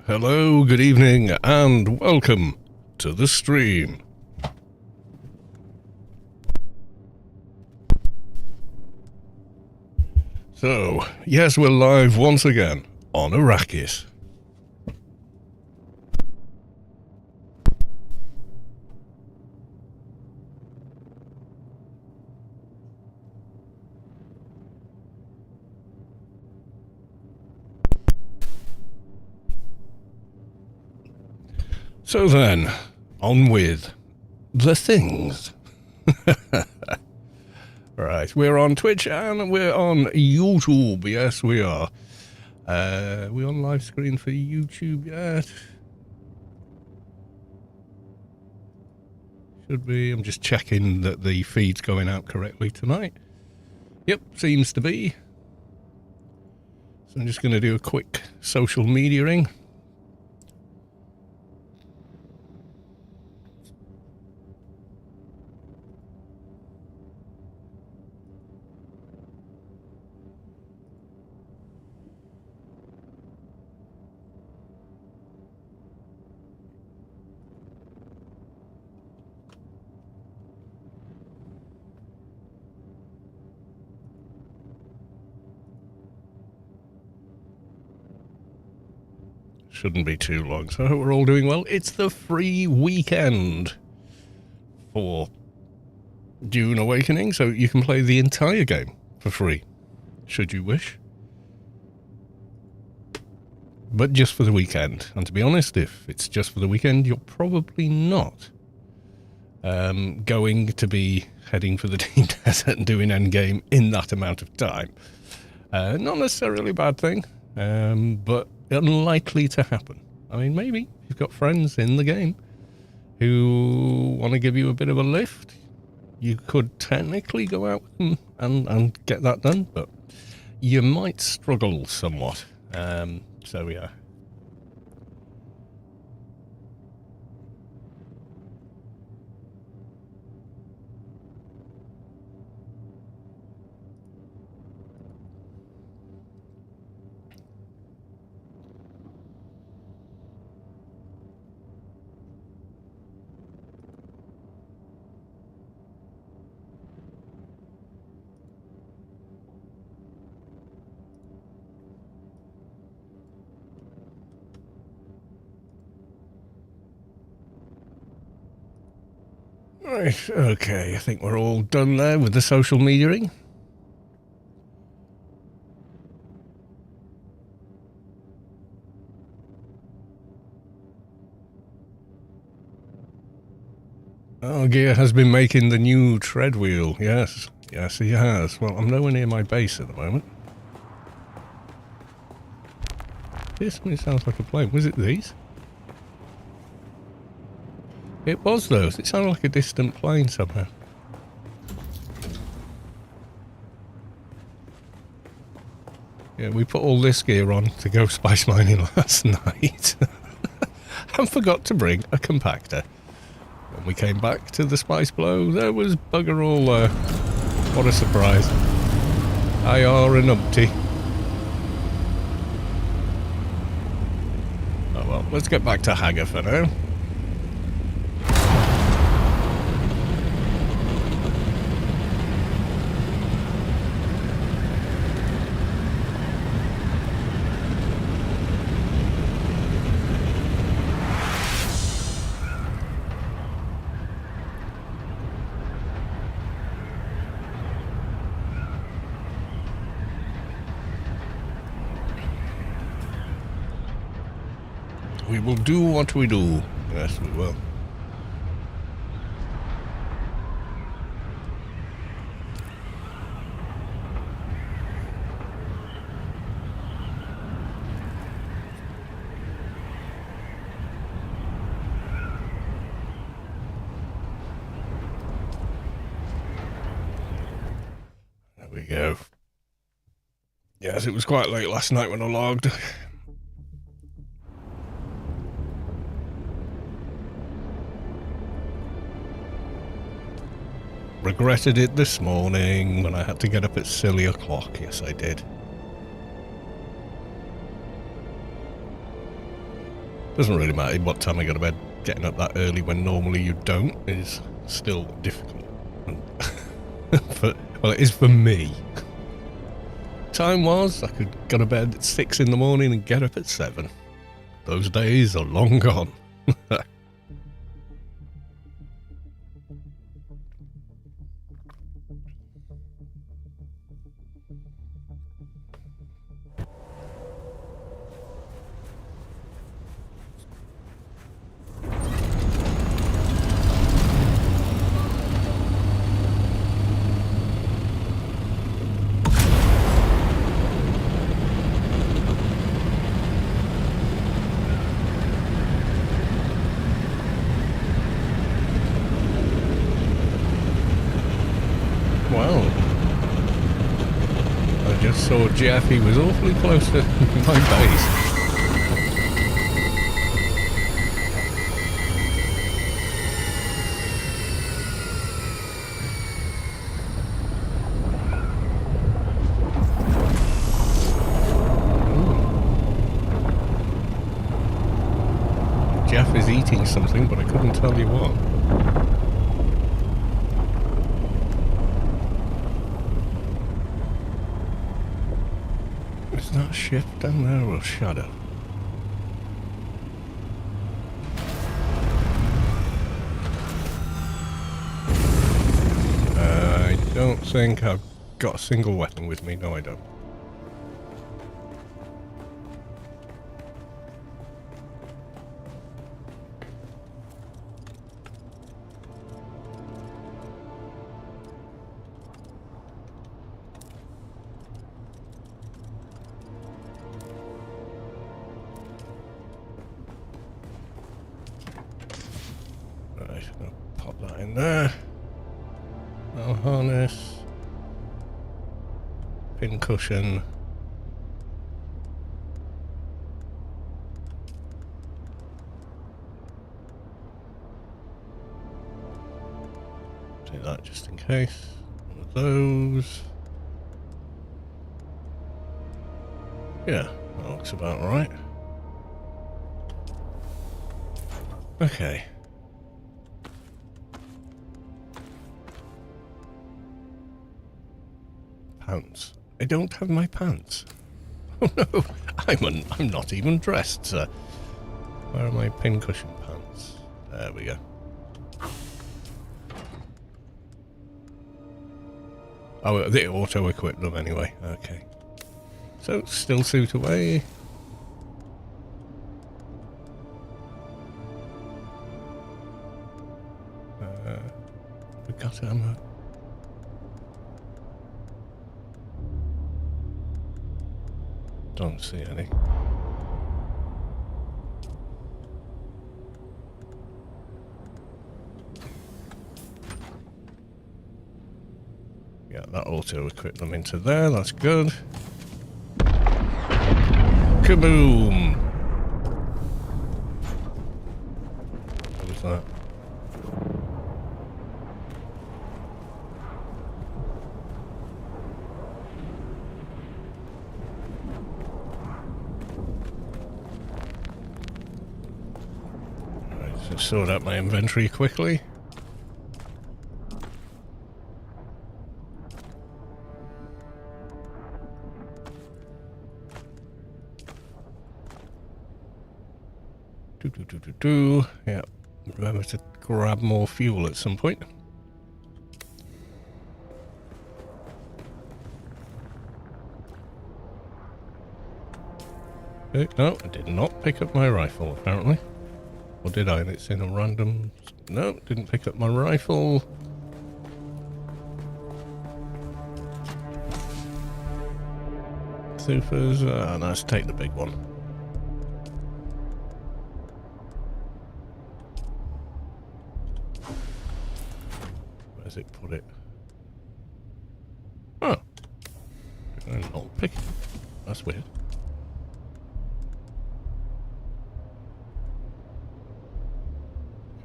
Hello, good evening, and welcome to the stream. So, yes, we're live once again on Arrakis. So then, on with the things. Right, we're on Twitch and we're on YouTube. Yes, we are. We on live screen for YouTube yet? Should be. I'm just checking that the feed's going out correctly tonight. Yep, seems to be. So I'm just going to do a quick social media-ing. Shouldn't be too long, so I hope we're all doing well. It's the free weekend for Dune Awakening, so you can play the entire game for free, should you wish. But just for the weekend. And to be honest, if it's just for the weekend, you're probably not going to be heading for the Deep Desert and doing endgame in that amount of time. Not necessarily a bad thing, but unlikely to happen. I mean, maybe you've got friends in the game who want to give you a bit of a lift. You could technically go out and get that done, but you might struggle somewhat. So yeah. Right, okay, I think we're all done there with the social mediaing. Oh, Gear has been making the new tread wheel. Yes, yes he has. Well, I'm nowhere near my base at the moment. This sounds like a plane. Was it these? It was those. It sounded like a distant plane somehow. Yeah, we put all this gear on to go spice mining last night. And forgot to bring a compactor. When we came back to the spice blow, there was bugger all. What a surprise. IR and umpty. Oh well, let's get back to Hagar for now. We will do what we do. Yes, we will. There we go. Yes, it was quite late last night when I logged. Regretted it this morning when I had to get up at silly o'clock. Yes, I did. Doesn't really matter what time I go to bed. Getting up that early when normally you don't is still difficult. Well, it is for me. Time was I could go to bed at 6 in the morning and get up at 7. Those days are long gone. Well, I just saw Jeff. He was awfully close to my base. Jeff is eating something, but I couldn't tell you what. Is that ship down there or shadow? I don't think I've got a single weapon with me. No, I don't. Right, I'll pop that in there. Now harness. Pin cushion. Take that just in case. One of those. Yeah, that looks about right. Okay. Pants. I don't have my pants. Oh no, I'm not even dressed, sir. Where are my pincushion pants? There we go. Oh, they auto-equip them anyway. Okay. So, still suit away. We got ammo. Don't see any. Yeah, that auto-equip them into there. That's good. Kaboom! What was that? Right, so sort out my inventory quickly. Yeah, remember to grab more fuel at some point. No, I did not pick up my rifle, apparently. Or did I? It's in a random... No, didn't pick up my rifle. Supers. Let's take the big one. Where's it put it? Oh. I'm not picking. That's weird.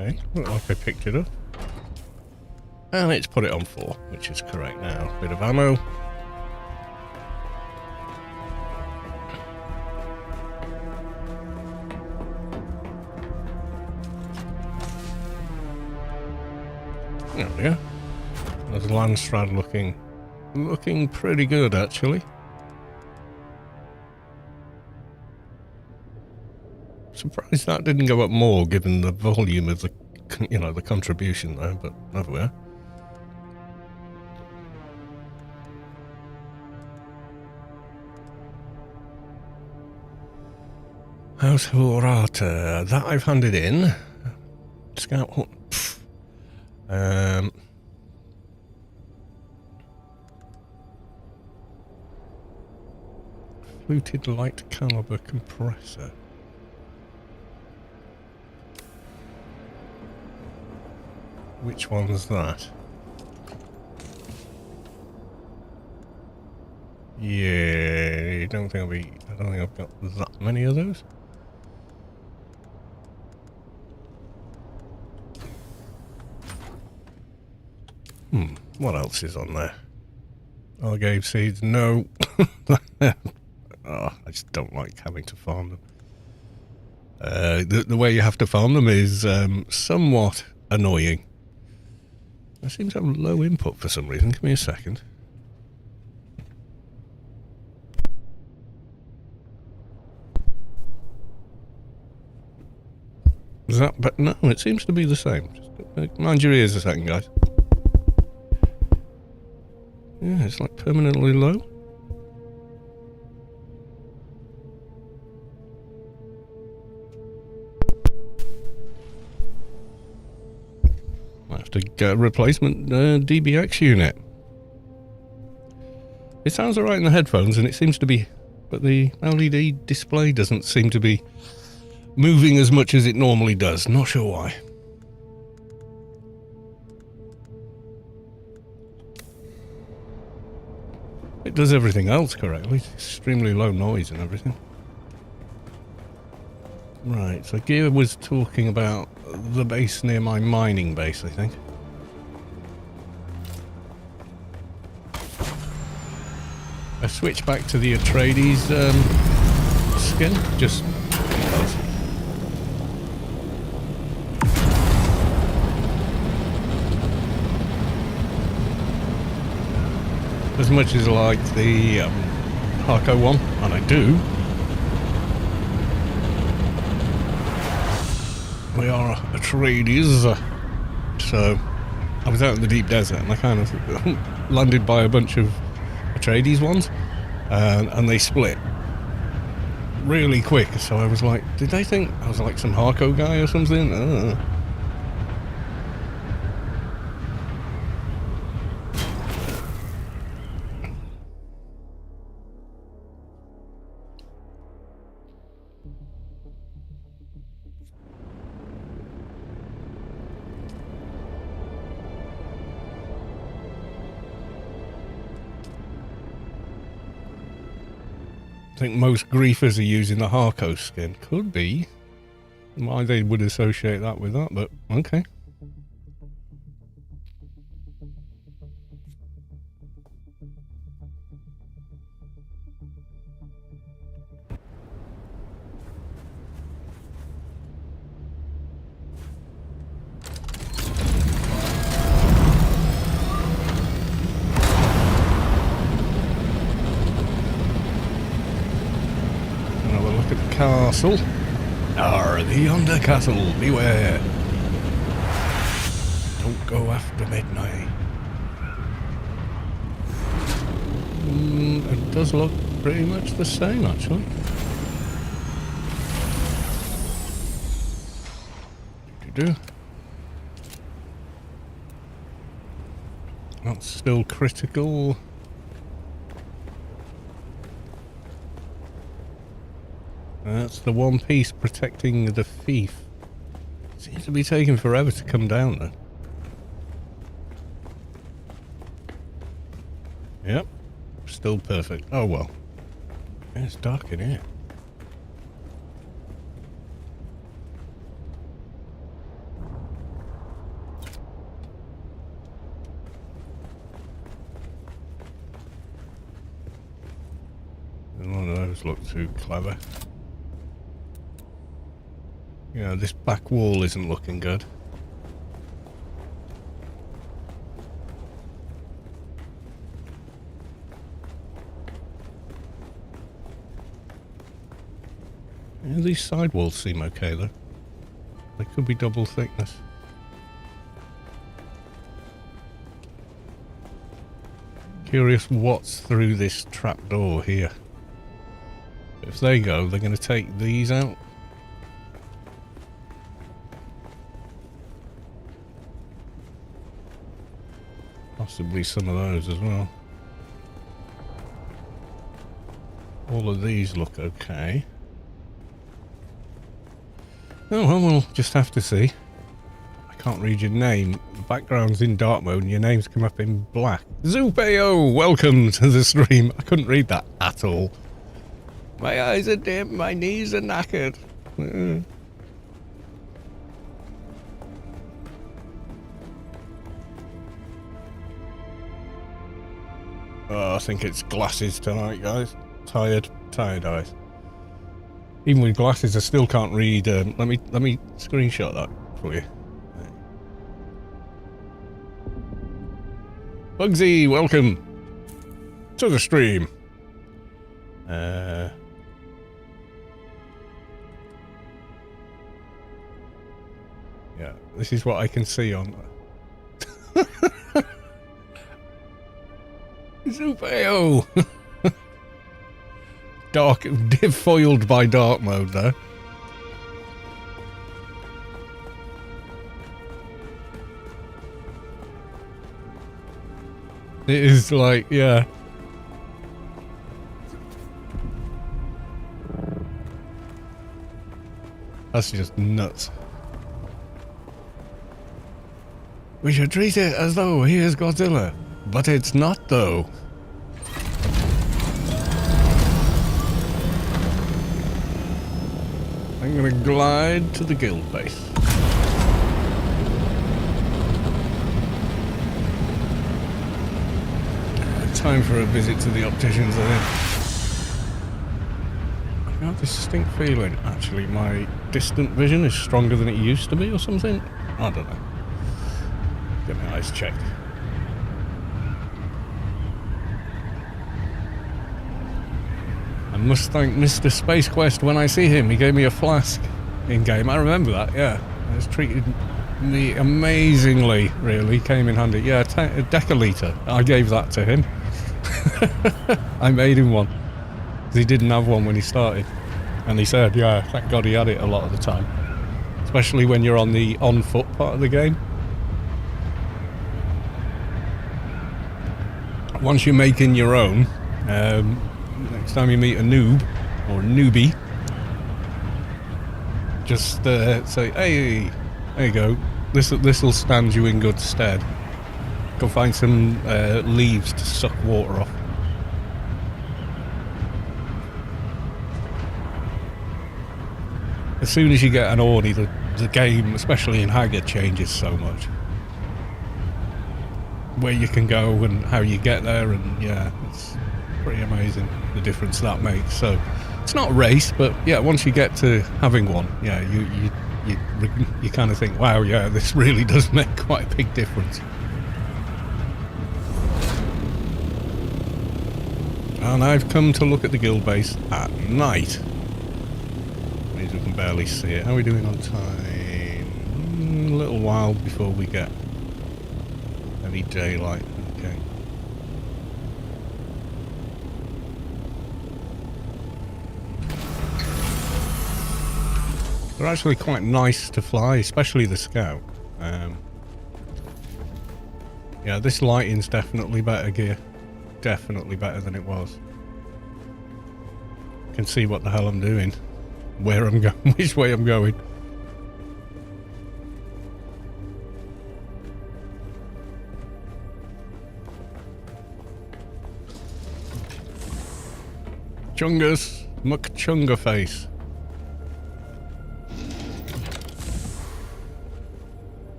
Okay, looked like I picked it up. And it's put it on 4, which is correct now. Bit of ammo. There we go. There's Landstrad looking pretty good, actually. Surprised that didn't go up more, given the volume of the, the contribution there. But there we are. House Horata, that I've handed in. Scout Hunt. Fluted light caliber compressor. Which one's that? Yeah, I don't think I've got that many of those. What else is on there? Algae seeds, no. Oh, I just don't like having to farm them. The way you have to farm them is somewhat annoying. I seem to have low input for some reason. Give me a second. Is that, but no, it seems to be the same. Just mind your ears a second, guys. Yeah, it's like permanently low. I have to get a replacement DBX unit. It sounds alright in the headphones, and it seems to be, but the LED display doesn't seem to be moving as much as it normally does. Not sure why. It does everything else correctly. It's extremely low noise and everything. Right, so Gear was talking about the base near my mining base, I think. I switched back to the Atreides skin, just because. As much as I like the Harco one, and I do, we are Atreides, so I was out in the deep desert and I kind of landed by a bunch of Atreides ones, and they split really quick, so I was like, did they think I was like some Harco guy or something? I think most griefers are using the Harco skin. Could be why they would associate that with that, but okay. Castle. The yonder castle, beware. Don't go after midnight. It does look pretty much the same, actually. That's still critical. That's the one piece protecting the thief. Seems to be taking forever to come down then. Yep. Still perfect. Oh well. Yeah, it's dark in here. None of those look too clever. Yeah, this back wall isn't looking good. Yeah, these side walls seem okay though. They could be double thickness. Curious what's through this trapdoor here. If they go, they're going to take these out. Possibly some of those as well. All of these look okay. Oh well, we'll just have to see. I can't read your name. The background's in dark mode and your name's come up in black. Zupeo, welcome to the stream. I couldn't read that at all. My eyes are dim, my knees are knackered. Oh, I think it's glasses tonight, guys. Tired eyes. Even with glasses, I still can't read. Let me screenshot that for you. Bugsy, welcome to the stream. Yeah, this is what I can see on. Zupeo! Dark, foiled by dark mode there. It is like, yeah. That's just nuts. We should treat it as though he is Godzilla, but it's not though. I'm gonna glide to the guild base. Time for a visit to the opticians, I think. I have this distinct feeling, actually, my distant vision is stronger than it used to be or something. I don't know. Get my eyes checked. I must thank Mr. Space Quest when I see him. He gave me a flask in-game. I remember that, yeah. He was treated me amazingly, really. Came in handy. Yeah, a deciliter. I gave that to him. I made him one. Because he didn't have one when he started. And he said, yeah, thank God he had it a lot of the time. Especially when you're on the on-foot part of the game. Once you're making your own, next time you meet a noob, or a newbie, just say, hey, there you go. This'll stand you in good stead. Go find some leaves to suck water off. As soon as you get an Orny, the game, especially in Haggard, changes so much. Where you can go and how you get there, and yeah, it's pretty amazing the difference that makes. So it's not a race, but yeah, once you get to having one, yeah, you kind of think, wow, yeah, this really does make quite a big difference. And I've come to look at the guild base at night. Means we can barely see it. How are we doing on time? A little while before we get any daylight. Okay. They're actually quite nice to fly, especially the Scout. Yeah, this lighting's definitely better gear. Definitely better than it was. Can see what the hell I'm doing, where I'm going, which way I'm going. Chungus, McChunga face.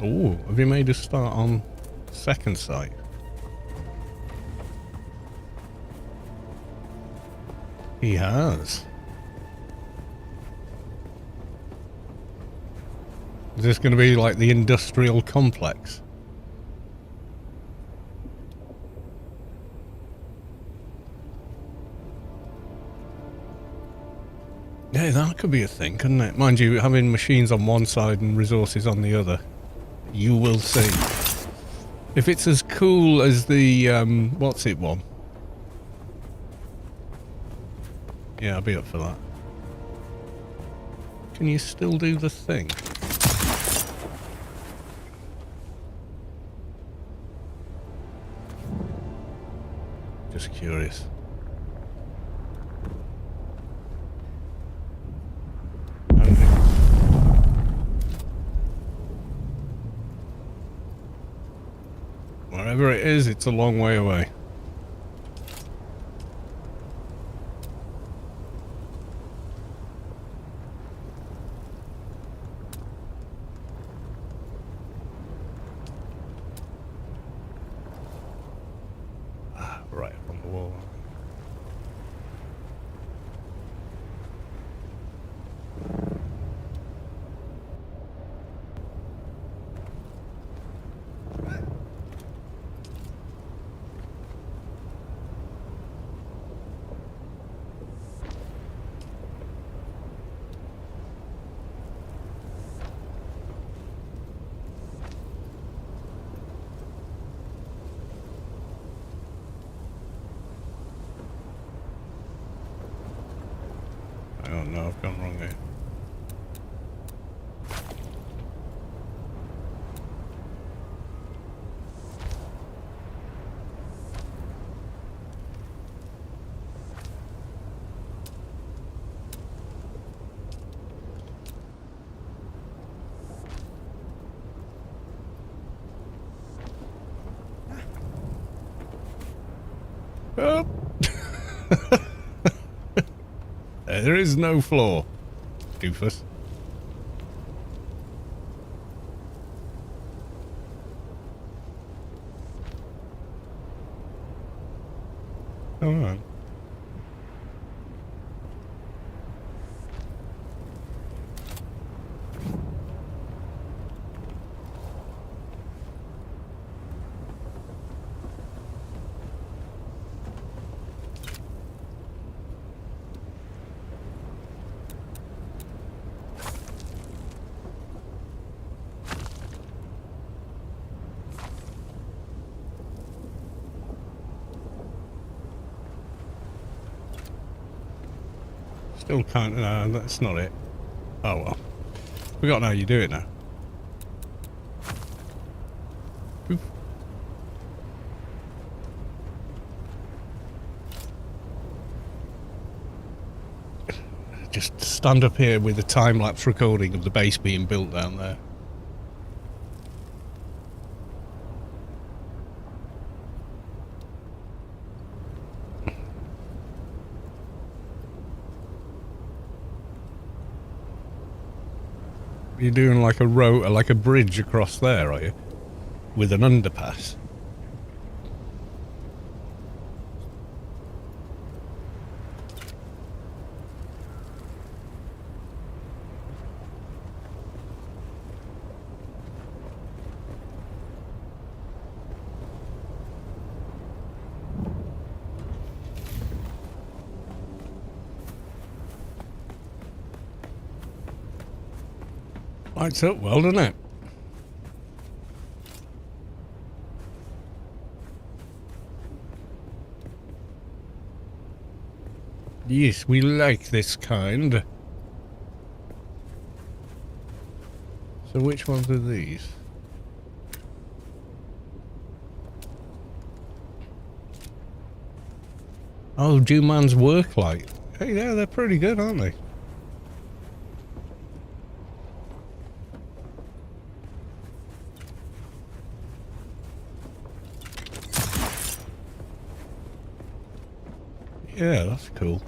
Oh, have you made us start on second site? He has. Is this going to be like the industrial complex? Yeah, that could be a thing, couldn't it? Mind you, having machines on one side and resources on the other. You will see. If it's as cool as the, what's it one? Yeah, I'll be up for that. Can you still do the thing? Just curious. Wherever it is, it's a long way away. Right up on the wall. Oh no, I've gone wrong here. Oh. There is no floor, doofus. All right. Still can't. No, that's not it. Oh well. Forgotten how you do it now. Oof. Just stand up here with a time-lapse recording of the base being built down there. You're doing like a road, like a bridge across there, are you? With an underpass. Lights up well, doesn't it? Yes, we like this kind. So which ones are these? Oh, DUNE's work light. Hey, yeah, they're pretty good, aren't they? Yeah, that's cool.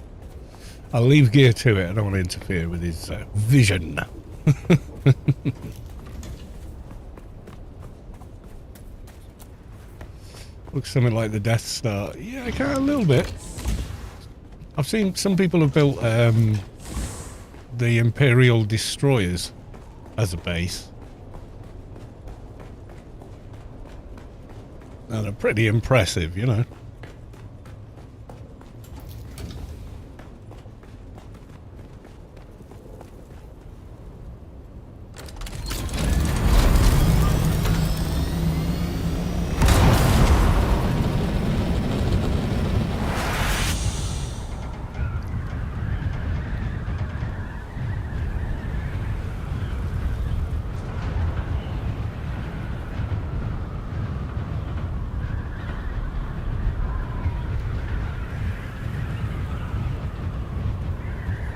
I'll leave Gear to it. I don't want to interfere with his vision. Looks something like the Death Star. Yeah, I can a little bit. I've seen some people have built the Imperial destroyers as a base. And they're pretty impressive, you know.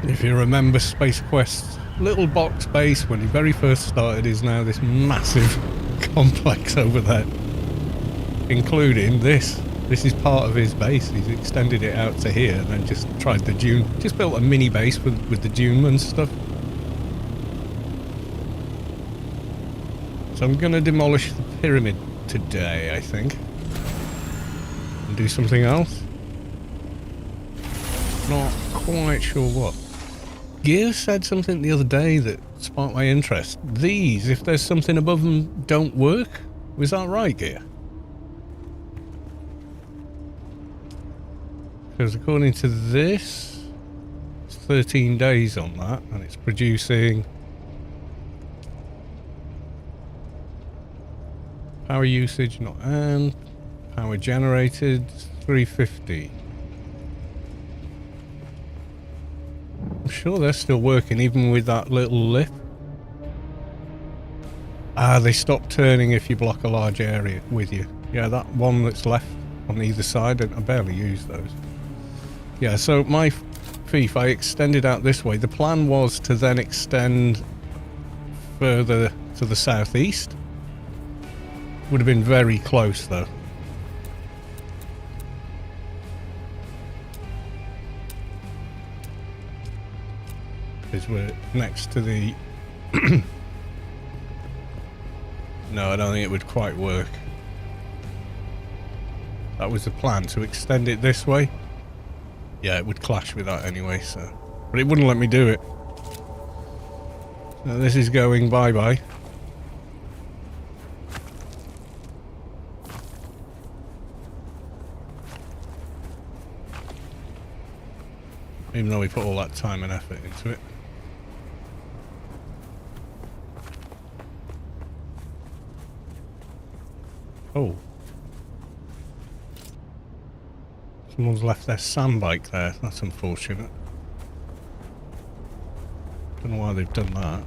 If you remember Space Quest's little box base when he very first started is now this massive complex over there, including this. This is part of his base. He's extended it out to here and then just tried the dune. Just built a mini base with the dune and stuff. So I'm going to demolish the pyramid today, I think. And do something else. Not quite sure what. Gear said something the other day that sparked my interest. These, if there's something above them, don't work. Was that right, Gear? Because according to this, it's 13 days on that, and it's producing power usage not and power generated 350. I'm sure they're still working even with that little lip. Ah, they stop turning if you block a large area with you. Yeah, that one that's left on either side, I barely use those. Yeah, so my fief, I extended out this way. The plan was to then extend further to the southeast. Would have been very close though. Because we're next to the... No, I don't think it would quite work. That was the plan, to extend it this way. Yeah, it would clash with that anyway, so... But it wouldn't let me do it. So this is going bye-bye. Even though we put all that time and effort into it. Oh. Someone's left their sand bike there. That's unfortunate. Don't know why they've done that.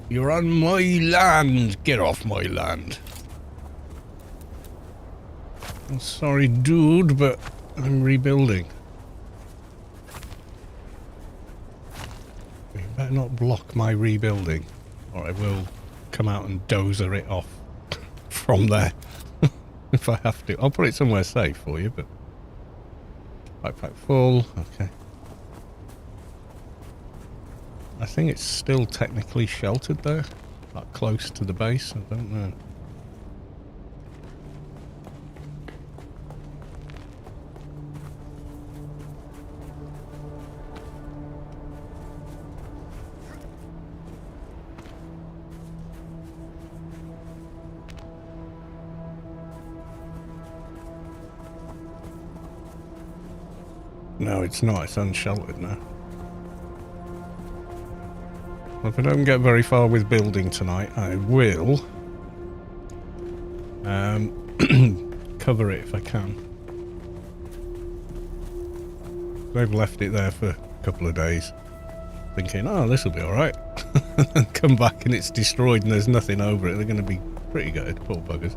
You're on my land! Get off my land! I'm sorry, dude, but I'm rebuilding. You better not block my rebuilding, or I will come out and dozer it off from there. If I have to. I'll put it somewhere safe for you, but... Backpack full, okay. I think it's still technically sheltered there, that close to the base, I don't know. No, it's not, it's unsheltered now. If I don't get very far with building tonight, I will cover it if I can. They've left it there for a couple of days, thinking, oh, this will be alright. And come back and it's destroyed and there's nothing over it. They're going to be pretty good, poor buggers.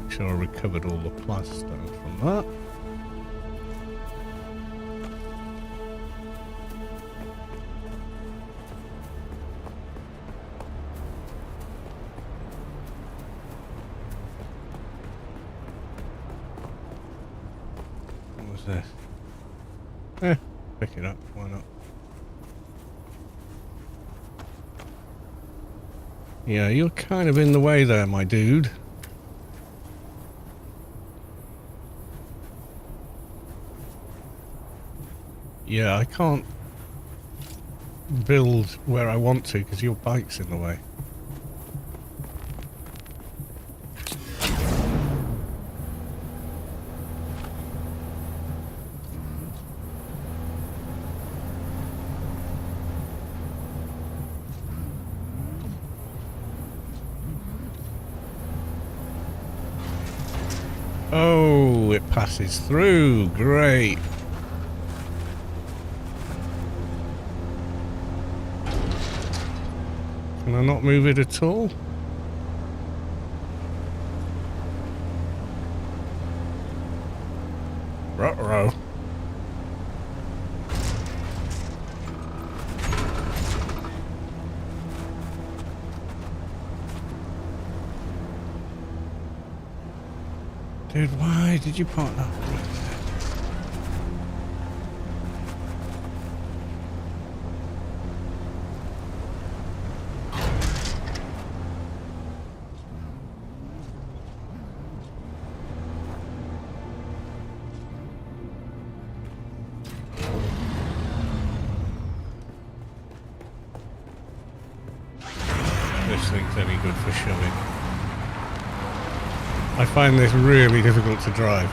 Make sure I recovered all the plastone from that. This. Pick it up, why not? Yeah, you're kind of in the way there, my dude. Yeah, I can't build where I want to because your bike's in the way. Oh, it passes through. Great. Can I not move it at all? Ruh-roh. Dude, why did you park that? This thing's any good for shoving. I find this really difficult to drive.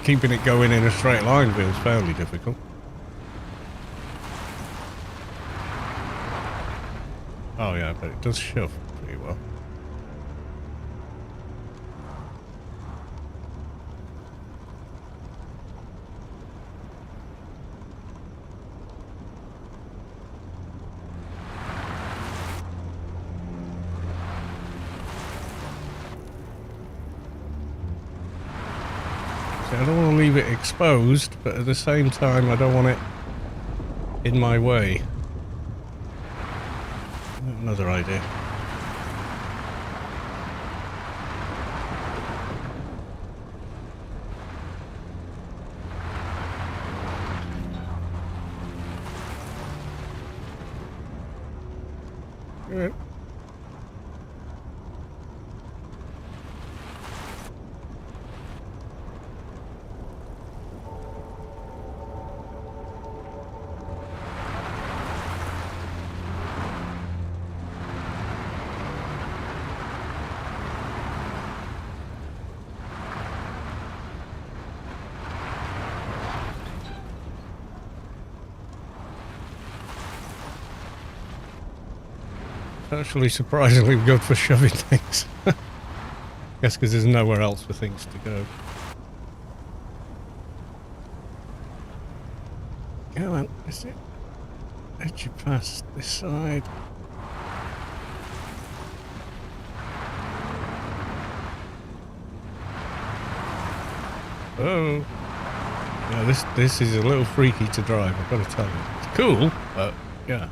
Keeping it going in a straight line feels fairly difficult. Oh yeah, but it does shove pretty well. I don't want to leave it exposed, but at the same time I don't want it in my way. Another idea. Alright. Actually surprisingly good for shoving things. Guess because there's nowhere else for things to go. Come on, is it? Edge you past this side? Oh. Yeah, this is a little freaky to drive, I've got to tell you. It's cool, but yeah.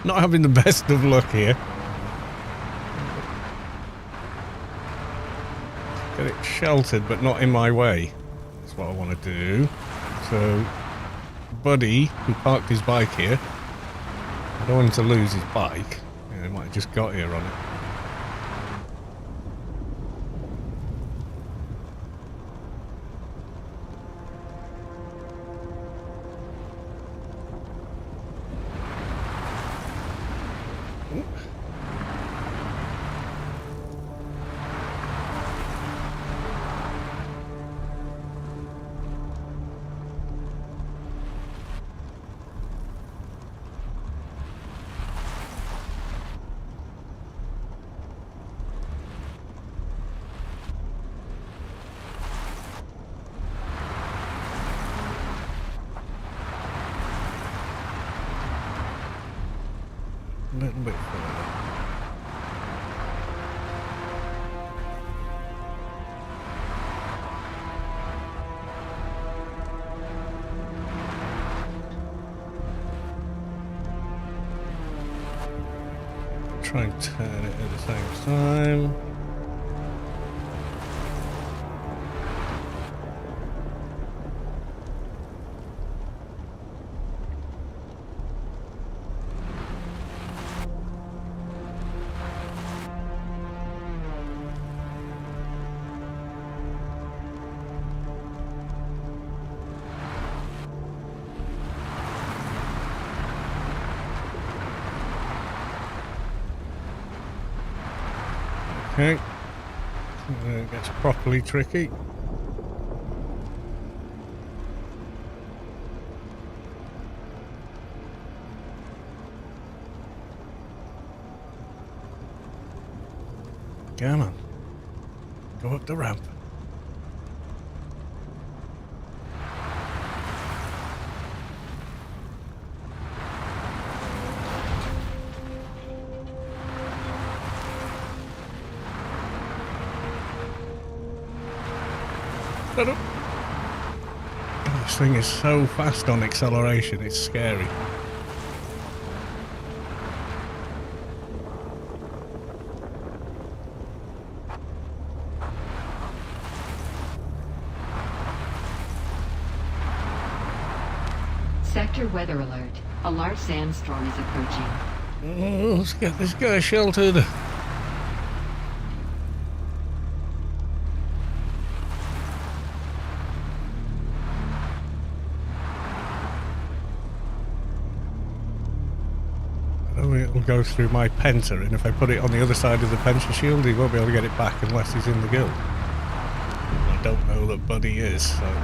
Not having the best of luck here. Get it sheltered, but not in my way. That's what I want to do. So, Buddy, who parked his bike here, I don't want him to lose his bike. Yeah, he might have just got here on it. A little bit further. Try and turn it at the same time. Okay, it gets properly tricky. Come on. Go up the ramp. Shut up. This thing is so fast on acceleration, it's scary. Sector weather alert. A large sandstorm is approaching. Oh, let's get this guy sheltered. It'll go through my penta, and if I put it on the other side of the penta shield, he won't be able to get it back unless he's in the guild. I don't know that Buddy is, so...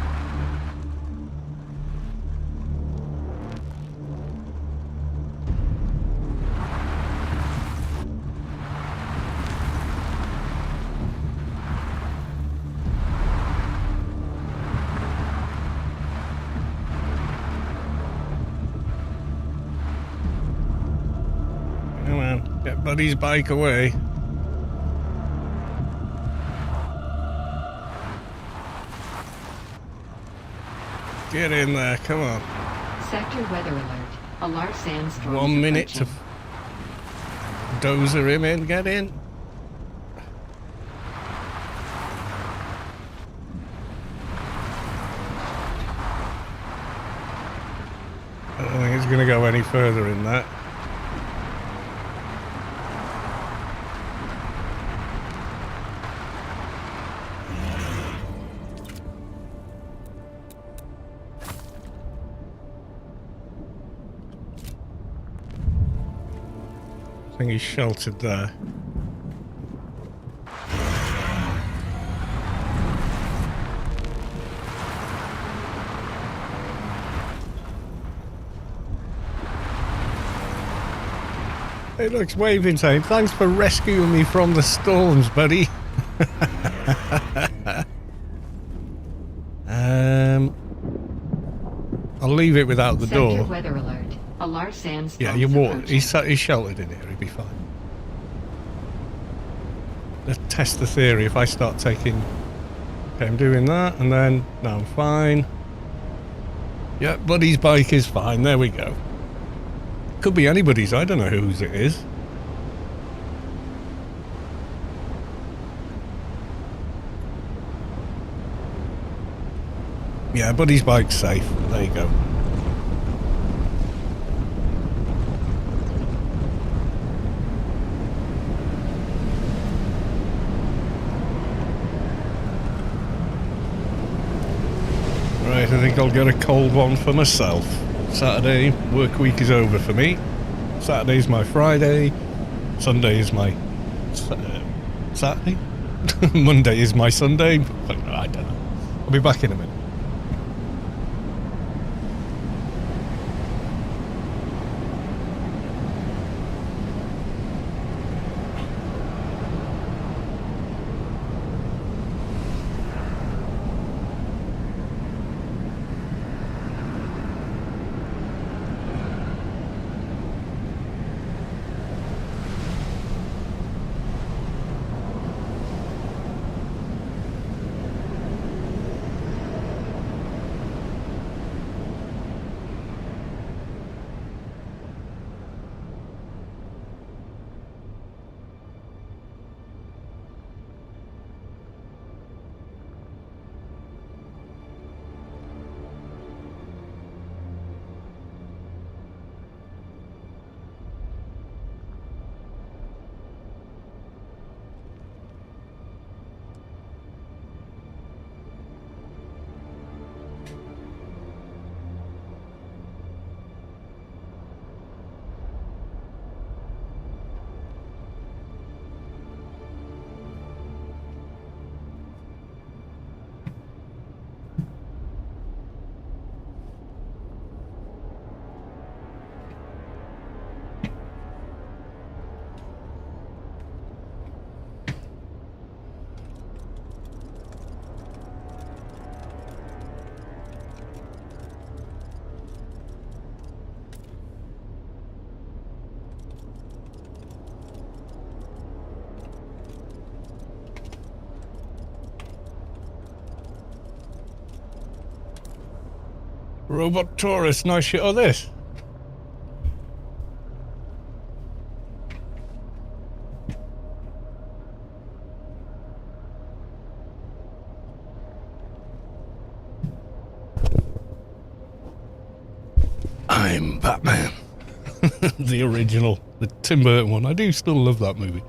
Come on, get Buddy's bike away. Get in there, come on. Sector weather alert. A large sandstorm 1 minute to dozer him in, get in. I don't think it's going to go any further in that. I think he's sheltered there. It looks waving saying, thanks for rescuing me from the storms, buddy. I'll leave it without the door. Sector weather alert. A large sandstorm. Yeah, he's sheltered in here, he'll be fine. Let's test the theory. If I start taking... Okay, I'm doing that, and then... No, I'm fine. Yeah, Buddy's bike is fine, there we go. Could be anybody's, I don't know whose it is. Yeah, Buddy's bike's safe. There you go. Right, I think I'll get a cold one for myself. Saturday, work week is over for me. Saturday's my Friday. Sunday is my Saturday. Monday is my Sunday. I don't know. I'll be back in a minute. Robot tourist, nice shit of this. I'm Batman. The original, the Tim Burton one. I do still love that movie.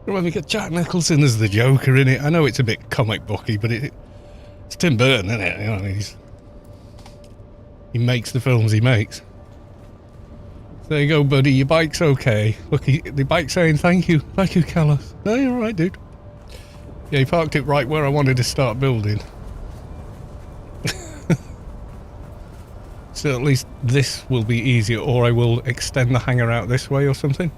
Remember, you get Jack Nicholson as the Joker in it. I know it's a bit comic booky, but it's Tim Burton, isn't it? You know, he makes the films he makes. There you go, buddy. Your bike's okay. Look, the bike's saying thank you, Callis. No, you're all right, dude. Yeah, he parked it right where I wanted to start building. So at least this will be easier, or I will extend the hangar out this way or something.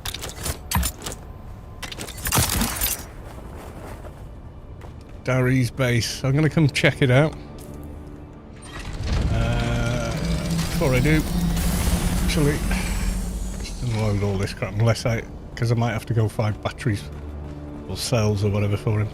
Darry's base. I'm going to come check it out. Before I do, actually, unload all this crap, because I might have to go 5 batteries or cells or whatever for him.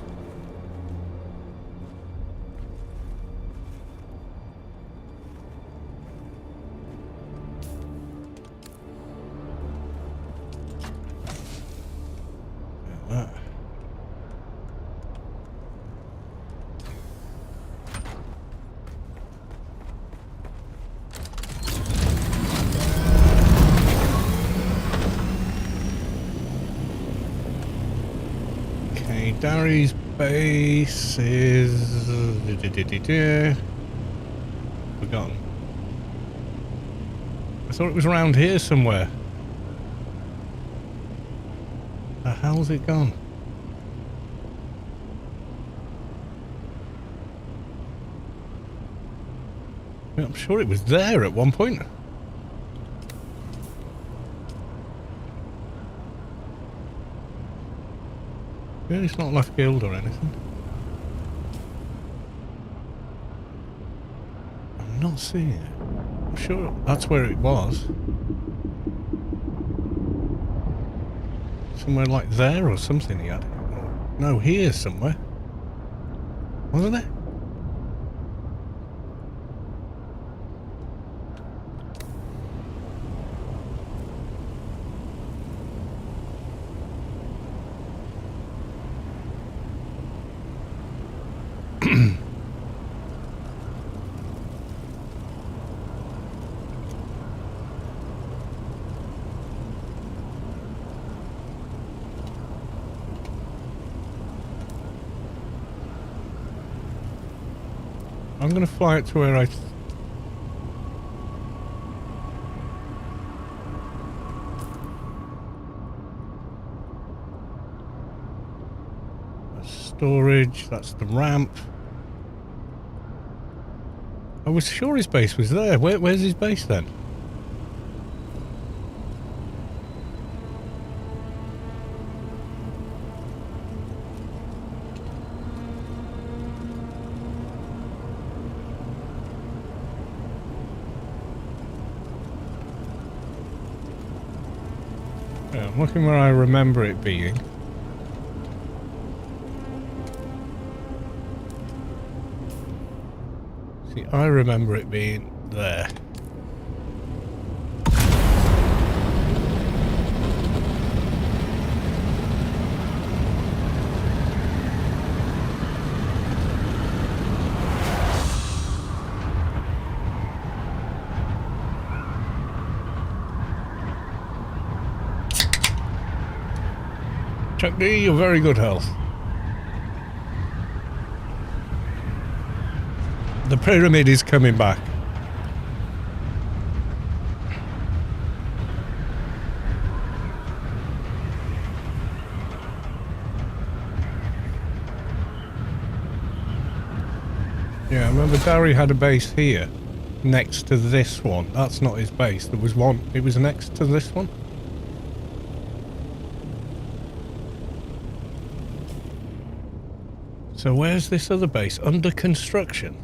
Darry's base is forgotten. I thought it was around here somewhere. The hell's it gone? I'm sure it was there at one point. Yeah, it's not left guild or anything. I'm not seeing it. I'm sure that's where it was. Somewhere like there or something he had. No, here somewhere. Wasn't it? I'm going to fly it to where I... That's storage, that's the ramp. I was sure his base was there. Where's his base then? Yeah, I'm looking where I remember it being. See, I remember it being there. Chuck D, you're very good health. The pyramid is coming back. Yeah, I remember Darry had a base here, next to this one. That's not his base. There was one, it was next to this one. So where's this other base? Under construction?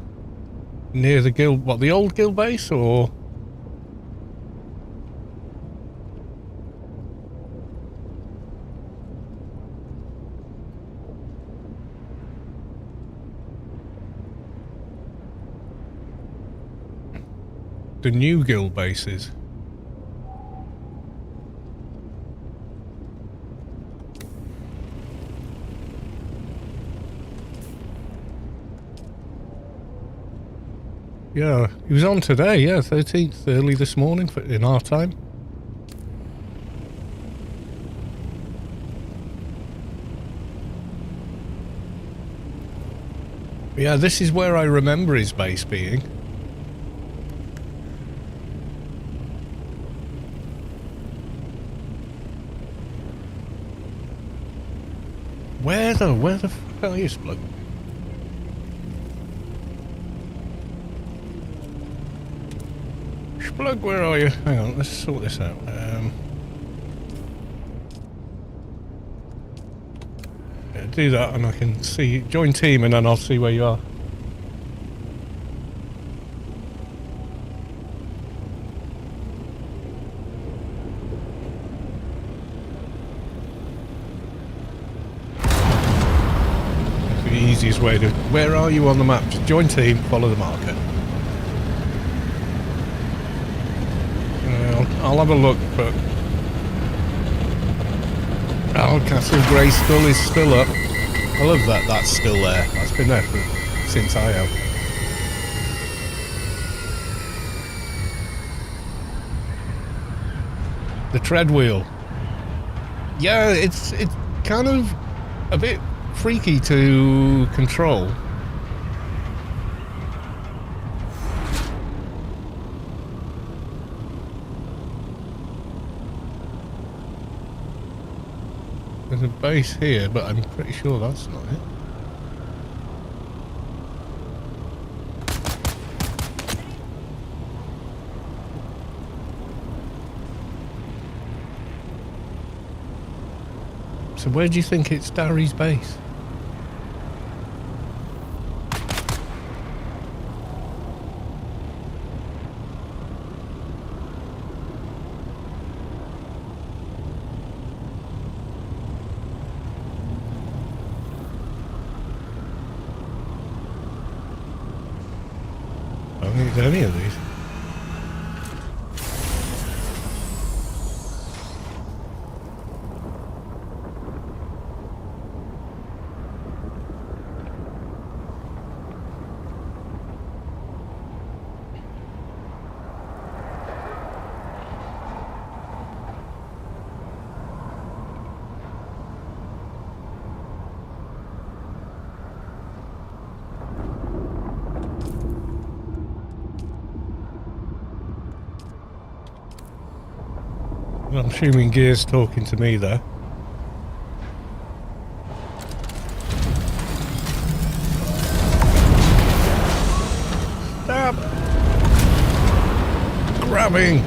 Near the guild, what, the old guild base, or? the new guild base is. Yeah, he was on today, yeah, 13th, early this morning in our time. Yeah, this is where I remember his base being. Where the fuck are you, Splug? Splug, where are you? Hang on, let's sort this out. Yeah, do that and I can see, join team and then I'll see where you are. That's the easiest way to, where are you on the map? Just join team, follow the marker. I'll have a look, but Castle Grey Skull is still up. I love that that's still there. That's been there since I have. The tread wheel. Yeah, it's kind of a bit freaky to control. There's a base here, but I'm pretty sure that's not it. So where do you think it's Darry's base? I don't think it's any of these. I'm assuming Gear's talking to me there. Stop! Grabbing!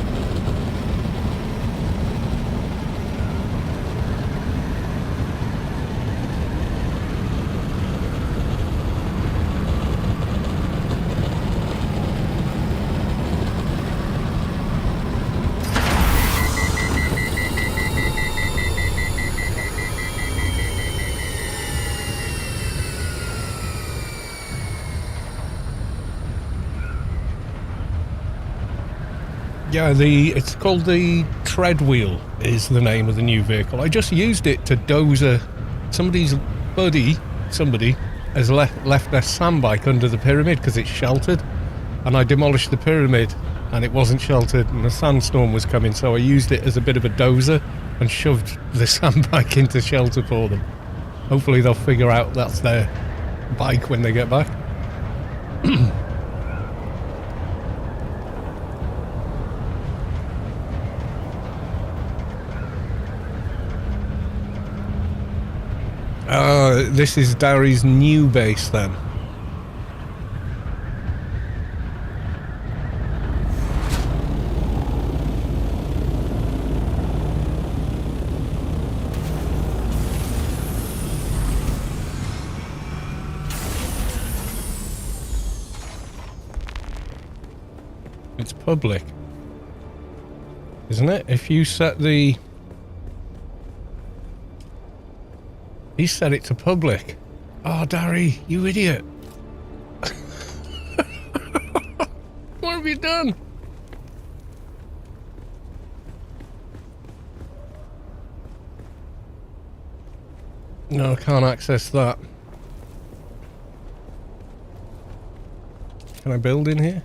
Yeah, it's called the tread wheel is the name of the new vehicle. I just used it to doze somebody has left their sandbike under the pyramid because it's sheltered, and I demolished the pyramid and it wasn't sheltered and a sandstorm was coming, so I used it as a bit of a dozer and shoved the sandbike into shelter for them. Hopefully they'll figure out that's their bike when they get back. This is Darry's new base then. It's public, isn't it? If you set the... He set it to public. Oh, Darry, you idiot. What have you done? No, I can't access that. Can I build in here?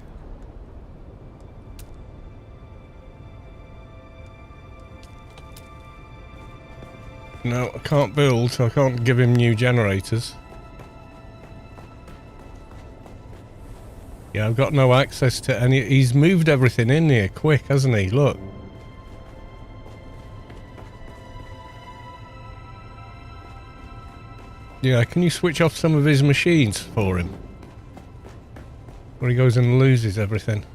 No, I can't build, so I can't give him new generators. Yeah, I've got no access to any... He's moved everything in here quick, hasn't he? Look. Yeah, can you switch off some of his machines for him? Where he goes and loses everything.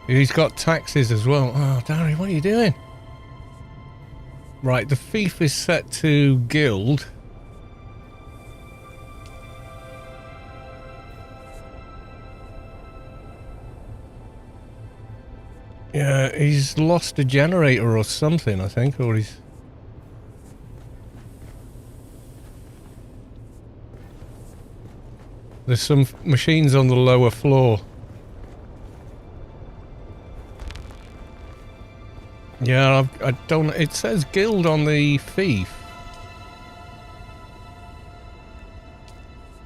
He's got taxes as well. Oh, Darry, what are you doing? Right, the thief is set to guild. Yeah, he's lost a generator or something, I think, or he's... There's some machines on the lower floor. Yeah, I don't... It says guild on the thief.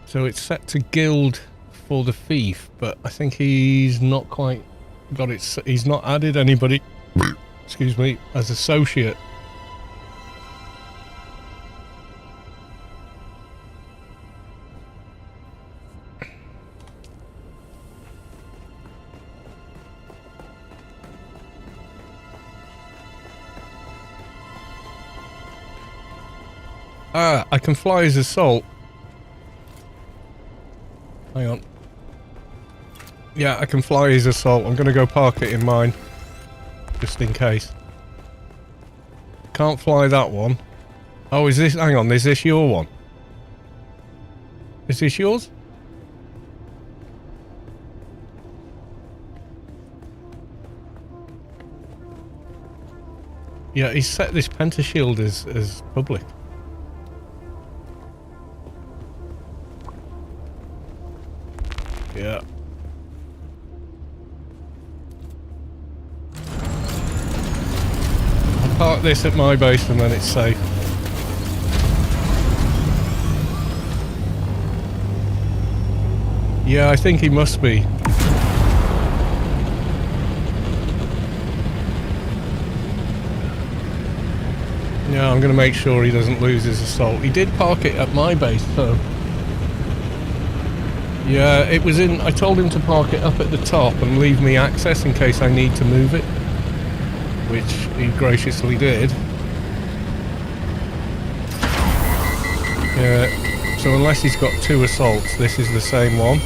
So it's set to guild for the thief, but I think he's not quite got it... He's not added anybody, excuse me, as associate. Ah, I can fly his assault. Hang on. Yeah, I can fly his assault. I'm gonna go park it in mine. Just in case. Can't fly that one. Oh, is this... Hang on, is this your one? Is this yours? Yeah, he's set this pentashield as public. Yeah. I'll park this at my base and then it's safe. Yeah, I think he must be. Yeah, I'm going to make sure he doesn't lose his assault. He did park it at my base, so... Yeah, it was in... I told him to park it up at the top and leave me access in case I need to move it. Which he graciously did. Yeah, so unless he's got two assaults, this is the same one.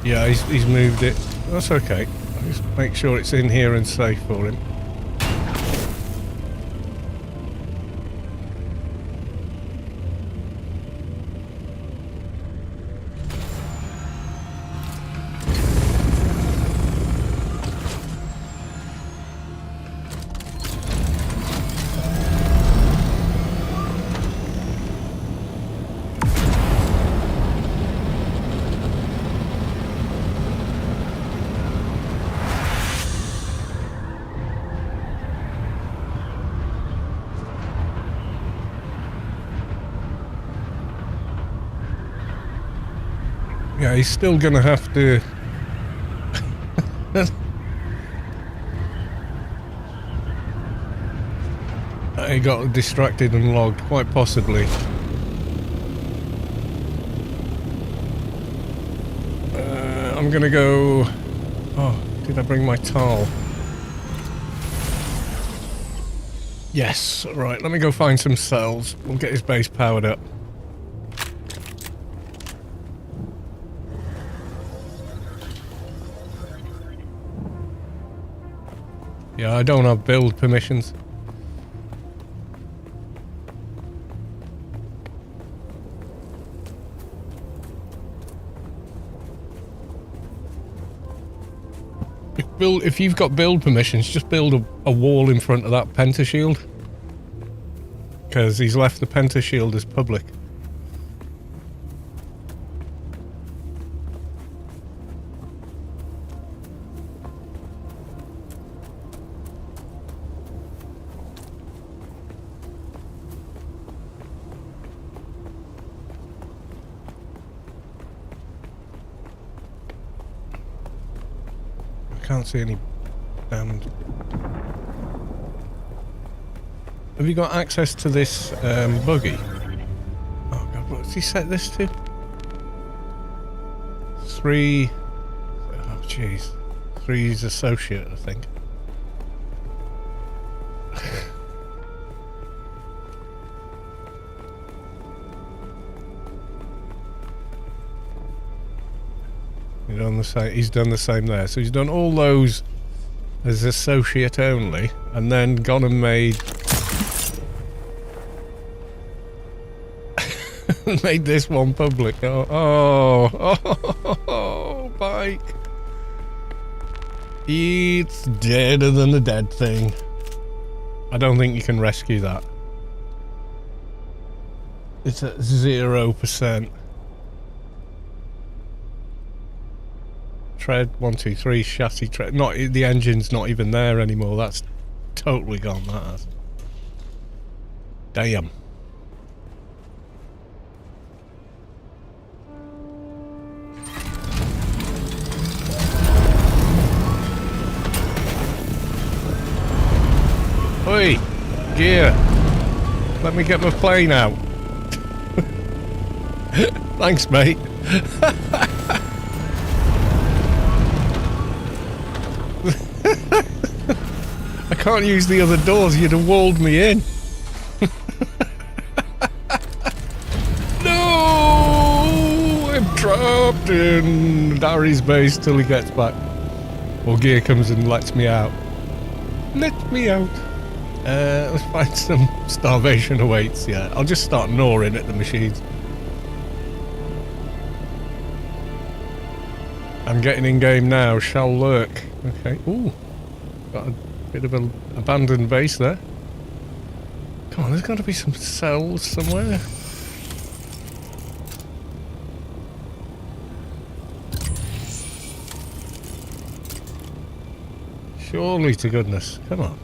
Yeah, he's moved it. That's okay. I'll just make sure it's in here and safe for him. Yeah, he's still gonna have to... He got distracted and logged, quite possibly. I'm gonna go... Oh, did I bring my towel? Yes, right, let me go find some cells. We'll get his base powered up. Yeah, I don't have build permissions. If you've got build permissions, just build a wall in front of that pentashield. Because he's left the pentashield as public. can't see any damned... Have you got access to this buggy? Oh god, what's he set this to? 3... Oh jeez. 3's associate, I think. He's done the same there. So he's done all those as associate only, and then gone and made made this one public. Oh, bike. It's deader than a dead thing. I don't think you can rescue that. It's at 0%. Tread 1, 2, 3, chassis tread. Not the engine's not even there anymore. That's totally gone. That has. Damn. Oi, gear. Let me get my plane out. Thanks, mate. I can't use the other doors, you'd have walled me in. No! I'm trapped in Darry's base till he gets back. Or Gear comes and lets me out. Let me out. Let's find some starvation awaits, yeah. I'll just start gnawing at the machines. I'm getting in game now, shall lurk. Okay, ooh. Got a bit of an abandoned base there. Come on, there's got to be some cells somewhere. Surely to goodness, come on.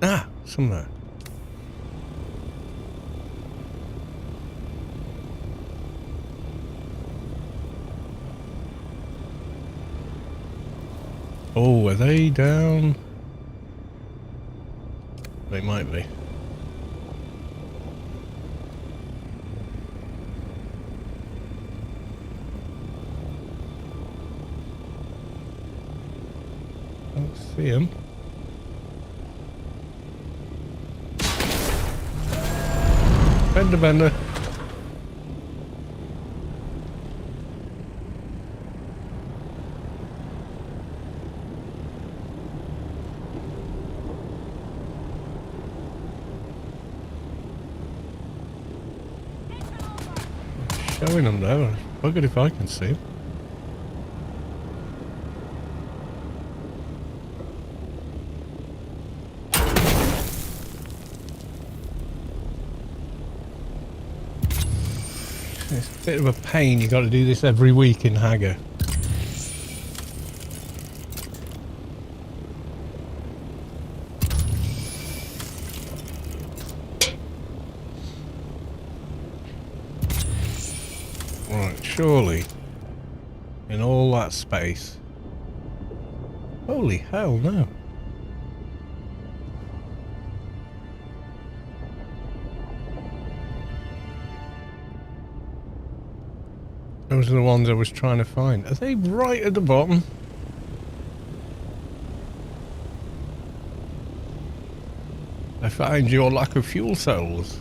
Ah, somewhere. Oh, are they down? They might be. Don't see them. Bender, bender. Showing them there. Buggered if I can see them. It's a bit of a pain, you got to do this every week in Hager. Right, surely, in all that space. Holy hell, no. Those are the ones I was trying to find. Are they right at the bottom? I find your lack of fuel cells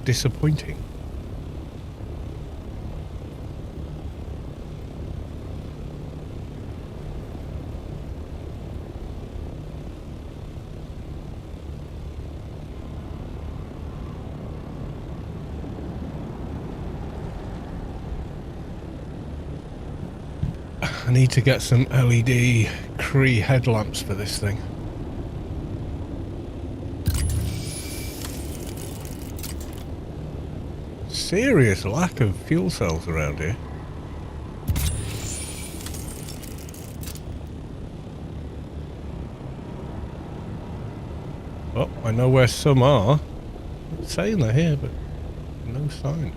disappointing. I need to get some LED Cree headlamps for this thing. Serious lack of fuel cells around here. Oh, I know where some are. It's saying they're here, but no sign.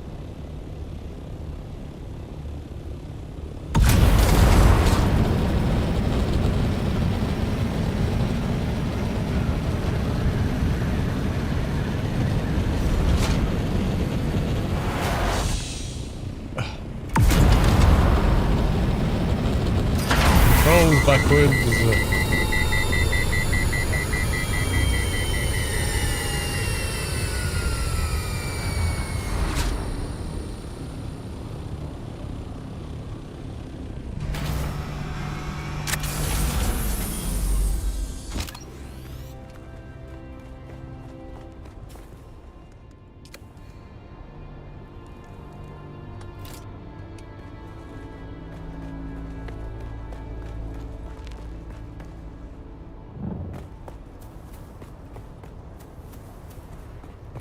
Controls backwards.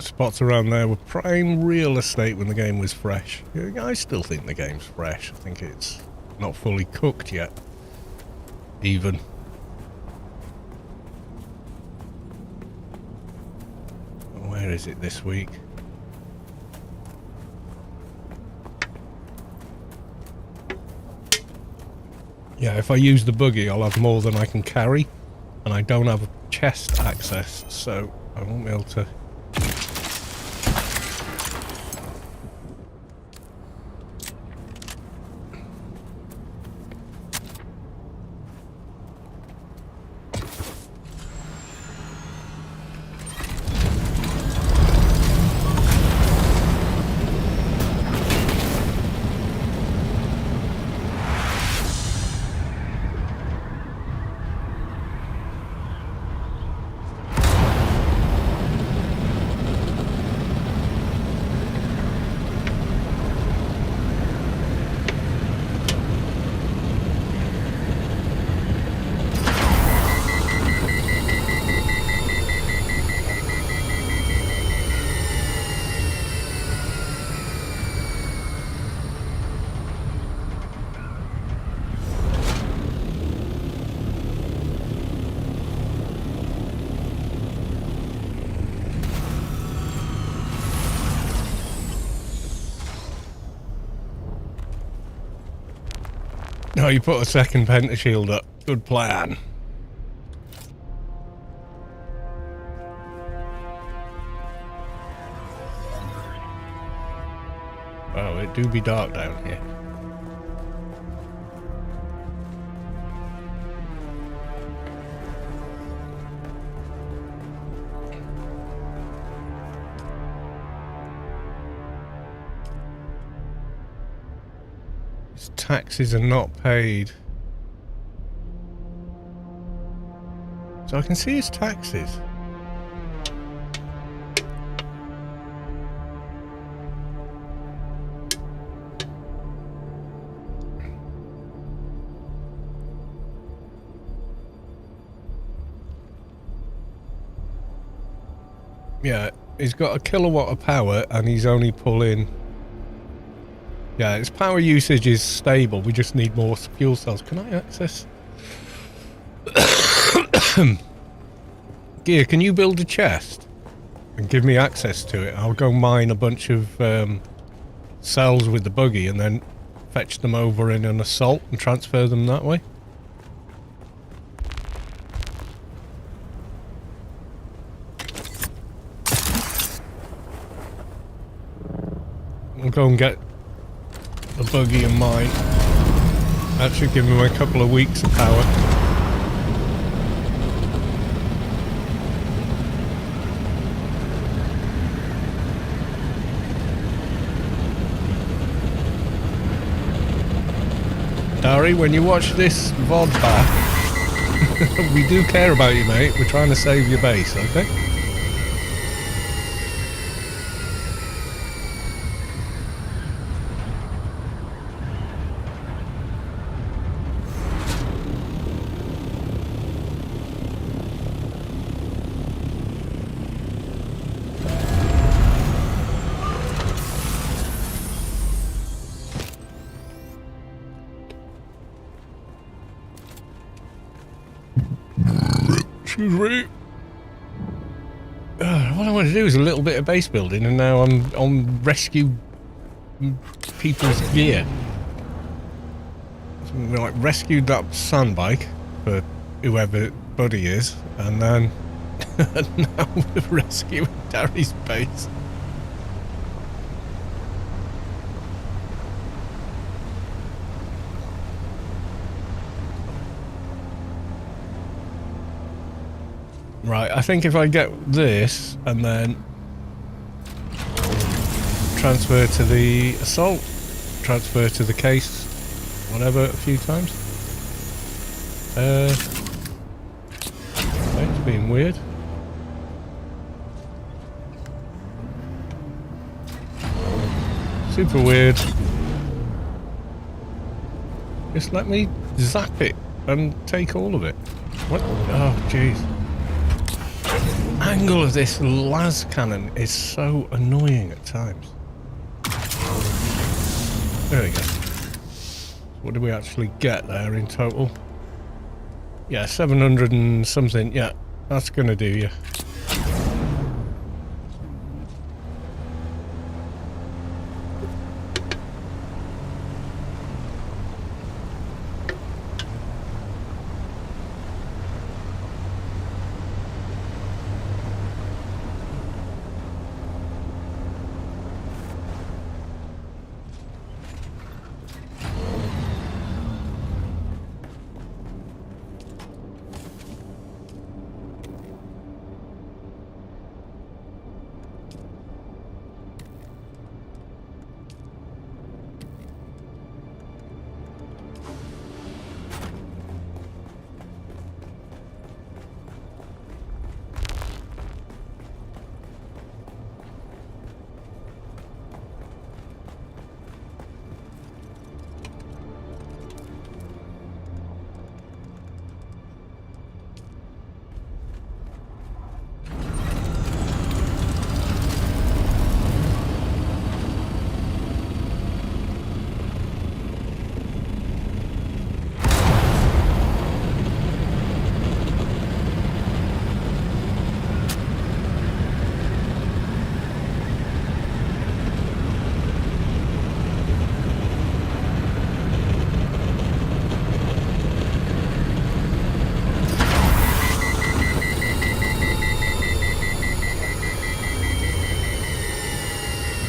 Spots around there were prime real estate when the game was fresh. I still think the game's fresh. I think it's not fully cooked yet. Even. Where is it this week? Yeah, if I use the buggy, I'll have more than I can carry. And I don't have chest access, so I won't be able to... No, you put a second pentashield up. Good plan. Wow, it do be dark down here. His taxes are not paid. So I can see his taxes. Yeah, he's got a kilowatt of power and he's only pulling... Yeah, his power usage is stable. We just need more fuel cells. Can I access... Gear, can you build a chest? And give me access to it. I'll go mine a bunch of cells with the buggy and then fetch them over in an assault and transfer them that way. I'll go and get the buggy and mine. That should give him a couple of weeks of power. Dari, when you watch this VOD back, we do care about you, mate. We're trying to save your base, okay? Excuse me. All I want to do is a little bit of base building, and now I'm on rescue people's gear. So we like rescued that sand bike for whoever Buddy is, and then and now we're rescuing Darry's base. Right, I think if I get this and then transfer to the assault, transfer to the case, whatever, a few times. It's being weird. Super weird. Just let me zap it and take all of it. What? Oh, jeez. Angle of this las cannon is so annoying at times. There we go. What did we actually get there in total? Yeah, 700 and something. Yeah, that's gonna do you.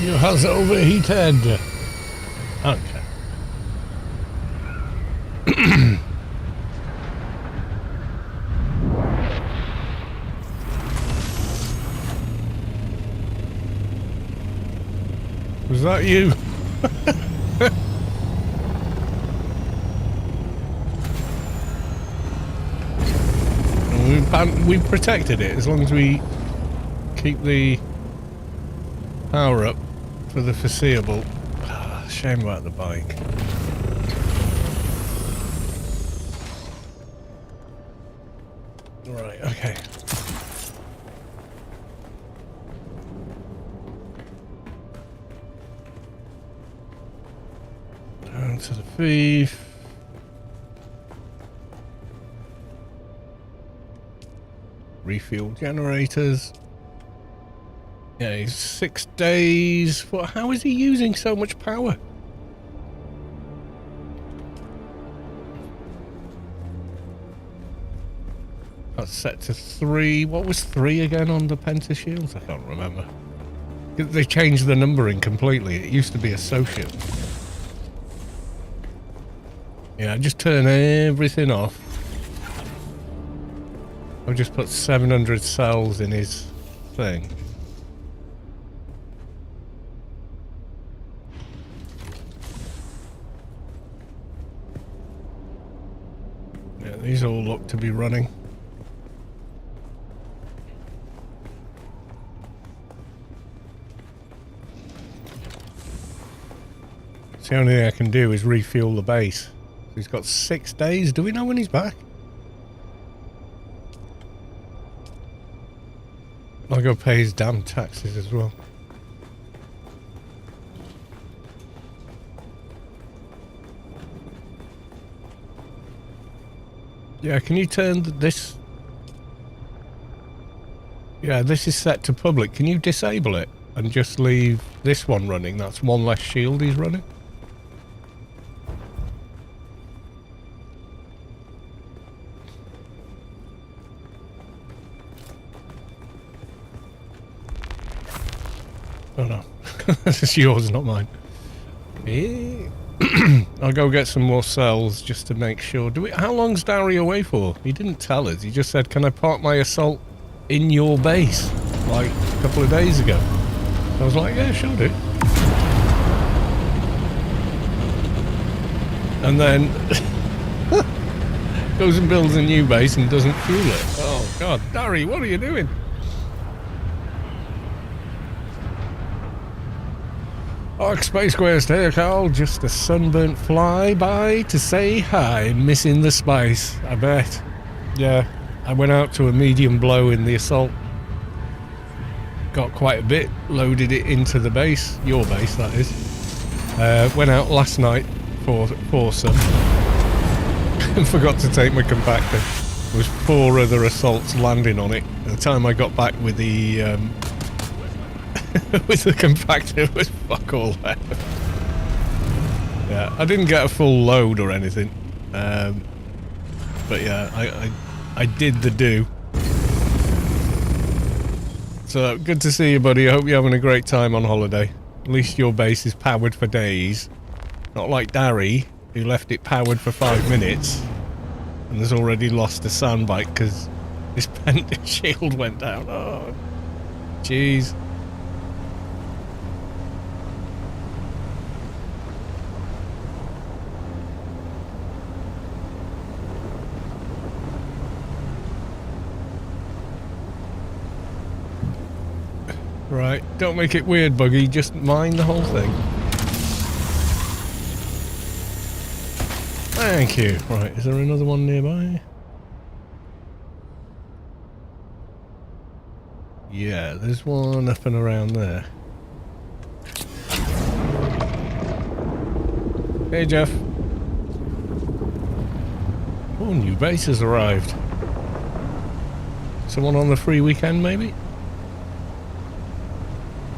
You has overheated. Okay. Was that you? We've protected it as long as we keep the power up for the foreseeable. Shame about the bike. Right, okay. Down to the thief. Refuel generators. Yeah, he's 6 days. What? How is he using so much power? That's set to 3. What was 3 again on the Penta Shields? I can't remember. They changed the numbering completely. It used to be associate. Yeah, just turn everything off. I've just put 700 cells in his thing. Yeah, these all look to be running. The only thing I can do is refuel the base. He's got 6 days. Do we know when he's back? I'll go pay his damn taxes as well. Yeah, can you turn this? Yeah, this is set to public. Can you disable it and just leave this one running? That's one less shield he's running. Oh no, this is yours, not mine. I'll go get some more cells just to make sure. How long's Darry away for? He didn't tell us. He just said, "Can I park my assault in your base?" Like a couple of days ago. I was like, "Yeah, sure, do." And then goes and builds a new base and doesn't fuel it. Oh God, Darry, what are you doing? Arc Space Quest, hey Carl, just a sunburnt flyby to say hi, missing the spice, I bet. Yeah, I went out to a medium blow in the assault. Got quite a bit, loaded it into the base, your base that is. Went out last night for some, and forgot to take my compactor. There was 4 other assaults landing on it. By the time I got back with the with the compactor, it was fuck all there. Yeah, I didn't get a full load or anything, but yeah, I did the do. So good to see you, buddy. I hope you're having a great time on holiday. At least your base is powered for days, not like Darry, who left it powered for 5 minutes and has already lost a soundbite because his pent shield went down. Oh, jeez. Right, don't make it weird, Buggy, just mine the whole thing. Thank you. Right, is there another one nearby? Yeah, there's one up and around there. Hey, Jeff. Oh, new base has arrived. Someone on the free weekend, maybe?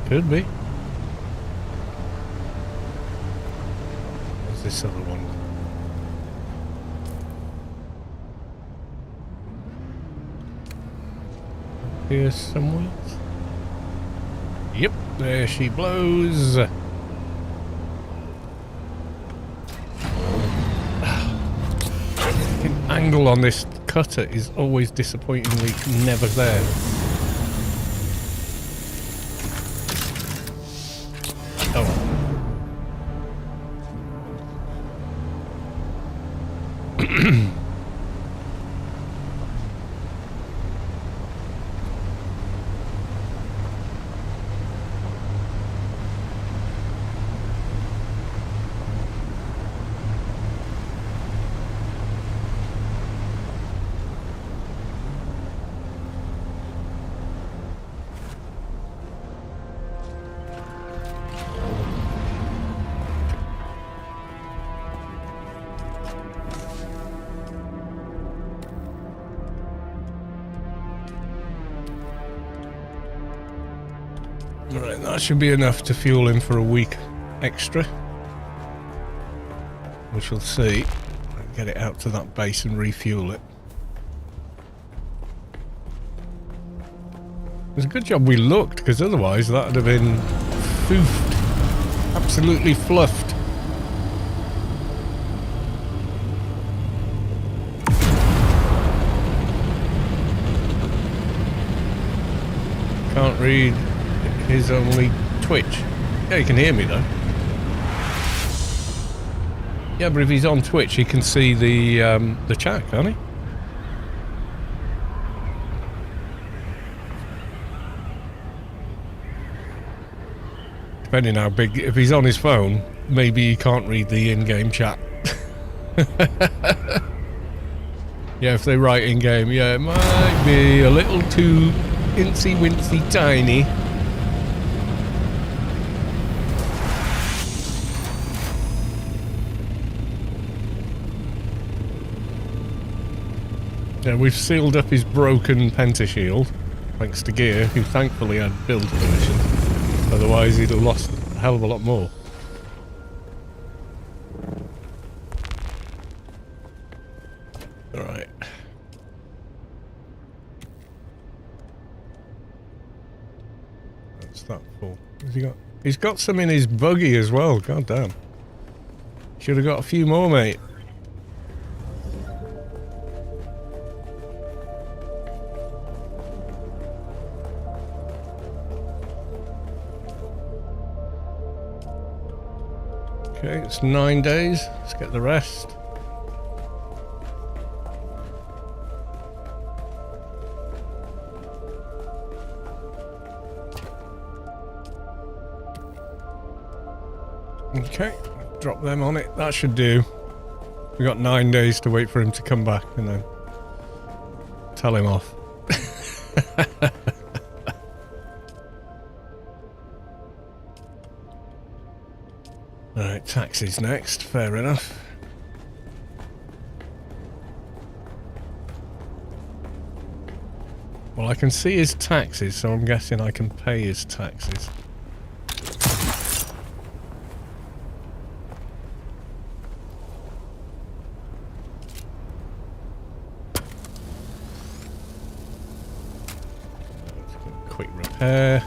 Could be. Where's this other one? Here somewhere? Yep, there she blows. The angle on this cutter is always disappointingly never there. Right, that should be enough to fuel him for a week extra. We shall see. I'll get it out to that base and refuel it. It was a good job we looked, because otherwise that would have been foofed. Absolutely fluffed. Can't read his only Twitch. Yeah, he can hear me though. Yeah, but if he's on Twitch, he can see the chat, can't he? Depending how big. If he's on his phone, maybe he can't read the in-game chat. Yeah, if they write in-game, yeah, it might be a little too incy-wincy tiny. Yeah, we've sealed up his broken pentashield. thanks to Gear, who thankfully had build permission. Otherwise, he'd have lost a hell of a lot more. Alright. What's that for? Has he got? He's got some in his buggy as well. God damn. Should have got a few more, mate. Okay, it's 9 days. Let's get the rest. Okay, drop them on it. That should do. We got 9 days to wait for him to come back and then tell him off. Alright, taxis next. Fair enough. Well, I can see his taxes, so I'm guessing I can pay his taxes. Quick repair.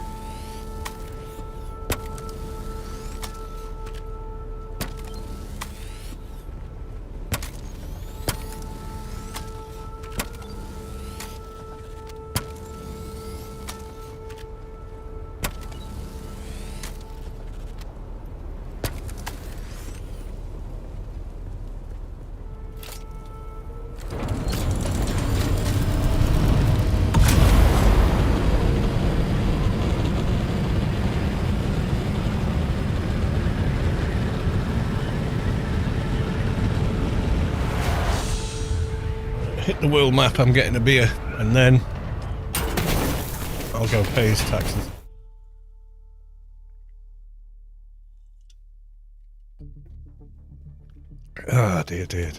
Hit the world map, I'm getting a beer, and then I'll go pay his taxes. Ah, dear, dear.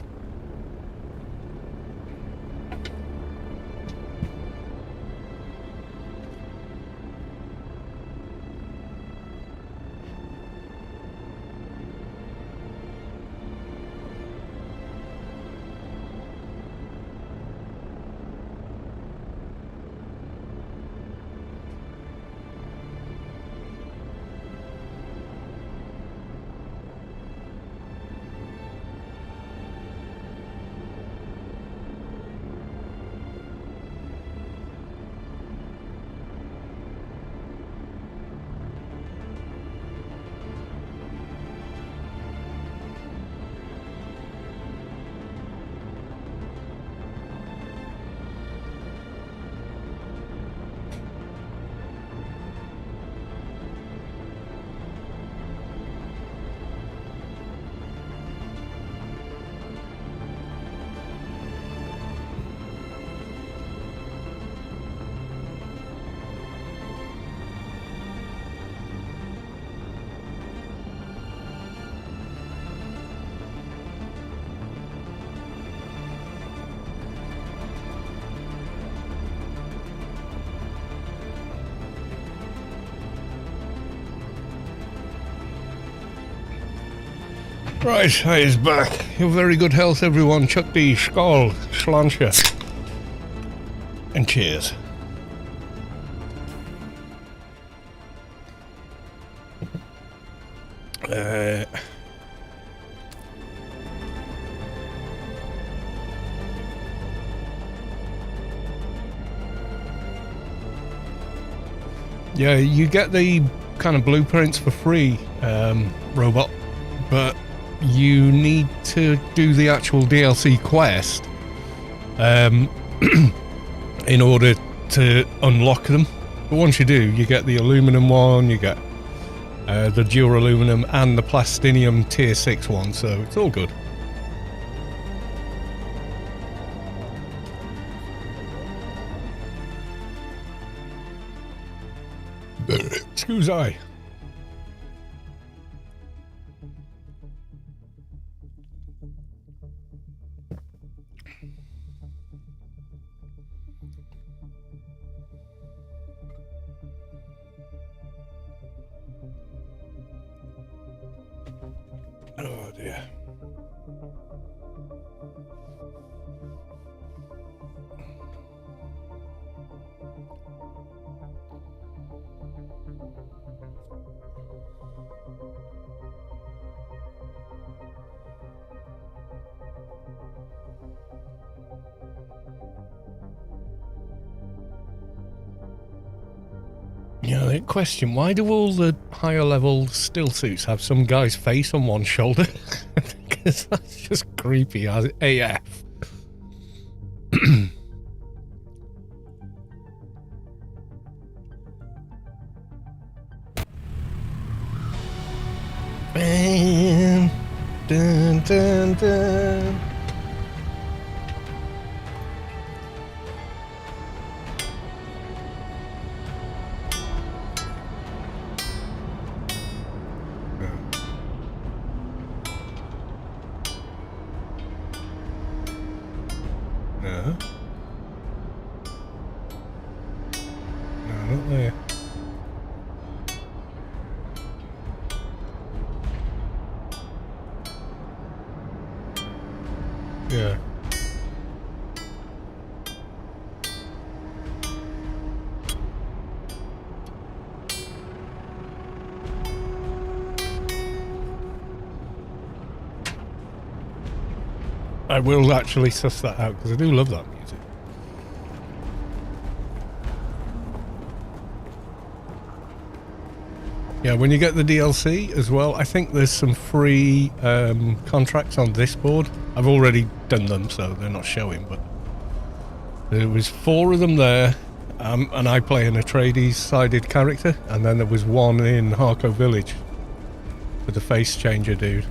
Right, he's back. You're very good health, everyone. Chuck D, Skål, Slancha. And cheers. Yeah, you get the kind of blueprints for free, robot, but you need to do the actual DLC quest in order to unlock them. But once you do, you get the aluminum one, you get the dual aluminum and the plastinium tier 6 one, so it's all good. Excuse I. Oh dear. Yeah, the question, why do all the higher level still suits have some guy's face on one shoulder? Because that's just creepy as AF. Bam, dun, dun, dun. No. No, not there. Yeah. I will actually suss that out because I do love that music. Yeah, when you get the DLC as well, I think there's some free contracts on this board. I've already done them, so they're not showing, but there was 4 of them there, and I play an Atreides-sided character, and then there was one in Harco Village with the face changer dude.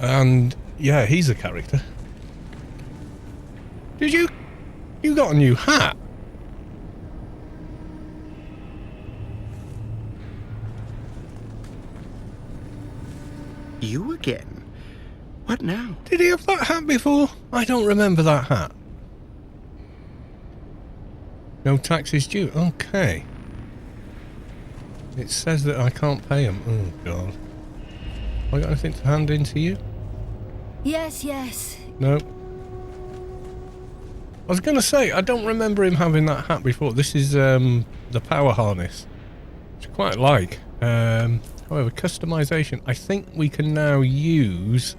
And yeah, he's a character. Did you got a new hat? You again? What now? Did he have that hat before? I don't remember that hat. No taxes due. Okay. It says that I can't pay him. Oh god. Have I got anything to hand in to you? Yes, yes. No. I was going to say, I don't remember him having that hat before. This is the power harness, which I quite like. However, customization, I think we can now use...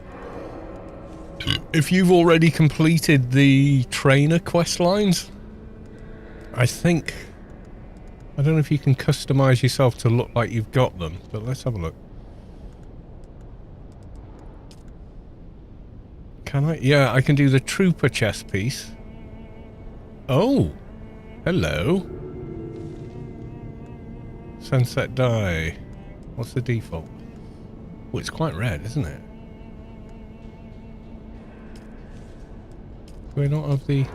If you've already completed the trainer quest lines, I think... I don't know if you can customize yourself to look like you've got them, but let's have a look. Can I? Yeah, I can do the trooper chest piece. Oh, hello. Sunset die. What's the default? Oh, it's quite red, isn't it? Do we not have the...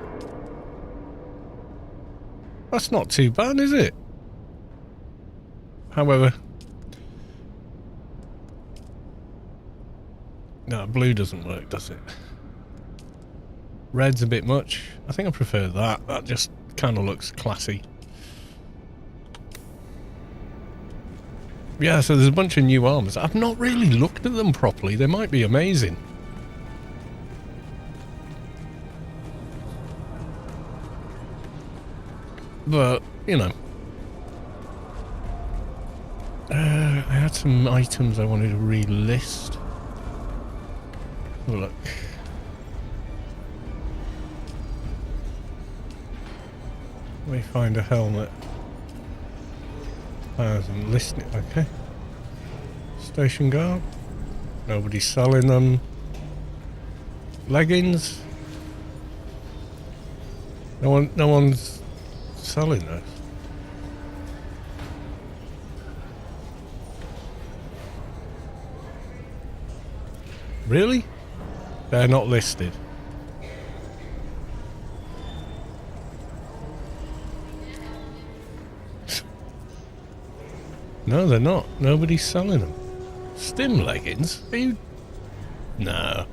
That's not too bad, is it? However... No, blue doesn't work, does it? Red's a bit much. I think I prefer that. That just kind of looks classy. Yeah, so there's a bunch of new armors. I've not really looked at them properly. They might be amazing. But, you know. I had some items I wanted to relist. Look. Let me find a helmet. I'm listening. Okay. Station guard. Nobody's selling them. Leggings. No one's selling those. Really? They're not listed. No, they're not. Nobody's selling them. Stim leggings? Are you... No.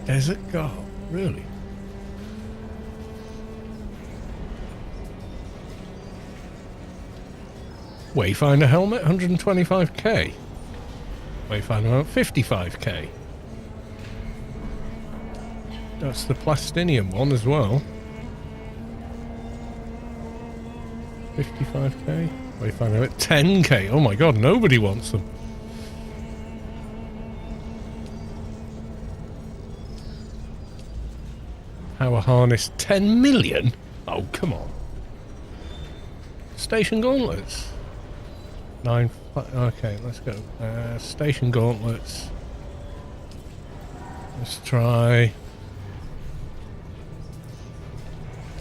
Desert Guard, really? Wayfinder helmet, 125k. Wayfinder helmet, 55k. That's the Plastinium one as well. 55k. Wayfinder helmet, 10k. Oh my god, nobody wants them. Power harness, 10 million? Oh, come on. Station gauntlets. 9. Okay, let's go. Station gauntlets. Let's try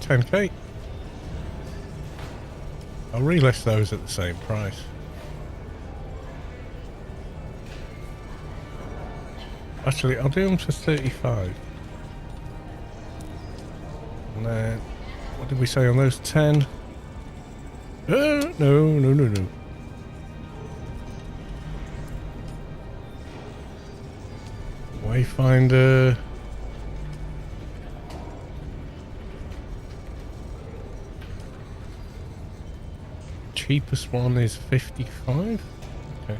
10k. I'll relist those at the same price. Actually, I'll do them for 35. And then, what did we say on those? 10? No. Wayfinder. Cheapest one is 55? Okay.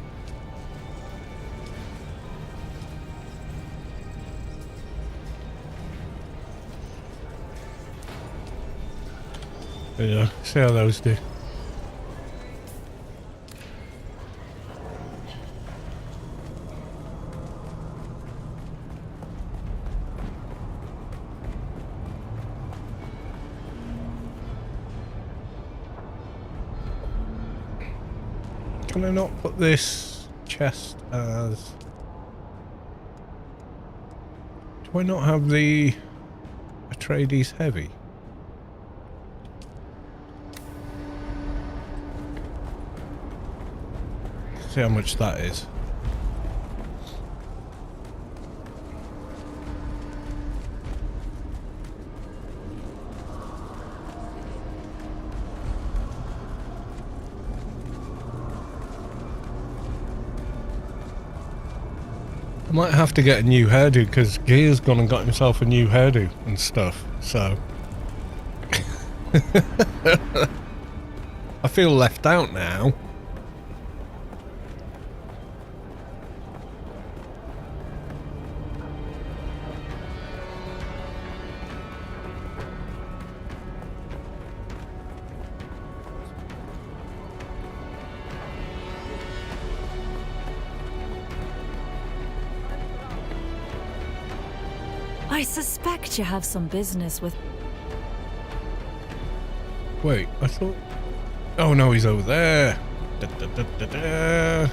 Yeah, see how those do. Can I not put this chest as... Do I not have the Atreides heavy? See how much that is. I might have to get a new hairdo because Gear's gone and got himself a new hairdo and stuff, so... I feel left out now. I suspect you have some business with... Wait, I thought... Oh no, he's over there. I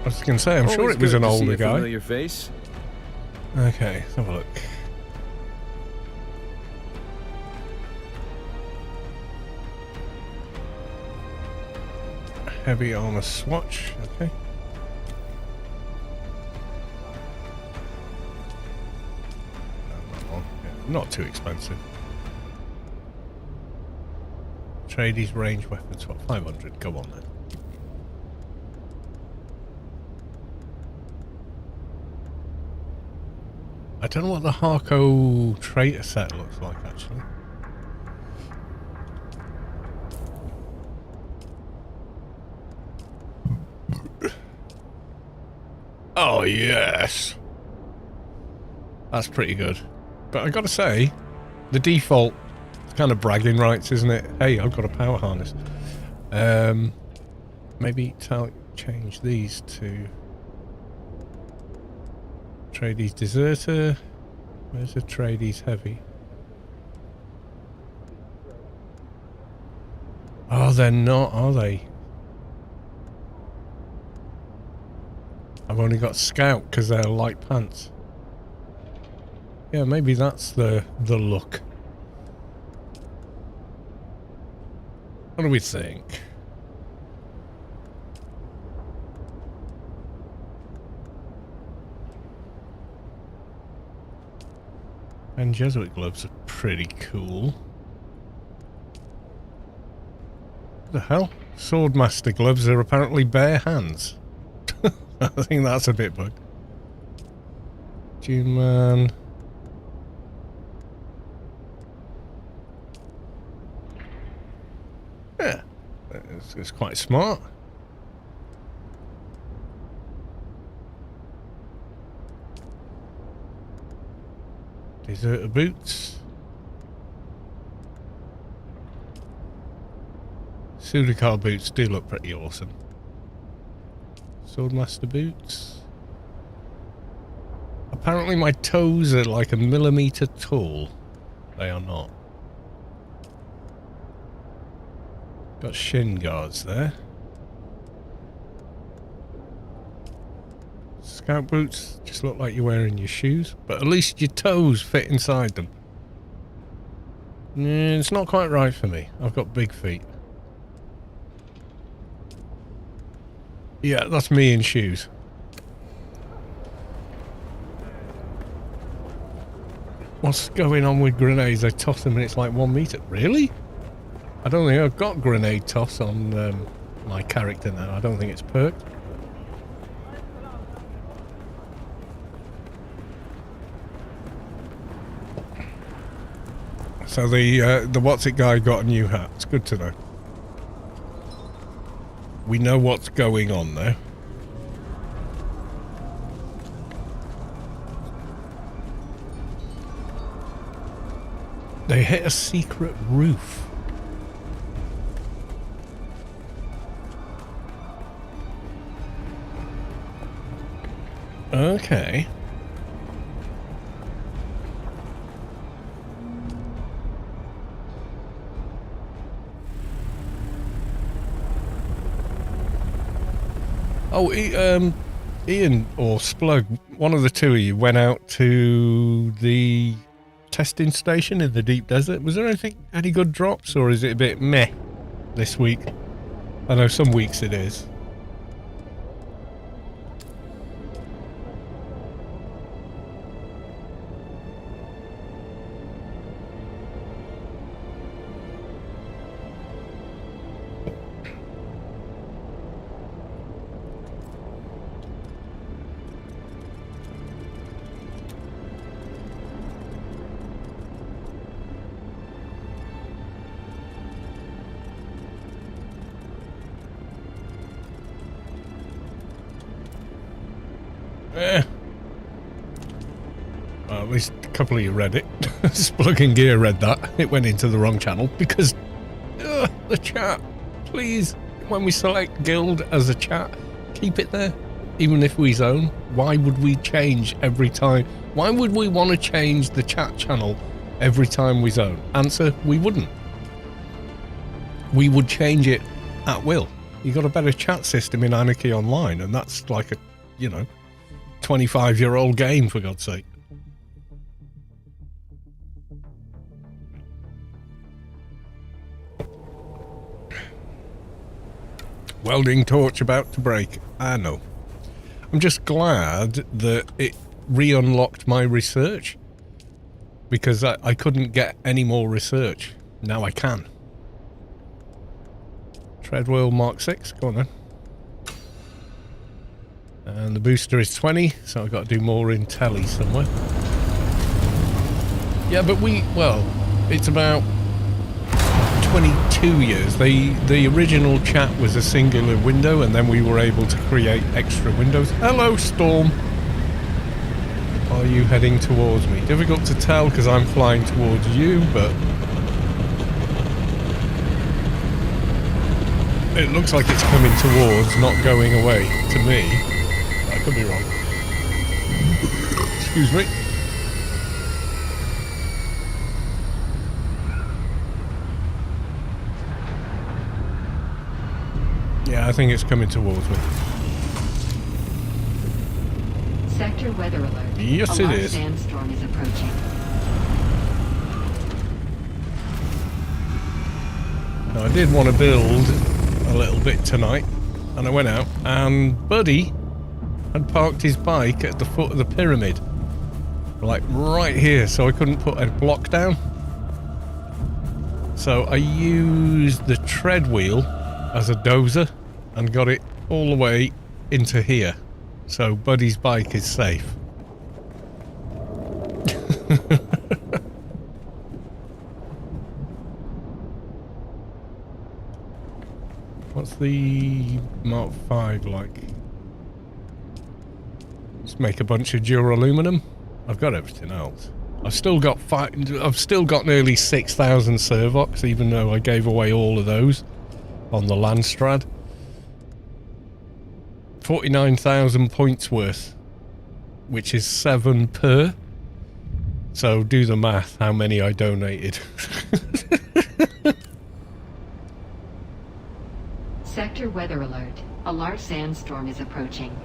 was going to say, I'm sure it was an older guy. Familiar face. Okay, let's have a look. Heavy armor swatch, okay. Not too expensive. Atreides range weapon swap 500. Go on then. I don't know what the Harco traitor set looks like actually. Oh yes, that's pretty good. But I gotta say, the default kind of bragging rights, isn't it? Hey, I've got a power harness. Maybe change these to Atreides Deserter. Where's Atreides Heavy? Oh, they're not, are they? I've only got Scout because they're light pants. Yeah, maybe that's the look. What do we think? And Jesuit gloves are pretty cool. What the hell? Swordmaster gloves are apparently bare hands. I think that's a bit bugged. Dune Man. It's quite smart. Deserter boots. Sudikar boots do look pretty awesome. Swordmaster boots. Apparently my toes are like a millimetre tall. They are not. Got shin guards there. Scout boots just look like you're wearing your shoes, but at least your toes fit inside them. It's not quite right for me. I've got big feet. Yeah, that's me in shoes. What's going on with grenades? I toss them and it's like 1 meter. Really? I don't think I've got grenade toss on my character now. I don't think it's perked. So the what's it guy got a new hat. It's good to know. We know what's going on there. They hit a secret roof. Okay. Oh, Ian or Splug, one of the two of you went out to the testing station in the deep desert. Was there any good drops, or is it a bit meh this week? I know some weeks it is. Well, at least a couple of you read it. Splug and Gear read that. It went into the wrong channel because the chat. Please, when we select guild as a chat, keep it there. Even if we zone, why would we change every time? Why would we want to change the chat channel every time we zone? Answer, we wouldn't. We would change it at will. You got a better chat system in Anarchy Online, and that's like a, 25-year-old game, for God's sake. Welding torch about to break. I know. I'm just glad that it re-unlocked my research, because I couldn't get any more research. Now I can. Treadwheel Mark 6, go on then. And the booster is 20, so I've got to do more in telly somewhere. Yeah, but it's about 22 years. The original chat was a singular window, and then we were able to create extra windows. Hello, Storm. Are you heading towards me? Difficult to tell because I'm flying towards you, but it looks like it's coming towards, not going away to me. I could be wrong. Excuse me. Yeah, I think it's coming towards me. Sector weather alert. Yes, a it large is. sandstorm is approaching. Now, I did want to build a little bit tonight, and I went out, and Buddy had parked his bike at the foot of the pyramid, like right here, so I couldn't put a block down. So I used the tread wheel as a dozer and got it all the way into here, so Buddy's bike is safe. What's the Mark 5 like? Just make a bunch of duraluminum. I've got everything else. I've still got nearly 6,000 Servox, even though I gave away all of those on the Landstrad. 49,000 points worth, which is 7 per. So do the math, how many I donated. Sector weather alert. A large sandstorm is approaching.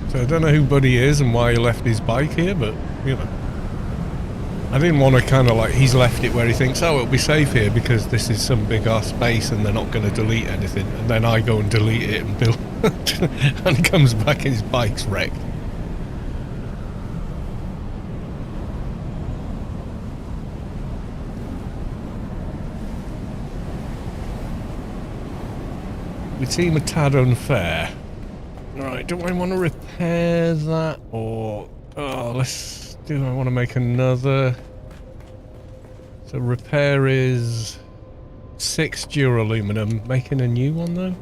So I don't know who Buddy is and why he left his bike here, but, you know. I didn't want to kind of like, he's left it where he thinks, oh, it'll be safe here because this is some big ass space and they're not going to delete anything. And then I go and delete it and build, and he comes back and his bike's wrecked. Would seem a tad unfair. Right, do I want to repair that or... Oh, do I want to make another? So repair is 6 duraluminum. Making a new one though?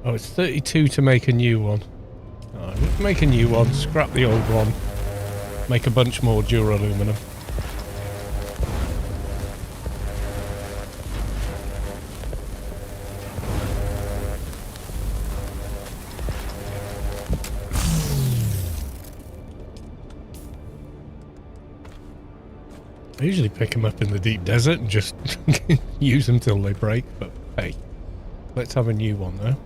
Oh, it's 32 to make a new one. Alright, make a new one, scrap the old one. Make a bunch more duraluminum. I usually pick them up in the deep desert and just use them till they break, but hey, let's have a new one though.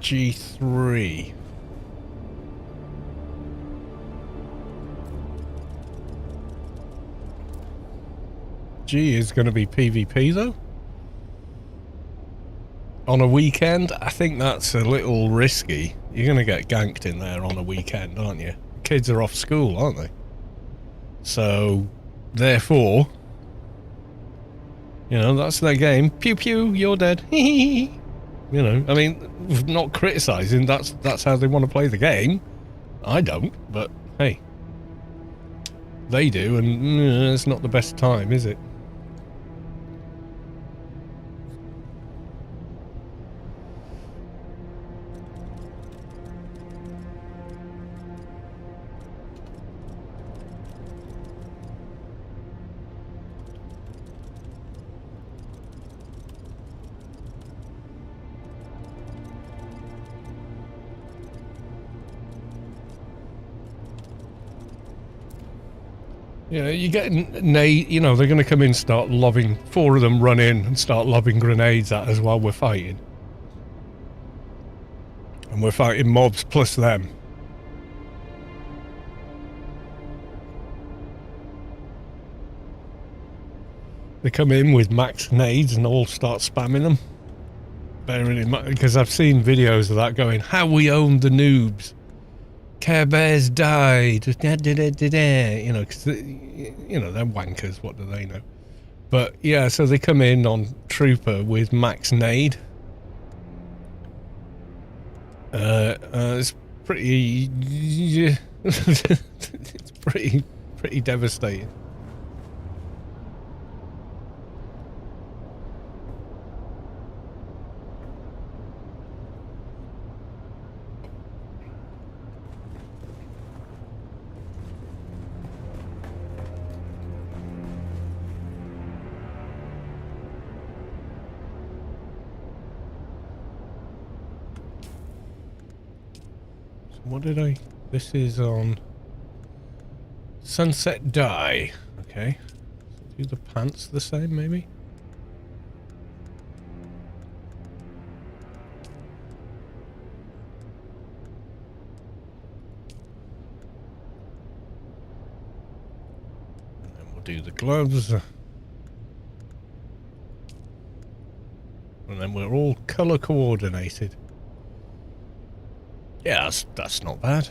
G3. G is going to be PvP though. On a weekend, I think that's a little risky. You're going to get ganked in there on a weekend, aren't you? Kids are off school, aren't they? So, therefore, you know, that's their game. Pew pew, you're dead. You know, I mean, not criticising, that's how they want to play the game. I don't, but hey. They do, and it's not the best time, is it? Yeah, you get nade, you know, they're going to come in and start lobbing, 4 of them run in and start lobbing grenades at us while we're fighting. And we're fighting mobs plus them. They come in with max nades and all start spamming them. Bearing in mind, because I've seen videos of that going, how we owned the noobs. Care Bears died. You know, because, you know, they're wankers. What do they know? But, yeah, so they come in on Trooper with max nade. It's pretty... it's pretty devastating. What did I... This is on... Sunset Dye. Okay. So do the pants the same, maybe? do the gloves. And then we're all colour coordinated. Yeah, that's not bad.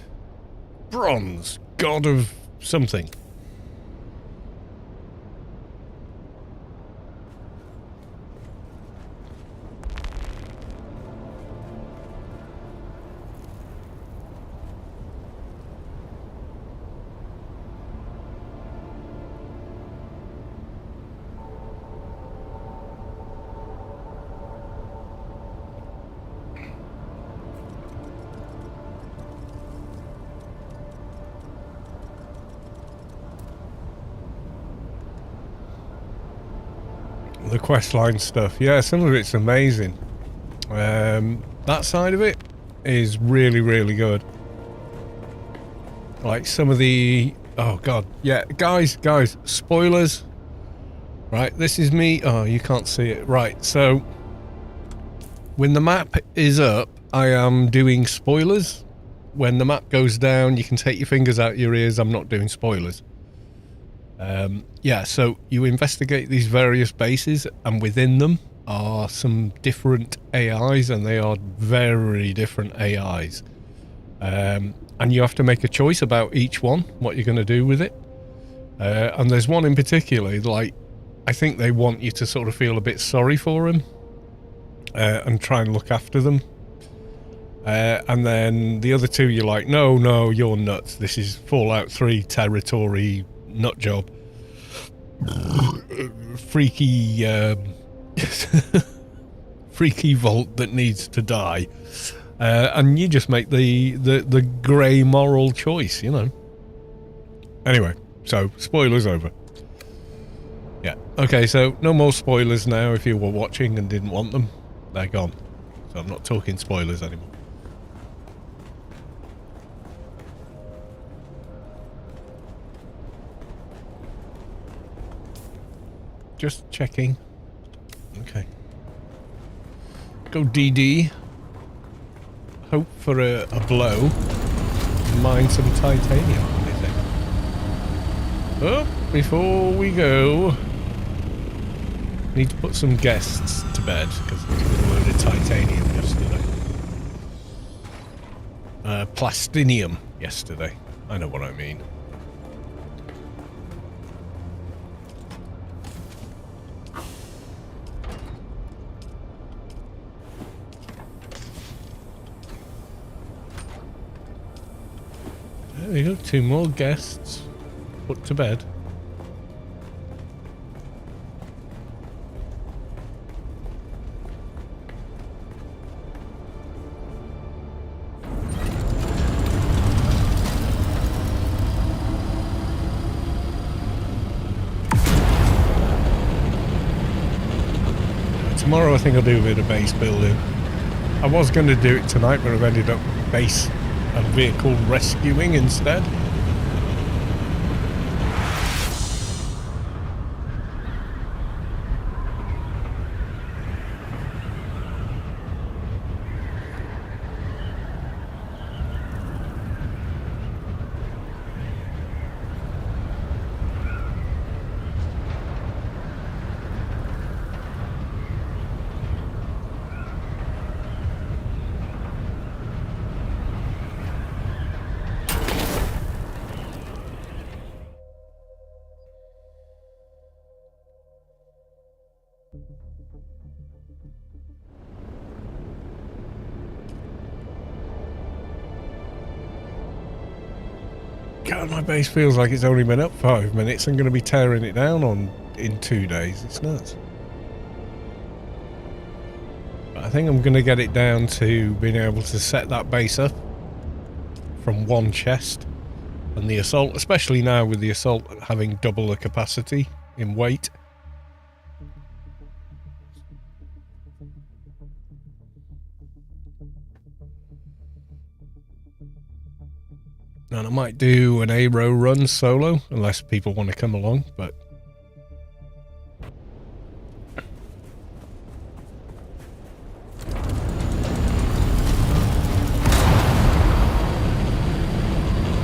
Bronze, god of something. The questline stuff, yeah, some of it's amazing. That side of it is really, really good. Like some of the, oh god, yeah, guys, spoilers. Right, this is me. Oh, you can't see it. Right, so when the map is up, I am doing spoilers. When the map goes down, you can take your fingers out your ears. I'm not doing spoilers. Yeah, so you investigate these various bases, and within them are some different AIs, and they are very different AIs. And you have to make a choice about each one, what you're going to do with it. And there's one in particular, like, I think they want you to sort of feel a bit sorry for them, and try and look after them. And then the other two, you're like, no, you're nuts. This is Fallout 3 territory, nut job. Freaky freaky vault that needs to die, and you just make the grey moral choice, you know. Anyway, so spoilers over. Yeah, okay, so no more spoilers now. If you were watching and didn't want them, they're gone, so I'm not talking spoilers anymore. Just checking. Okay. Go DD. Hope for a blow. Mine some titanium, I think. Oh, before we go, need to put some guests to bed because there was a load of titanium yesterday. Plastinium yesterday. I know what I mean. There we go, 2 more guests put to bed. Tomorrow I think I'll do a bit of base building. I was going to do it tonight, but I've ended up base and vehicle rescuing instead. God, my base feels like it's only been up 5 minutes. I'm going to be tearing it down in 2 days. It's nuts. But I think I'm going to get it down to being able to set that base up from one chest. And the assault, especially now with the assault having double the capacity in weight. And I might do an aero run solo, unless people want to come along, but...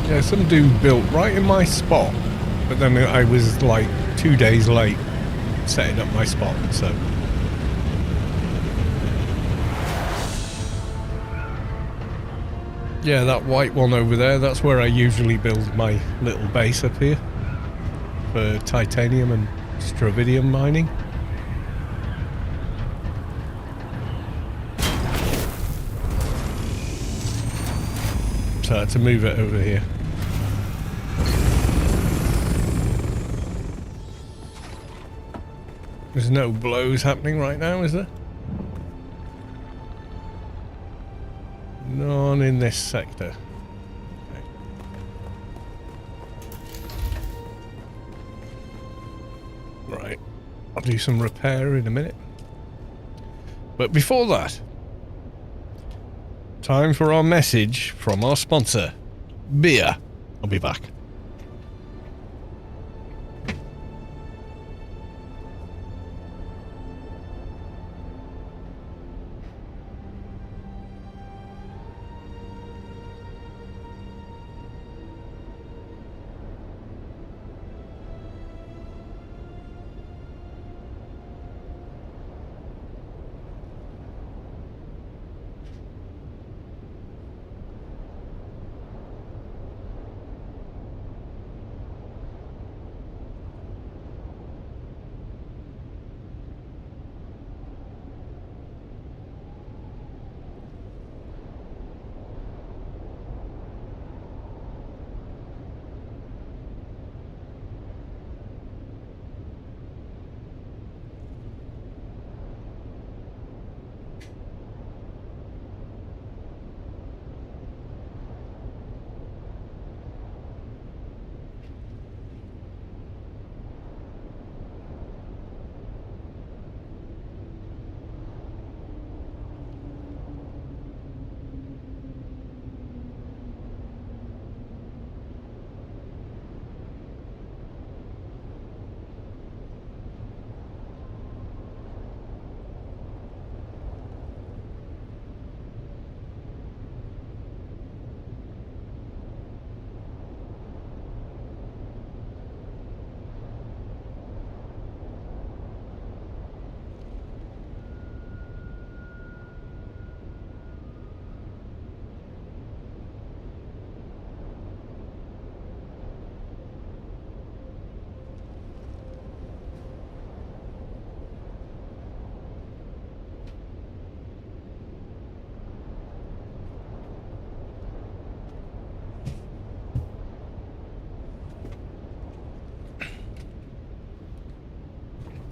yeah, some dude built right in my spot but then I was like 2 days late setting up my spot, so. Yeah, that white one over there, that's where I usually build my little base up here for titanium and stravidium mining. So I had to move it over here. There's no blows happening right now, is there? None in this sector. Okay. Right. I'll do some repair in a minute. But before that, time for our message from our sponsor, beer. I'll be back.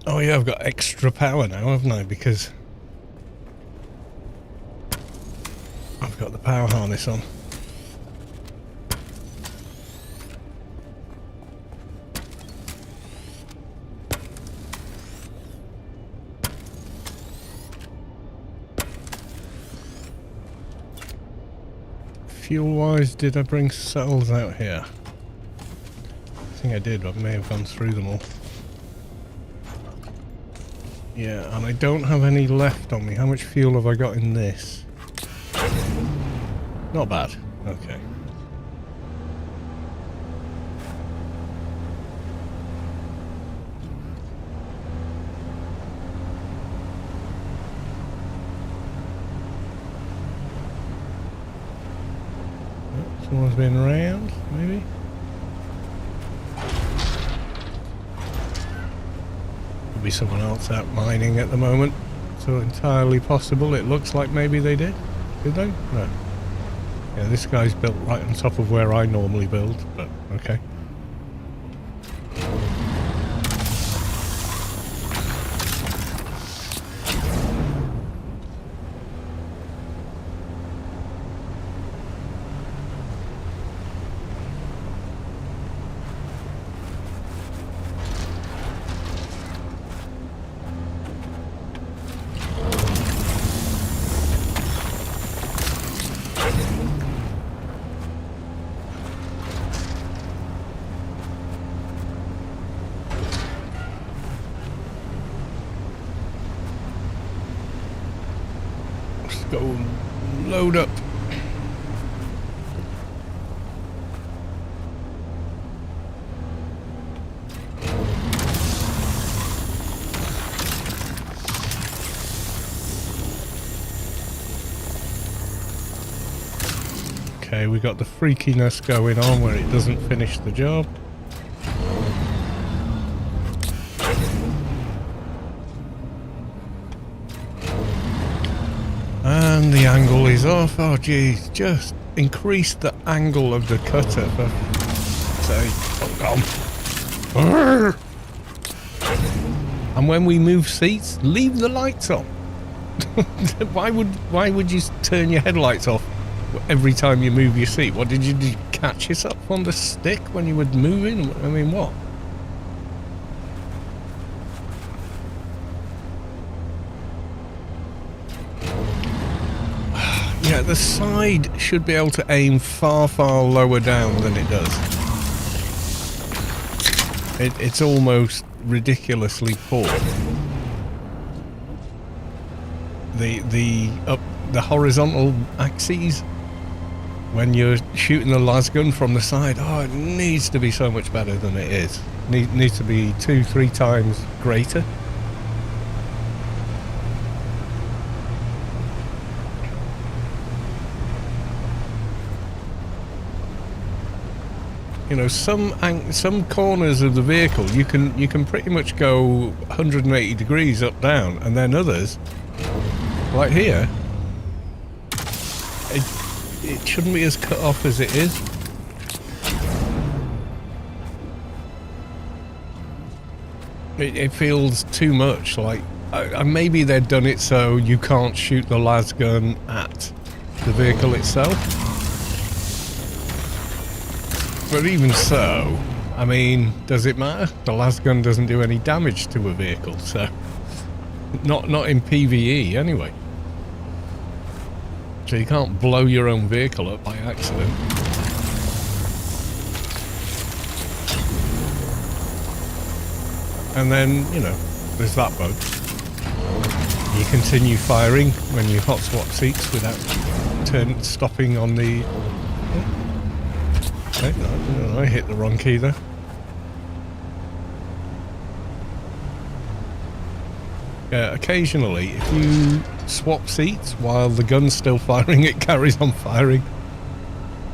Oh yeah, I've got extra power now, haven't I? Because I've got the power harness on. Fuel-wise, did I bring cells out here? I think I did, but I may have gone through them all. Yeah, and I don't have any left on me. How much fuel have I got in this? Not bad. Okay. Someone's been around, maybe? Could be someone else out mining at the moment. So entirely possible. It looks like maybe they did. Did they? No. Yeah, this guy's built right on top of where I normally build, but okay. Go load up. Okay, we got the freakiness going on where it doesn't finish the job. And the angle is off. Oh geez, just increase the angle of the cutter for say, oh come. And when we move seats, leave the lights on. Why would you turn your headlights off every time you move your seat? What did you catch yourself on the stick when you were moving? I mean, what? Yeah, the side should be able to aim far, far lower down than it does. It's almost ridiculously poor. The horizontal axes when you're shooting the lasgun from the side, oh, it needs to be so much better than it is. Needs to be 2-3 times greater. You know, some corners of the vehicle you can pretty much go 180 degrees up down, and then others, like here, it shouldn't be as cut off as it is. It feels too much like maybe they'd done it so you can't shoot the las gun at the vehicle itself. But even so, I mean, does it matter? The las gun doesn't do any damage to a vehicle, so not in PvE anyway. So you can't blow your own vehicle up by accident. And then, you know, there's that bug. You continue firing when you hot swap seats without stopping on the... Okay, no, I hit the wrong key there. Yeah, occasionally, if you swap seats while the gun's still firing, it carries on firing,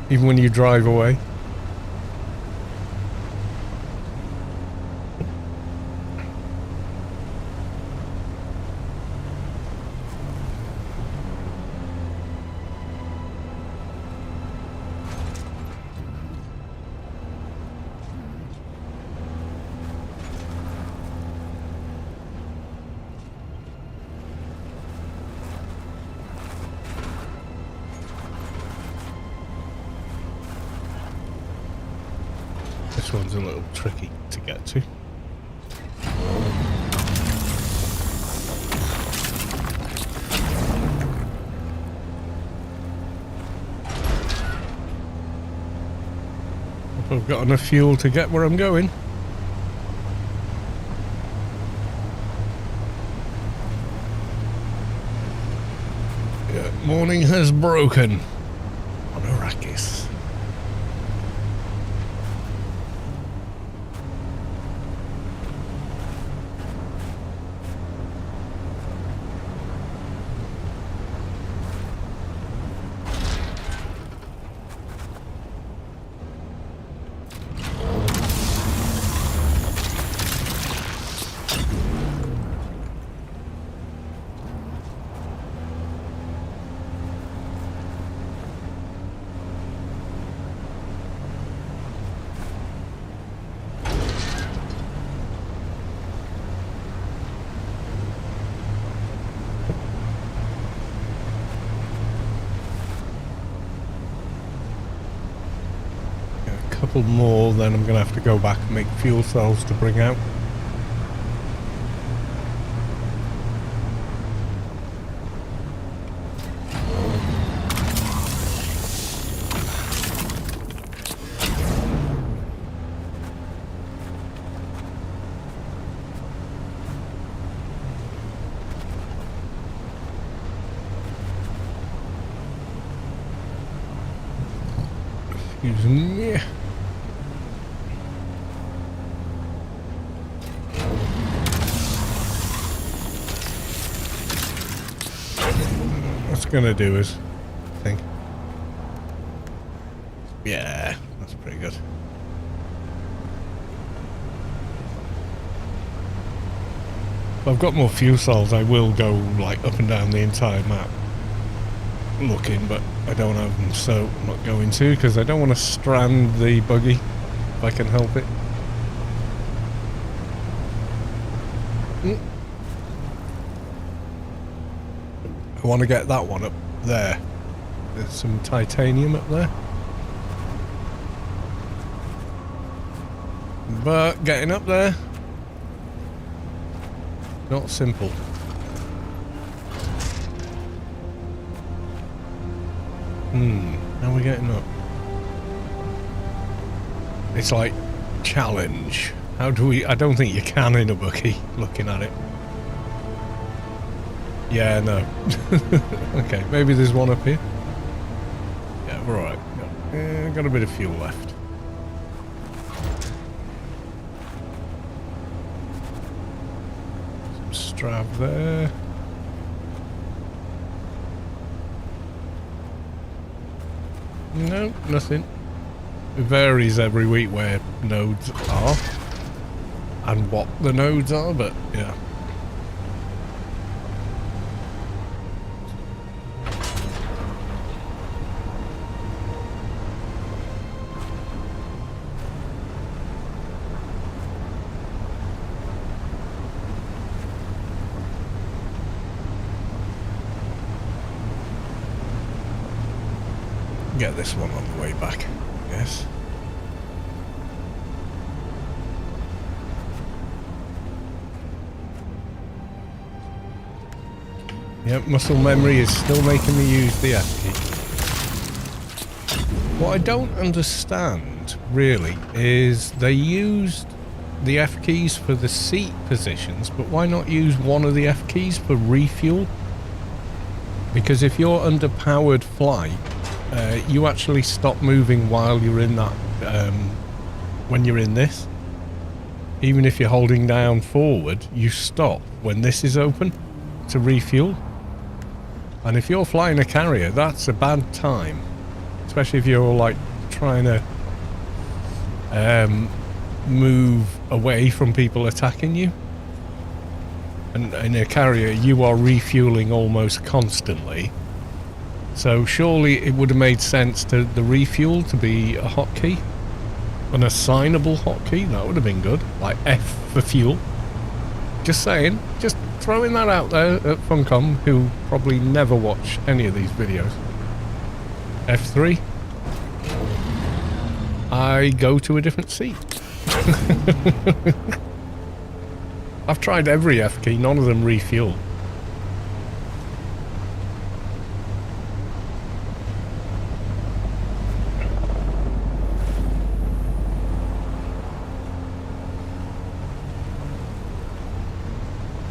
even when you drive away. This one's a little tricky to get to. Hope I've got enough fuel to get where I'm going. Yeah, morning has broken on Arrakis. More, then I'm going to have to go back and make fuel cells to bring out. Excuse me. Gonna do is, I think. Yeah, that's pretty good. If I've got more fuel cells, I will go like up and down the entire map looking, but I don't have them, so I'm not going to, because I don't want to strand the buggy if I can help it. I want to get that one up there. There's some titanium up there. But getting up there, not simple. How are we getting up? It's like challenge. How do we? I don't think you can in a buggy, looking at it. Yeah, no. Okay, maybe there's one up here. Yeah, we're alright. Got a bit of fuel left. Some strap there. No, nothing. It varies every week where nodes are and what the nodes are, but yeah. Get this one on the way back, I guess. Yep, muscle memory is still making me use the F key. What I don't understand, really, is they used the F keys for the seat positions, but why not use one of the F keys for refuel? Because if you're under powered flight, you actually stop moving while you're in that, when you're in this. Even if you're holding down forward, you stop when this is open to refuel. And if you're flying a carrier, that's a bad time. Especially if you're like trying to move away from people attacking you. And in a carrier, you are refueling almost constantly. So surely it would have made sense to the refuel to be a hotkey, an assignable hotkey. That would have been good, like F for fuel. Just saying, just throwing that out there at Funcom, who probably never watch any of these videos. F3. I go to a different seat. I've tried every F key, none of them refuel.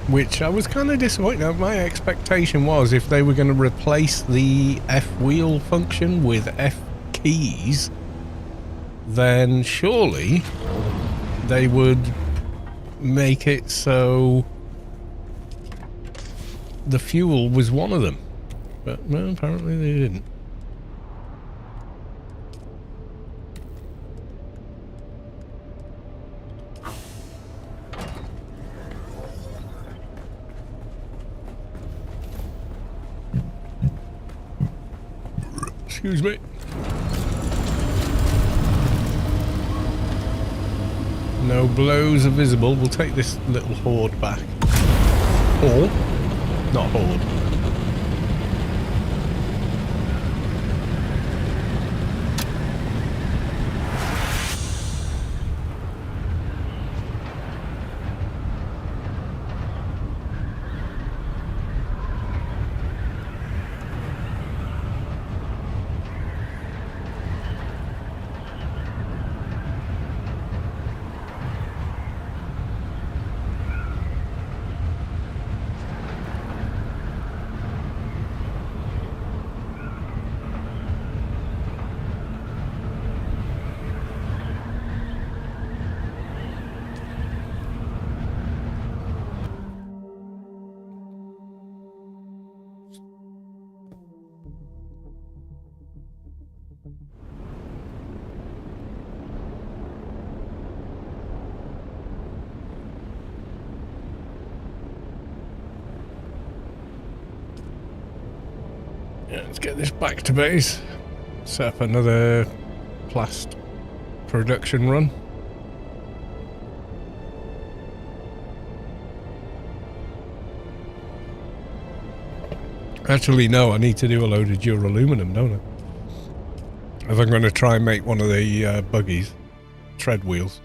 Which I was kind of disappointed. My expectation was if they were going to replace the F wheel function with F keys, then surely they would make it so the fuel was one of them. But no, apparently they didn't. Excuse me. No blows are visible. We'll take this little horde back. Or, not horde. Yeah, let's get this back to base. Set up another plast production run. Actually, no, I need to do a load of duraluminum, don't I? If I'm going to try and make one of the buggies, tread wheels.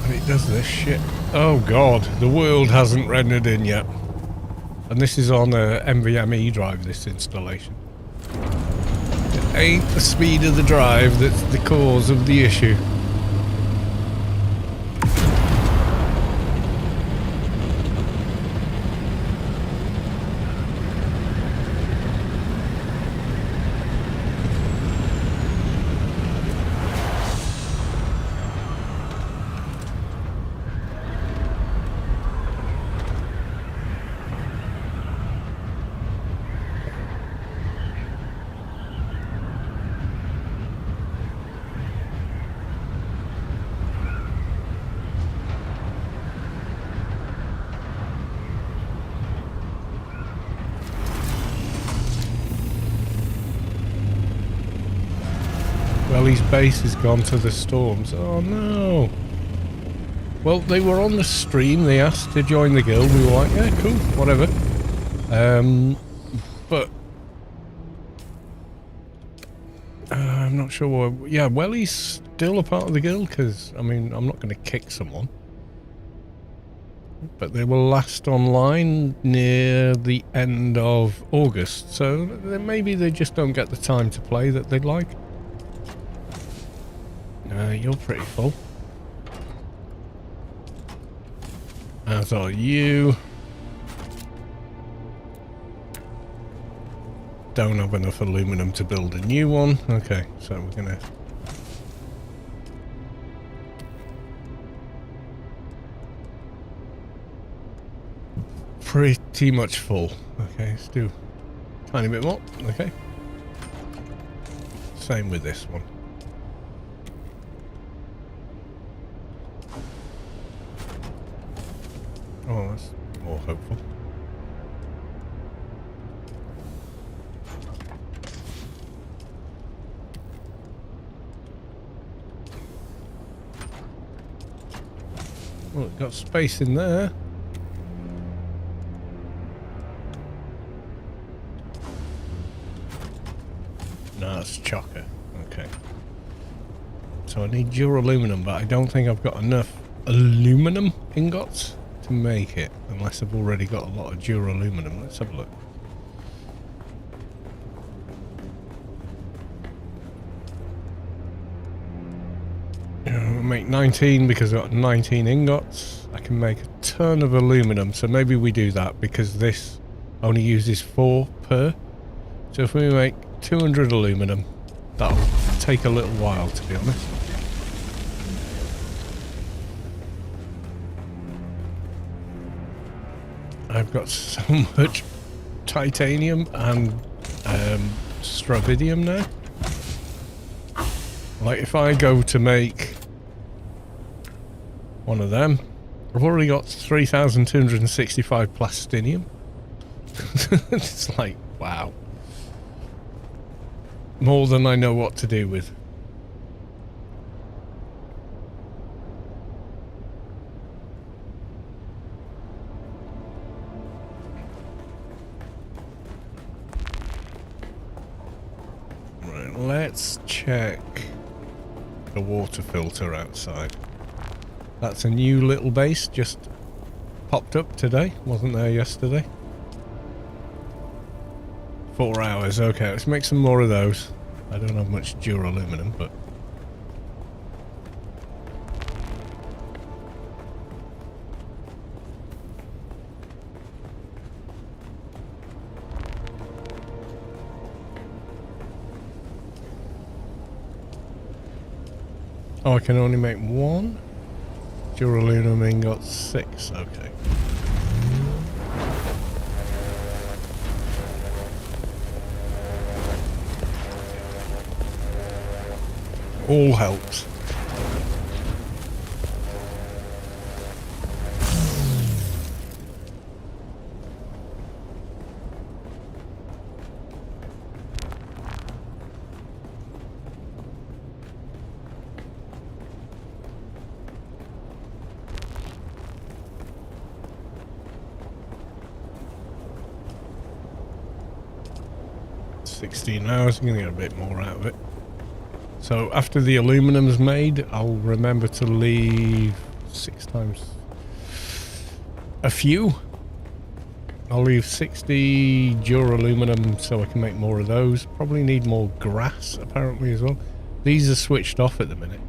And it does this shit. Oh god, the world hasn't rendered in yet. And this is on a NVMe drive, this installation. It ain't the speed of the drive that's the cause of the issue. Well, his base has gone to the storms. Oh no. Well, they were on the stream. They asked to join the guild. We were like, yeah, cool, whatever. But I'm not sure why. Yeah, well, he's still a part of the guild because, I mean, I'm not going to kick someone. But they will last online near the end of August, so maybe they just don't get the time to play that they'd like. You're pretty full. As are you. Don't have enough aluminum to build a new one. Okay, so we're gonna... Pretty much full. Okay, let's do a tiny bit more. Okay. Same with this one. Oh, that's more hopeful. Well, it got space in there. No, that's chocker. Okay. So I need duraluminum, but I don't think I've got enough aluminum ingots to make it, unless I've already got a lot of duraluminum. Let's have a look. I'll make 19 because I've got 19 ingots. I can make a ton of aluminum, so maybe we do that because this only uses 4 per. So if we make 200 aluminum, that'll take a little while, to be honest. I've got so much titanium and stravidium now. Like if I go to make one of them, I've already got 3,265 plastinium. It's like, wow. More than I know what to do with. Right, let's check the water filter outside. That's a new little base just popped up today. Wasn't there yesterday. 4 hours. Okay, let's make some more of those. I don't have much duraluminum, but... Oh, I can only make one? Duraluminum ingot 6, okay. All helps. $16, I'm going to get a bit more out of it. So after the aluminum's made, I'll remember to leave 6 times a few. I'll leave 60 duraluminum so I can make more of those. Probably need more grass apparently as well. These are switched off at the minute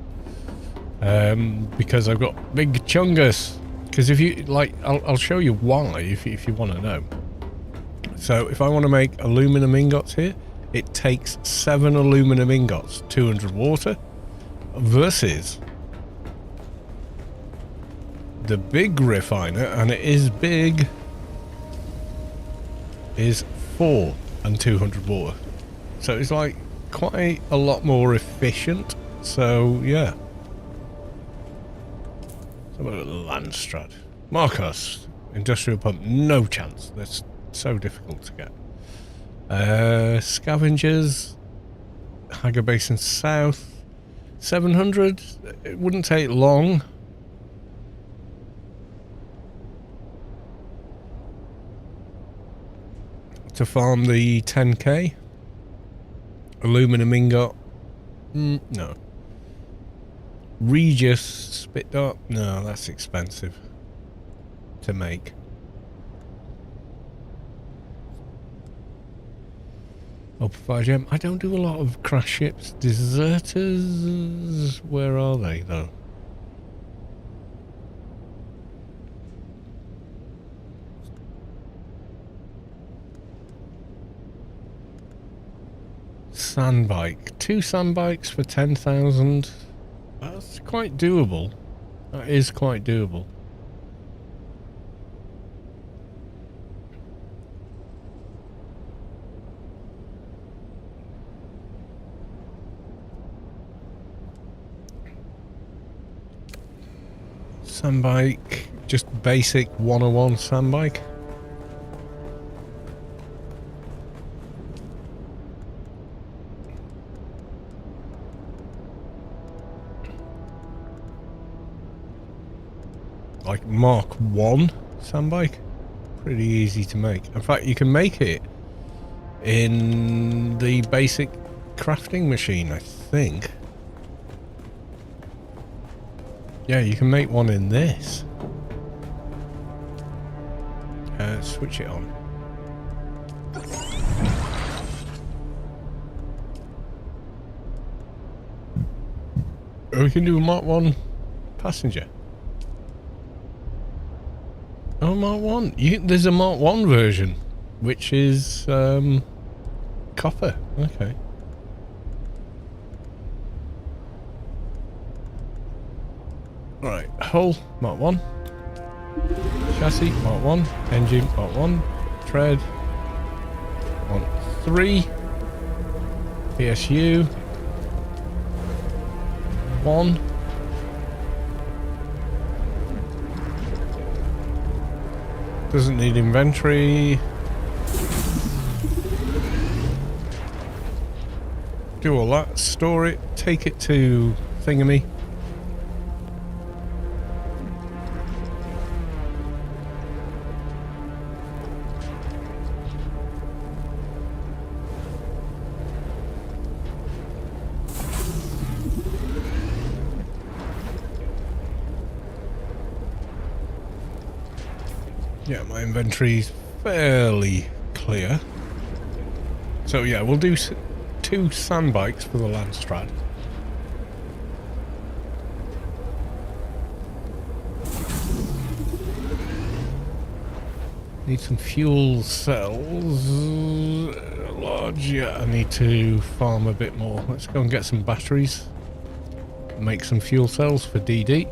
because I've got big chungus. Because if you like, I'll show you why if you want to know. So if I want to make aluminum ingots here, it takes 7 aluminum ingots, 200 water, versus the big refiner, and it is big, is 4 and 200 water. So it's like quite a lot more efficient. So yeah. So about the Landstrat. Marcos, industrial pump, no chance. That's so difficult to get. Scavengers, Hager Basin South, 700. It wouldn't take long. To farm the 10k. Aluminum ingot. No. Regis spit dart. No, that's expensive to make. Open fire gem. I don't do a lot of crash ships. Deserters. Where are they though? Sandbike. 2 sandbikes for 10,000. That's quite doable. That is quite doable. Sandbike, just basic 101 sandbike. Like Mark 1 sandbike. Pretty easy to make. In fact, you can make it in the basic crafting machine, I think. Yeah, you can make one in this. Switch it on. We can do a Mark 1 passenger. Oh, Mark 1. There's a Mark 1 version, which is copper. Okay. Right, hull, Mark 1. Chassis, Mark 1. Engine, Mark 1. Tread, Mark 3. PSU, 1. Doesn't need inventory. Do all that, store it, take it to Thingamy. Yeah, my inventory's fairly clear. So yeah, we'll do 2 sandbikes for the Landstrat. Need some fuel cells. Large, yeah, I need to farm a bit more. Let's go and get some batteries. make some fuel cells for DD.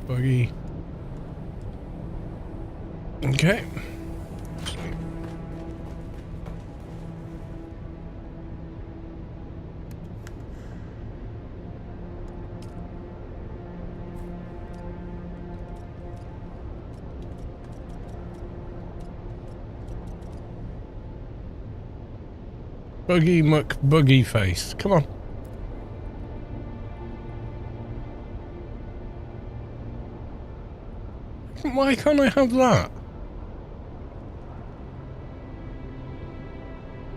Buggy. Okay. Buggy McBuggy face. Come on. Why can't I have that?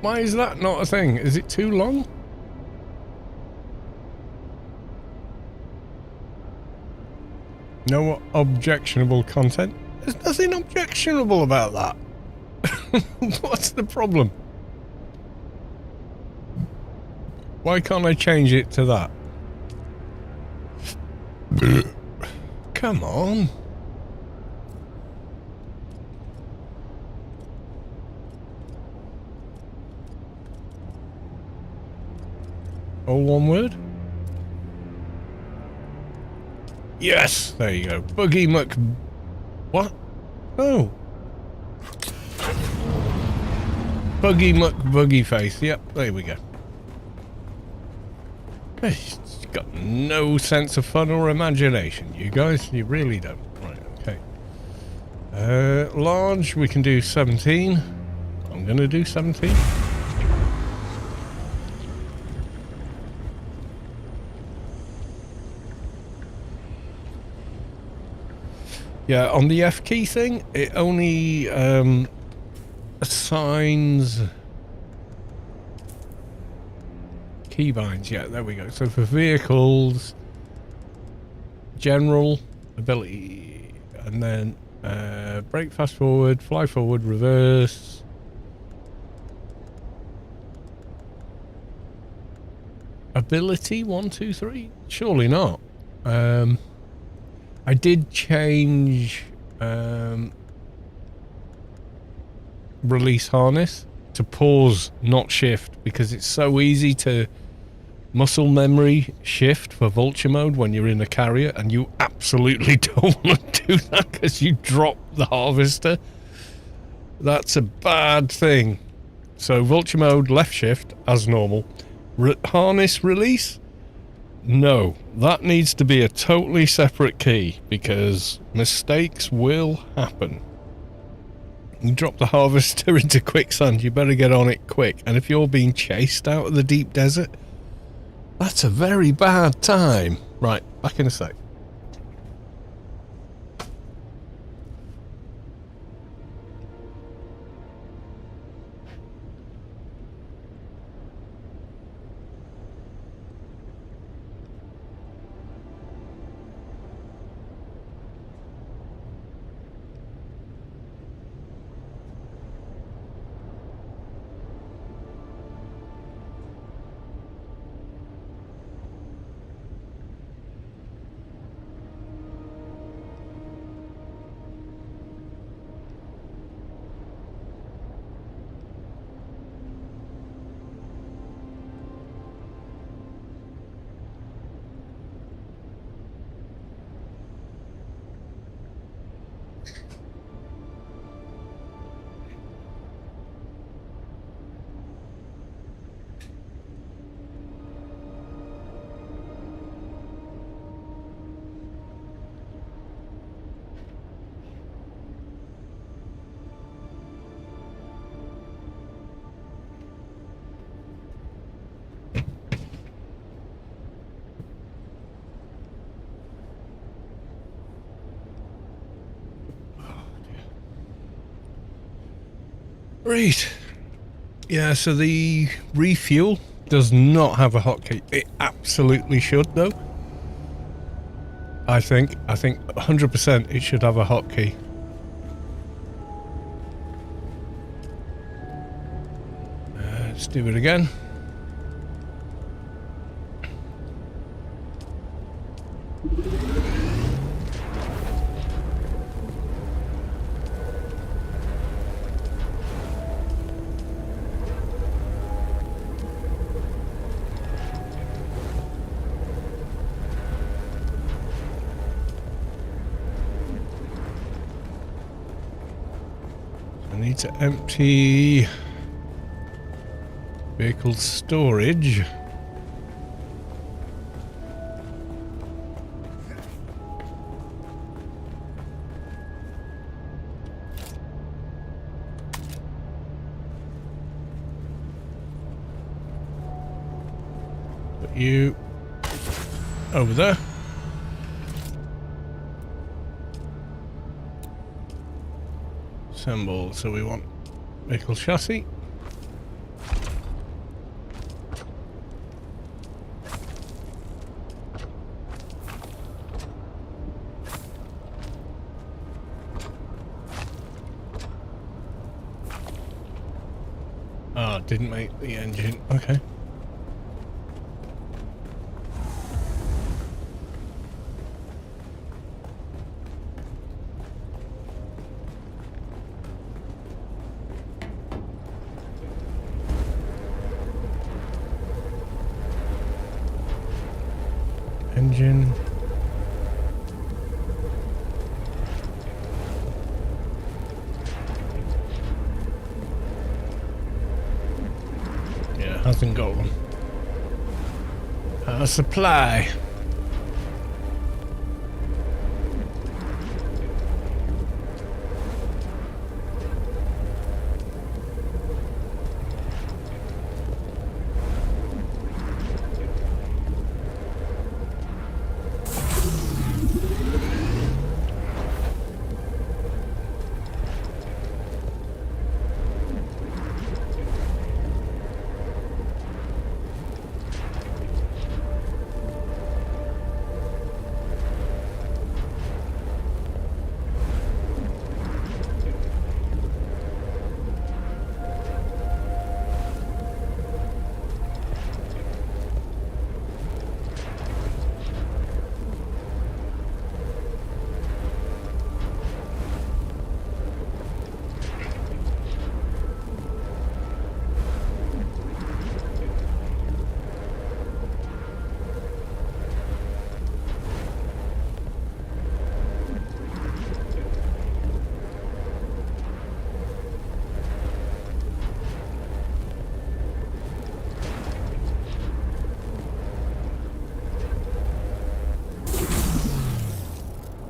Why is that not a thing? Is it too long? No objectionable content? There's nothing objectionable about that. What's the problem? Why can't I change it to that? Come on. All one word? Yes! There you go. Buggy Mc... What? Oh. Buggy McBuggy face. Yep, there we go. It's got no sense of fun or imagination, you guys. You really don't. Right, okay. Large, we can do 17. I'm going to do 17. Yeah, on the F key thing, it only assigns keybinds. Yeah, there we go. So for vehicles, general, ability, and then brake fast forward, fly forward, reverse. Ability 1, 2, 3? Surely not. I did change release harness to pause, not shift, because it's so easy to muscle memory shift for vulture mode when you're in a carrier, and you absolutely don't want to do that because you drop the harvester. That's a bad thing. So vulture mode, left shift as normal. Harness release? No, that needs to be a totally separate key because mistakes will happen. You drop the harvester into quicksand, you better get on it quick. And if you're being chased out of the deep desert, That's a very bad time. Right, back in a sec. Right. Yeah, so the refuel does not have a hotkey. It absolutely should, though. I think 100% it should have a hotkey. Let's do it again. I need to empty vehicle storage. Put you over there. Assemble, so we want vehicle chassis. Ah, didn't make the engine. Okay. Engine. Yeah, hasn't got one. Supply.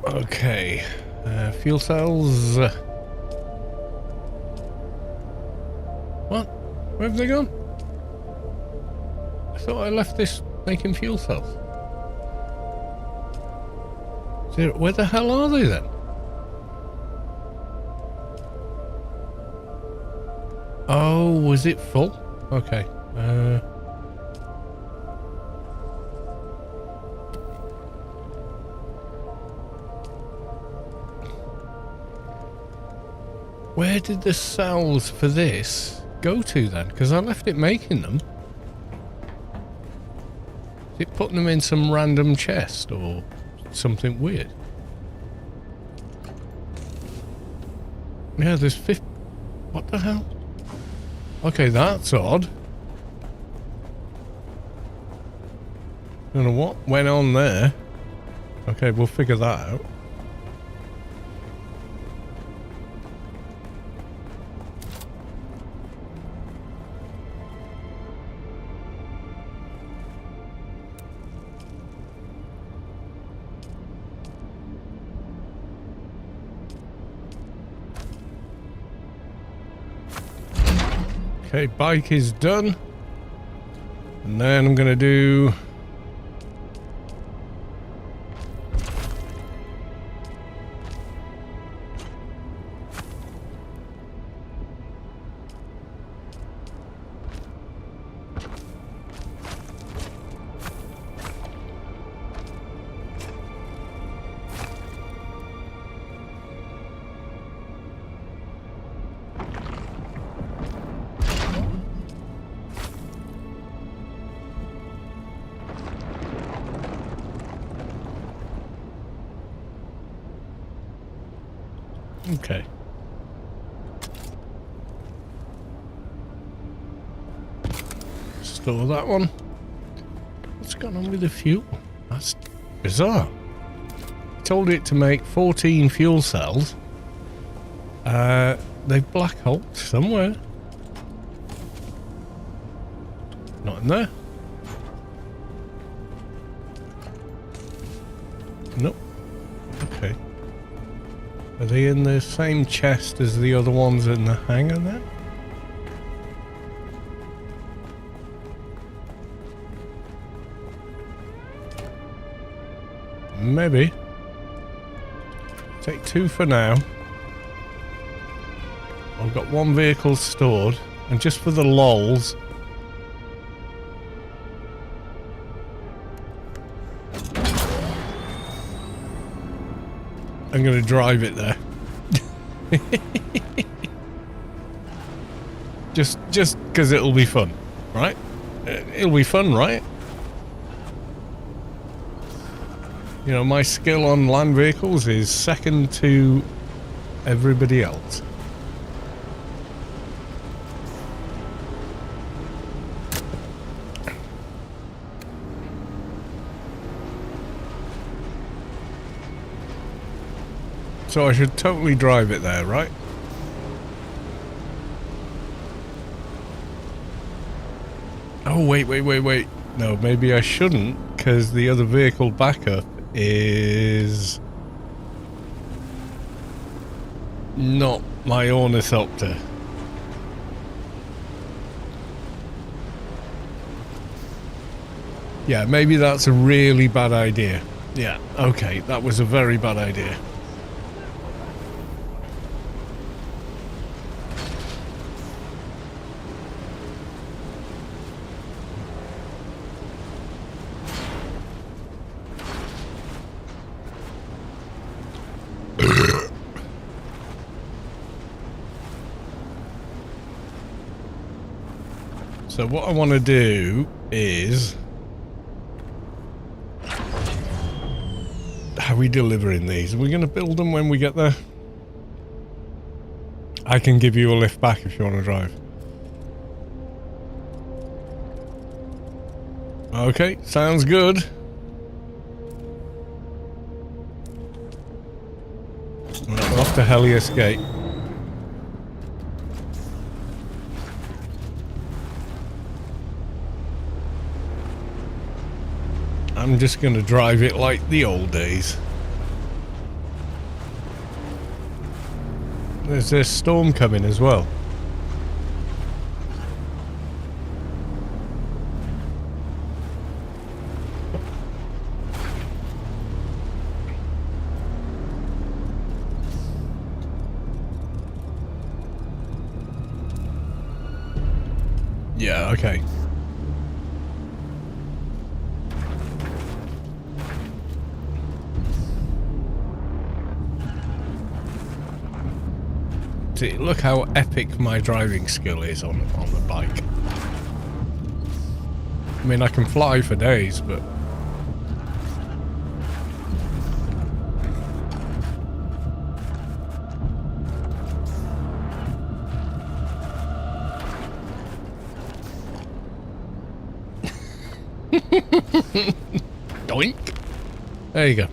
Okay, fuel cells. What? Where have they gone? I thought I left this making fuel cells. So where the hell are they then? Oh, was it full? Okay. Where did the cells for this go to then? Because I left it making them. Is it putting them in some random chest or something weird? Yeah, there's 50... What the hell? Okay, that's odd. Don't know what went on there. Okay, we'll figure that out. Okay, bike is done. And then I'm going to do... Okay. Store that one. What's going on with the fuel? That's bizarre. I told it to make 14 fuel cells. They've black holed somewhere. Not in there. Nope. Okay. Are they in the same chest as the other ones in the hangar then? Maybe. Take 2 for now. I've got 1 vehicle stored, and just for the lols, I'm going to drive it there. just because it'll be fun, right? It'll be fun, right? You know, my skill on land vehicles is second to everybody else. So I should totally drive it there, right? Oh, wait. No, maybe I shouldn't, because the other vehicle backup is not my ornithopter. Yeah, maybe that's a really bad idea. Yeah, okay, that was a very bad idea. So what I want to do is... How are we delivering these? Are we going to build them when we get there? I can give you a lift back if you want to drive. Okay, sounds good. Right, we're off to Helios Gate. I'm just going to drive it like the old days. There's a storm coming as well. Yeah, okay. See, look how epic my driving skill is on the bike. I mean, I can fly for days, but... Doink! There you go.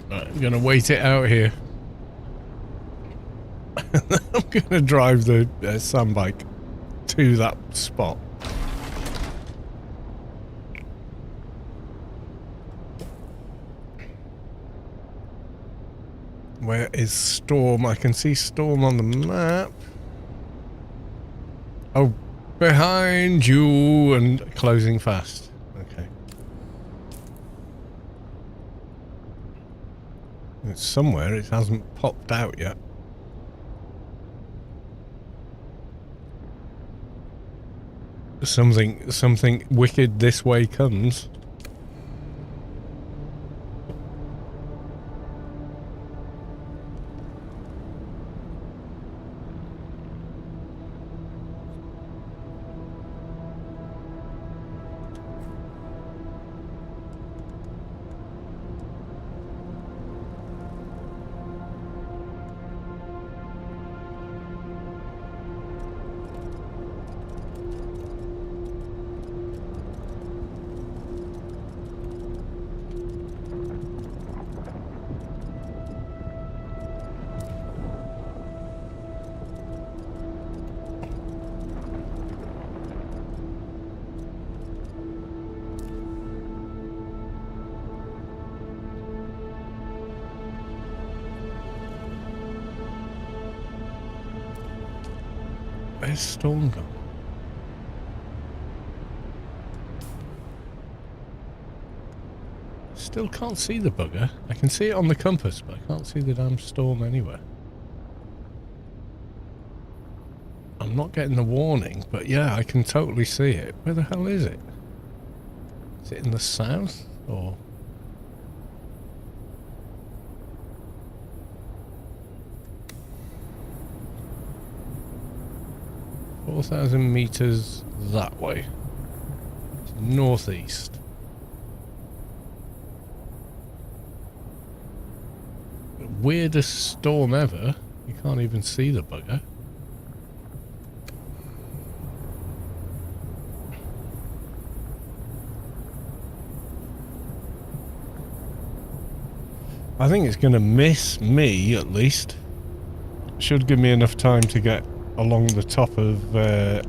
Right, I'm gonna wait it out here. I'm gonna drive the sandbike to that spot. Where is Storm? I can see Storm on the map. Oh, behind you and closing fast. Okay. It's somewhere. It hasn't popped out yet. Something wicked this way comes. Where's Storm gone? Still can't see the bugger. I can see it on the compass, but I can't see the damn Storm anywhere. I'm not getting the warning, but yeah, I can totally see it. Where the hell is it? Is it in the south, or...? 4,000 meters that way. It's northeast. Weirdest storm ever. You can't even see the bugger. I think it's going to miss me, at least. Should give me enough time to get along the top of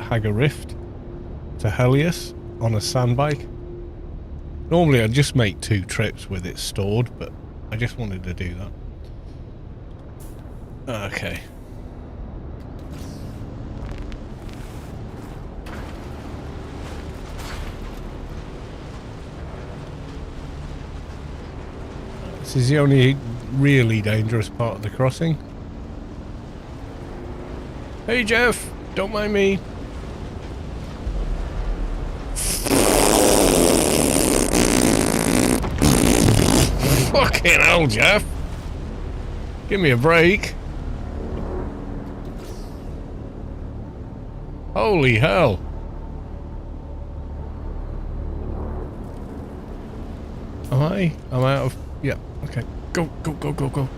Hagger Rift to Helios on a sandbike. Normally I'd just make 2 trips with it stored, but I just wanted to do that. Okay. This is the only really dangerous part of the crossing. Hey Jeff, don't mind me. Fucking hell, Jeff. Give me a break. Holy hell. Am I? I'm out of... Yeah, okay. Go, go, go, go, go.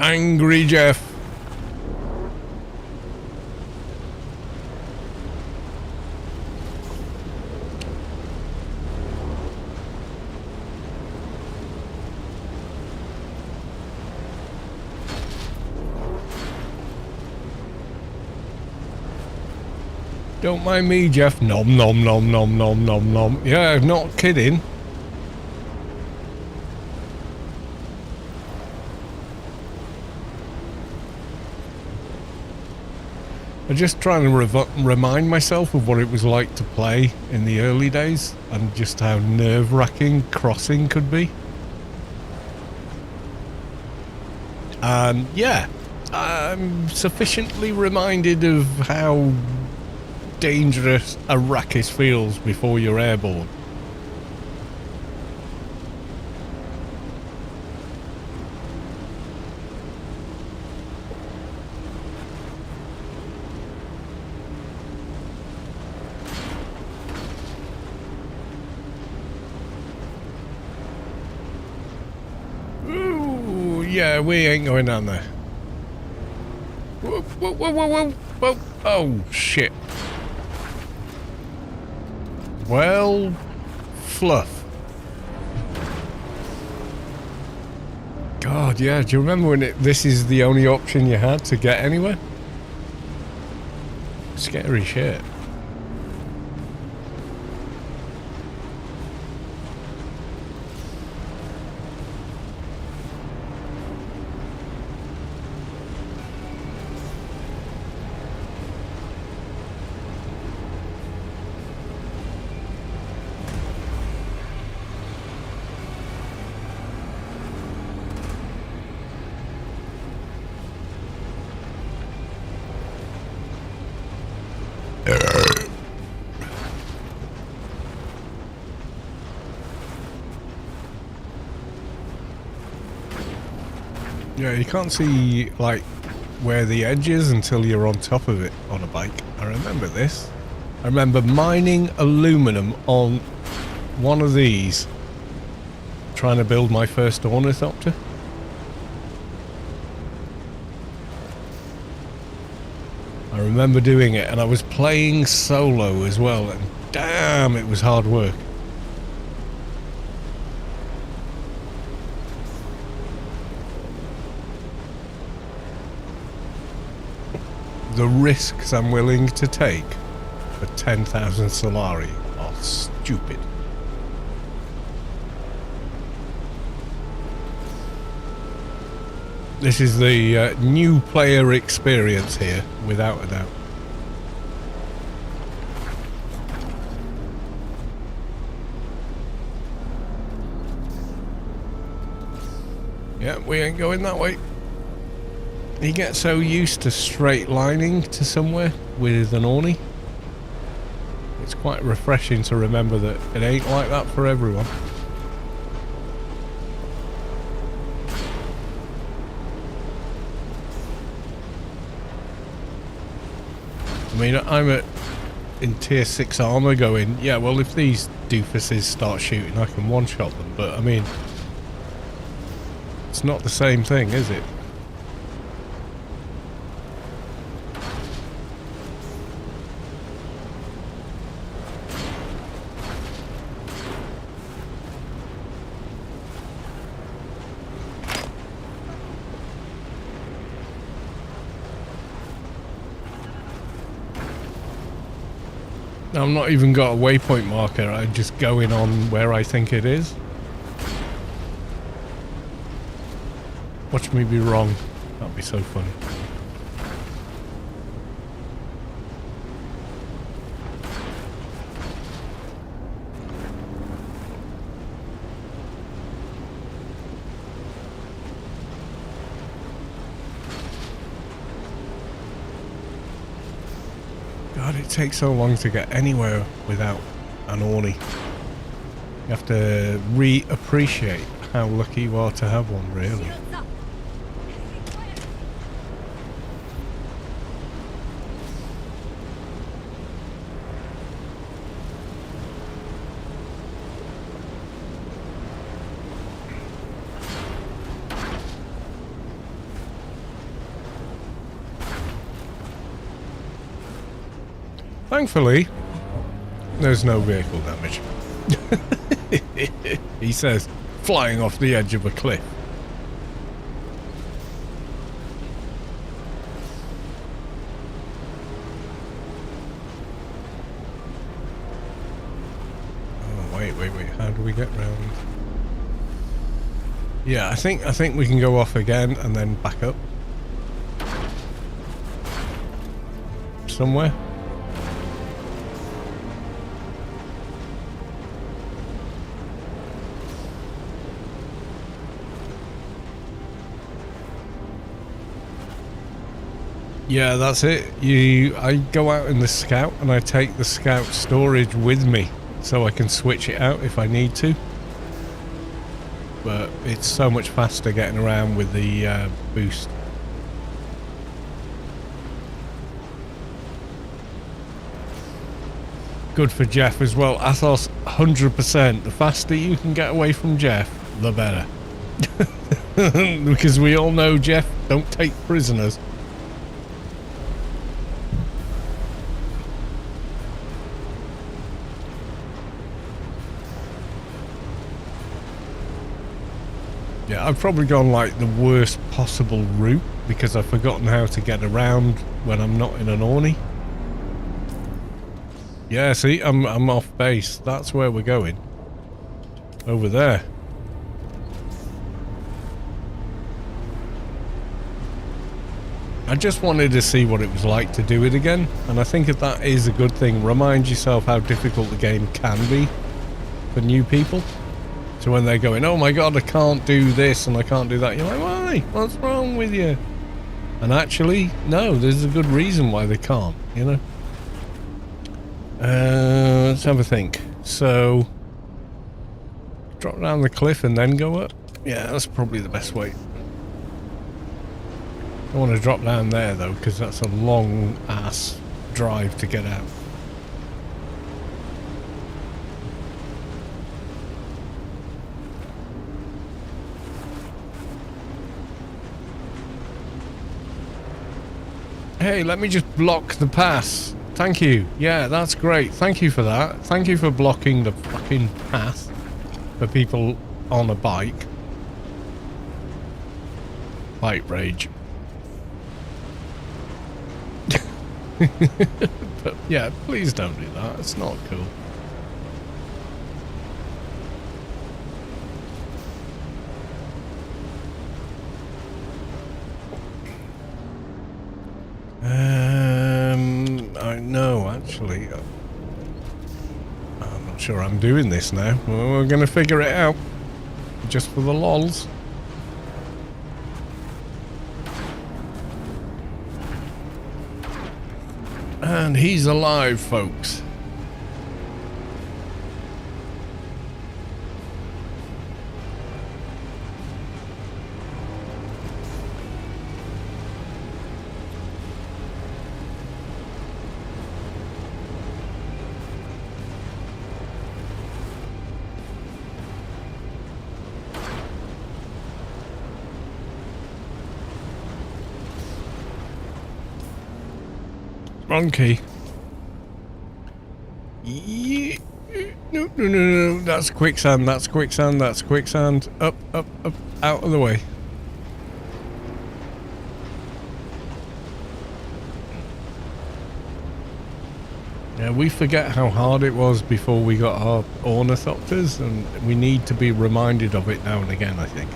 Angry Jeff. Don't mind me, Jeff. Nom, nom, nom, nom, nom, nom, nom. Yeah, I'm not kidding. I'm just trying to remind myself of what it was like to play in the early days and just how nerve-wracking crossing could be. And yeah, I'm sufficiently reminded of how dangerous Arrakis feels before you're airborne. Ooh, yeah, we ain't going down there. Whoa, whoa, whoa, whoa, whoa, whoa. Oh, shit. Well, fluff. God, yeah, do you remember when this is the only option you had to get anywhere? Scary shit. Yeah, you can't see, like, where the edge is until you're on top of it on a bike. I remember this. I remember mining aluminum on one of these, trying to build my first ornithopter. I remember doing it, and I was playing solo as well, and damn, it was hard work. The risks I'm willing to take for 10,000 Solari are stupid. This is the new player experience here, without a doubt. Yeah, we ain't going that way. You get so used to straight lining to somewhere with an Orny. It's quite refreshing to remember that it ain't like that for everyone. I mean, I'm in tier 6 armor going, yeah, well, if these doofuses start shooting, I can one-shot them. But, I mean, it's not the same thing, is it? I've not even got a waypoint marker, I'm just going on where I think it is. Watch me be wrong. That'd be so funny. God, it takes so long to get anywhere without an Orny. You have to re-appreciate how lucky you are to have one, really. Thankfully, there's no vehicle damage. He says, flying off the edge of a cliff. Oh, wait, how do we get round? Yeah, I think we can go off again and then back up. somewhere. Yeah, that's it. I go out in the Scout and I take the Scout storage with me so I can switch it out if I need to. But it's so much faster getting around with the boost. Good for Jeff as well. Athos, 100%. The faster you can get away from Jeff, the better. Because we all know Jeff don't take prisoners. Yeah, I've probably gone like the worst possible route because I've forgotten how to get around when I'm not in an Orny. Yeah, see, I'm off base. That's where we're going. Over there. I just wanted to see what it was like to do it again, and I think that is a good thing. Remind yourself how difficult the game can be for new people. So when they're going, oh my god, I can't do this and I can't do that, you're like, why? What's wrong with you? And actually, no, there's a good reason why they can't, you know? Let's have a think. So, drop down the cliff and then go up? Yeah, that's probably the best way. I want to drop down there though, because that's a long ass drive to get out. Hey, let me just block the pass. Thank you. Yeah, that's great. Thank you for that. Thank you for blocking the fucking path for people on a bike. Bike rage. But yeah, please don't do that. It's not cool. I know, actually. I'm not sure I'm doing this now. Well, we're going to figure it out. Just for the lols. And he's alive, folks. Wrong key. Yeah. No, no, no, no. That's quicksand. That's quicksand. That's quicksand. Up, up, up. Out of the way. Yeah, we forget how hard it was before we got our ornithopters, and we need to be reminded of it now and again, I think.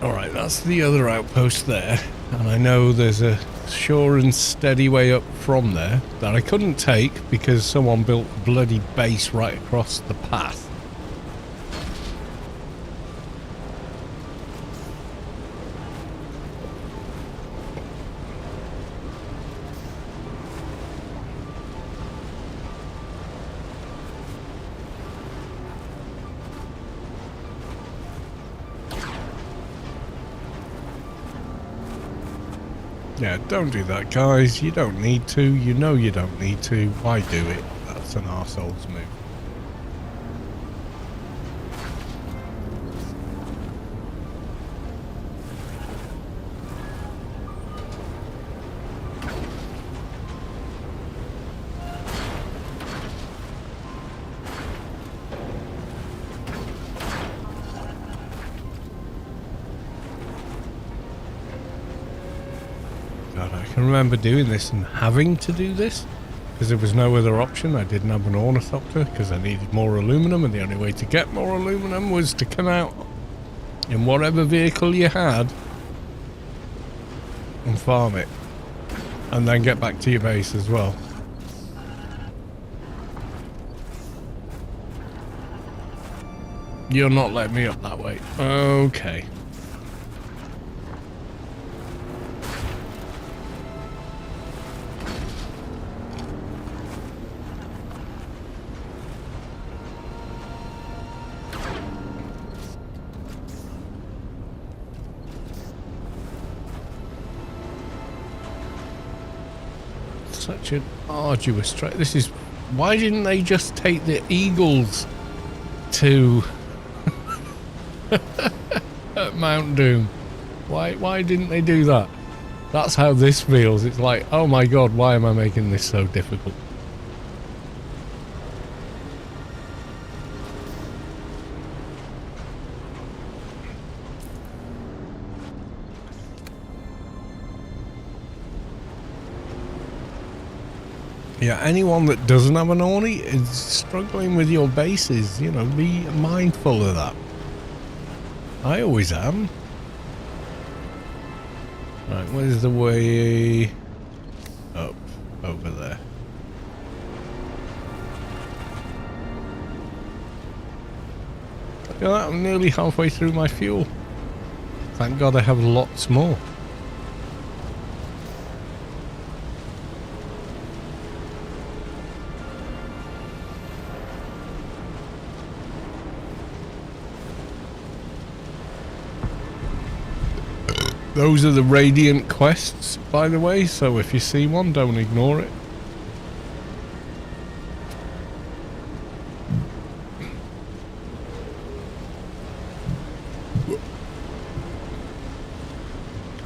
Alright, that's the other outpost there, and I know there's a sure and steady way up from there that I couldn't take because someone built a bloody base right across the path. Yeah, don't do that, guys. You don't need to. You know you don't need to. Why do it? That's an arsehole's move. God, I can remember doing this and having to do this. because there was no other option. I didn't have an ornithopter because I needed more aluminum, and the only way to get more aluminum was to come out in whatever vehicle you had and farm it, and then get back to your base as well. You're not letting me up that way. Okay. Such an arduous trek. This is... Why didn't they just take the Eagles to at Mount Doom? Why didn't they do that? That's how this feels. It's like, oh my god, why am I making this so difficult? Yeah, anyone that doesn't have an Orny is struggling with your bases. You know, be mindful of that. I always am. Right, where's the way up? Over there. Look at that, I'm nearly halfway through my fuel. Thank God I have lots more. Those are the Radiant quests, by the way, so if you see one, don't ignore it.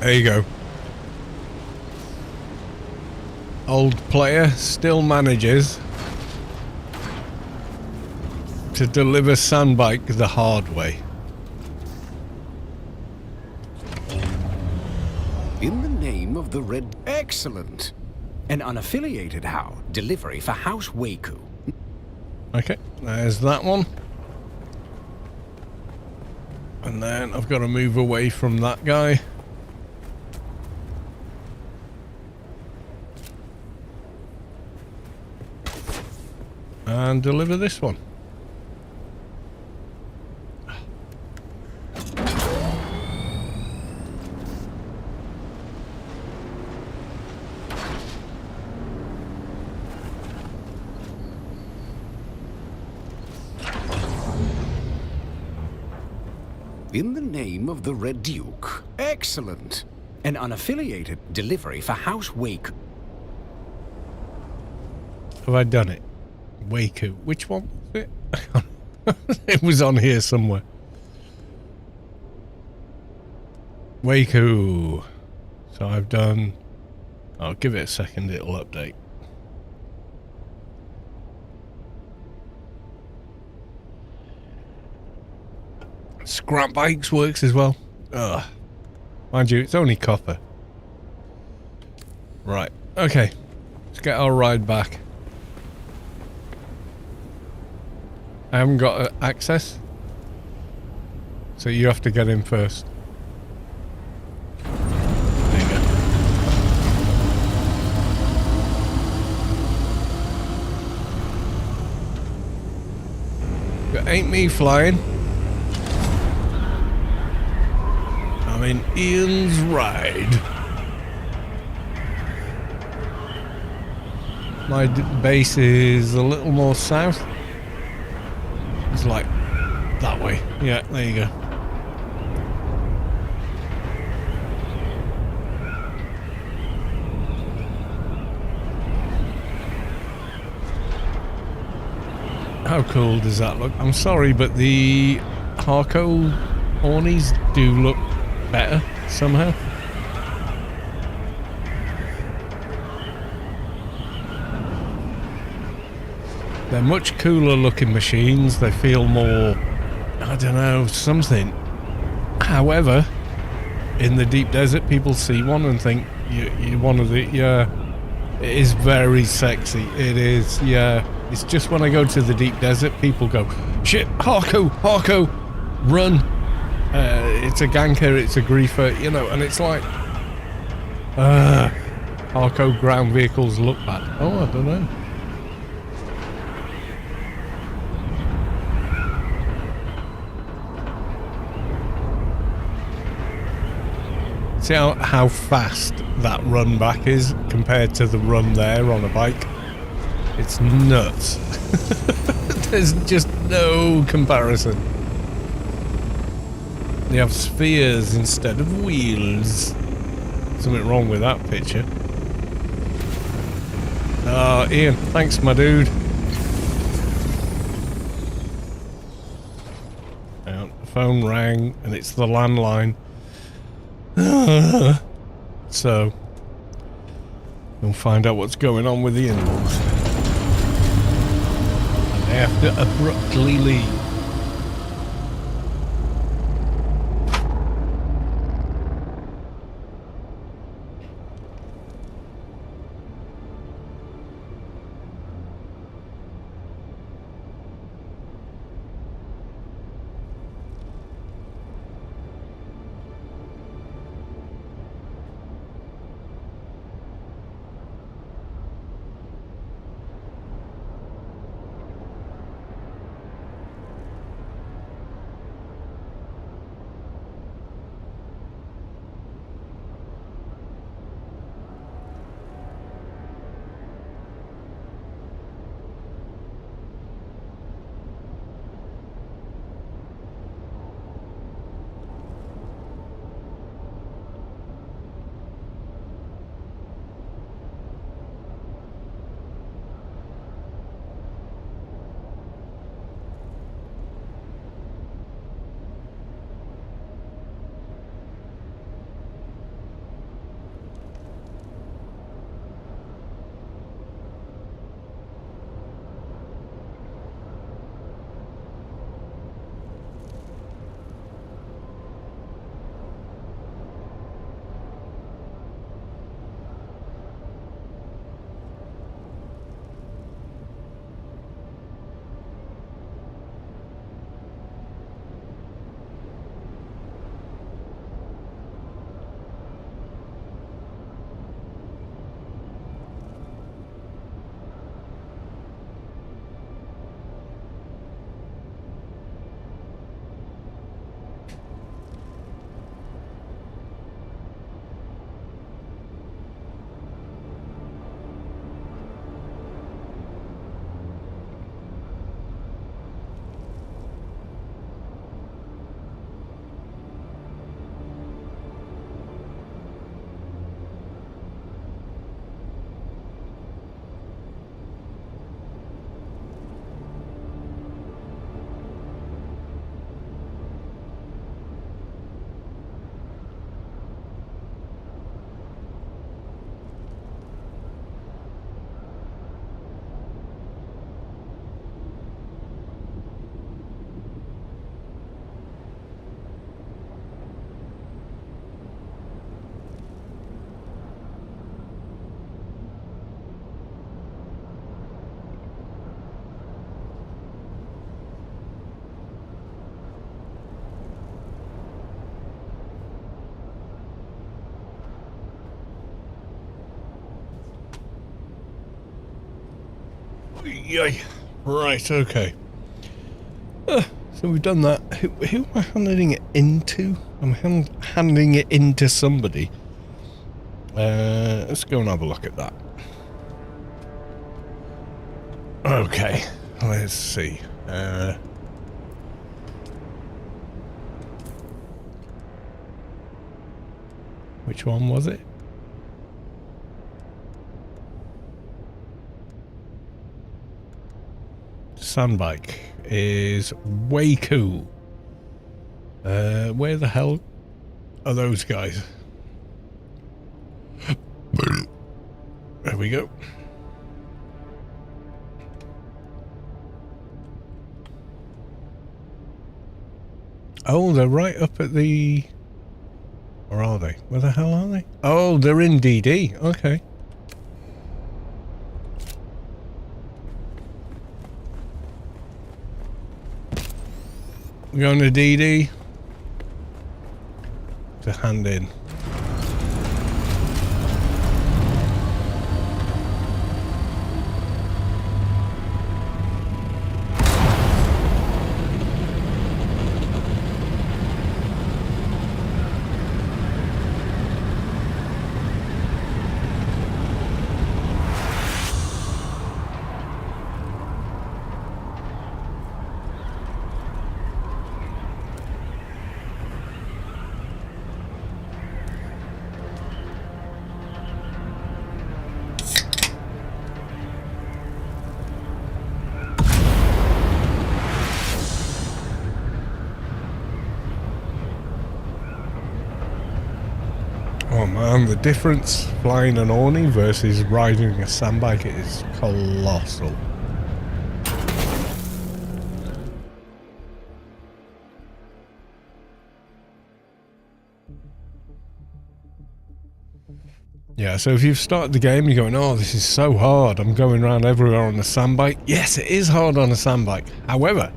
There you go. Old player still manages to deliver Sandbike the hard way. In the name of the Red... Excellent! An unaffiliated how? Delivery for House Waku. Okay, there's that one. And then I've got to move away from that guy. And deliver this one. In the name of the Red Duke. Excellent! An unaffiliated delivery for House Waku. Have I done it? Waku. Which one was it? It was on here somewhere. Waku. So I've done... I'll give it a second, it'll update. Scrap bikes works as well. Ugh. Mind you, it's only copper. Right, okay. Let's get our ride back. I haven't got access, so you have to get in first. There you go. It ain't me flying. I'm in Ian's ride. My base is a little more south. It's like that way. Yeah, there you go. How cool does that look? I'm sorry, but the Harco Ornies do look better somehow. They're much cooler looking machines. They feel more, I don't know, something. However, in the deep desert, people see one and think you're one of the It is very sexy. It is, yeah. It's just when I go to the deep desert, people go, shit, Harko, Harko, run. It's a ganker, it's a griefer, you know, and it's like, Harko ground vehicles look bad. Oh, I don't know. See how fast that run back is compared to the run there on a bike? It's nuts. There's just no comparison. They have spheres instead of wheels. Something wrong with that picture. Oh, Ian, thanks, my dude. The phone rang, and it's the landline. So, we'll find out what's going on with the in-laws. And they have to abruptly leave. Yay. Right, okay. So we've done that. Who am I handing it into? I'm handing it into somebody. Let's go and have a look at that. Okay, let's see. Which one was it? Sandbike is way cool. Where the hell are those guys? There we go. Oh, they're right up at the... Or are they? Where the hell are they? Oh, they're in DD. Okay. We're going to DD to hand in. Oh man, the difference flying an awning versus riding a sandbike is colossal. Yeah, so if you've started the game, you're going, oh, this is so hard. I'm going around everywhere on a sandbike. Yes, it is hard on a sandbike. However,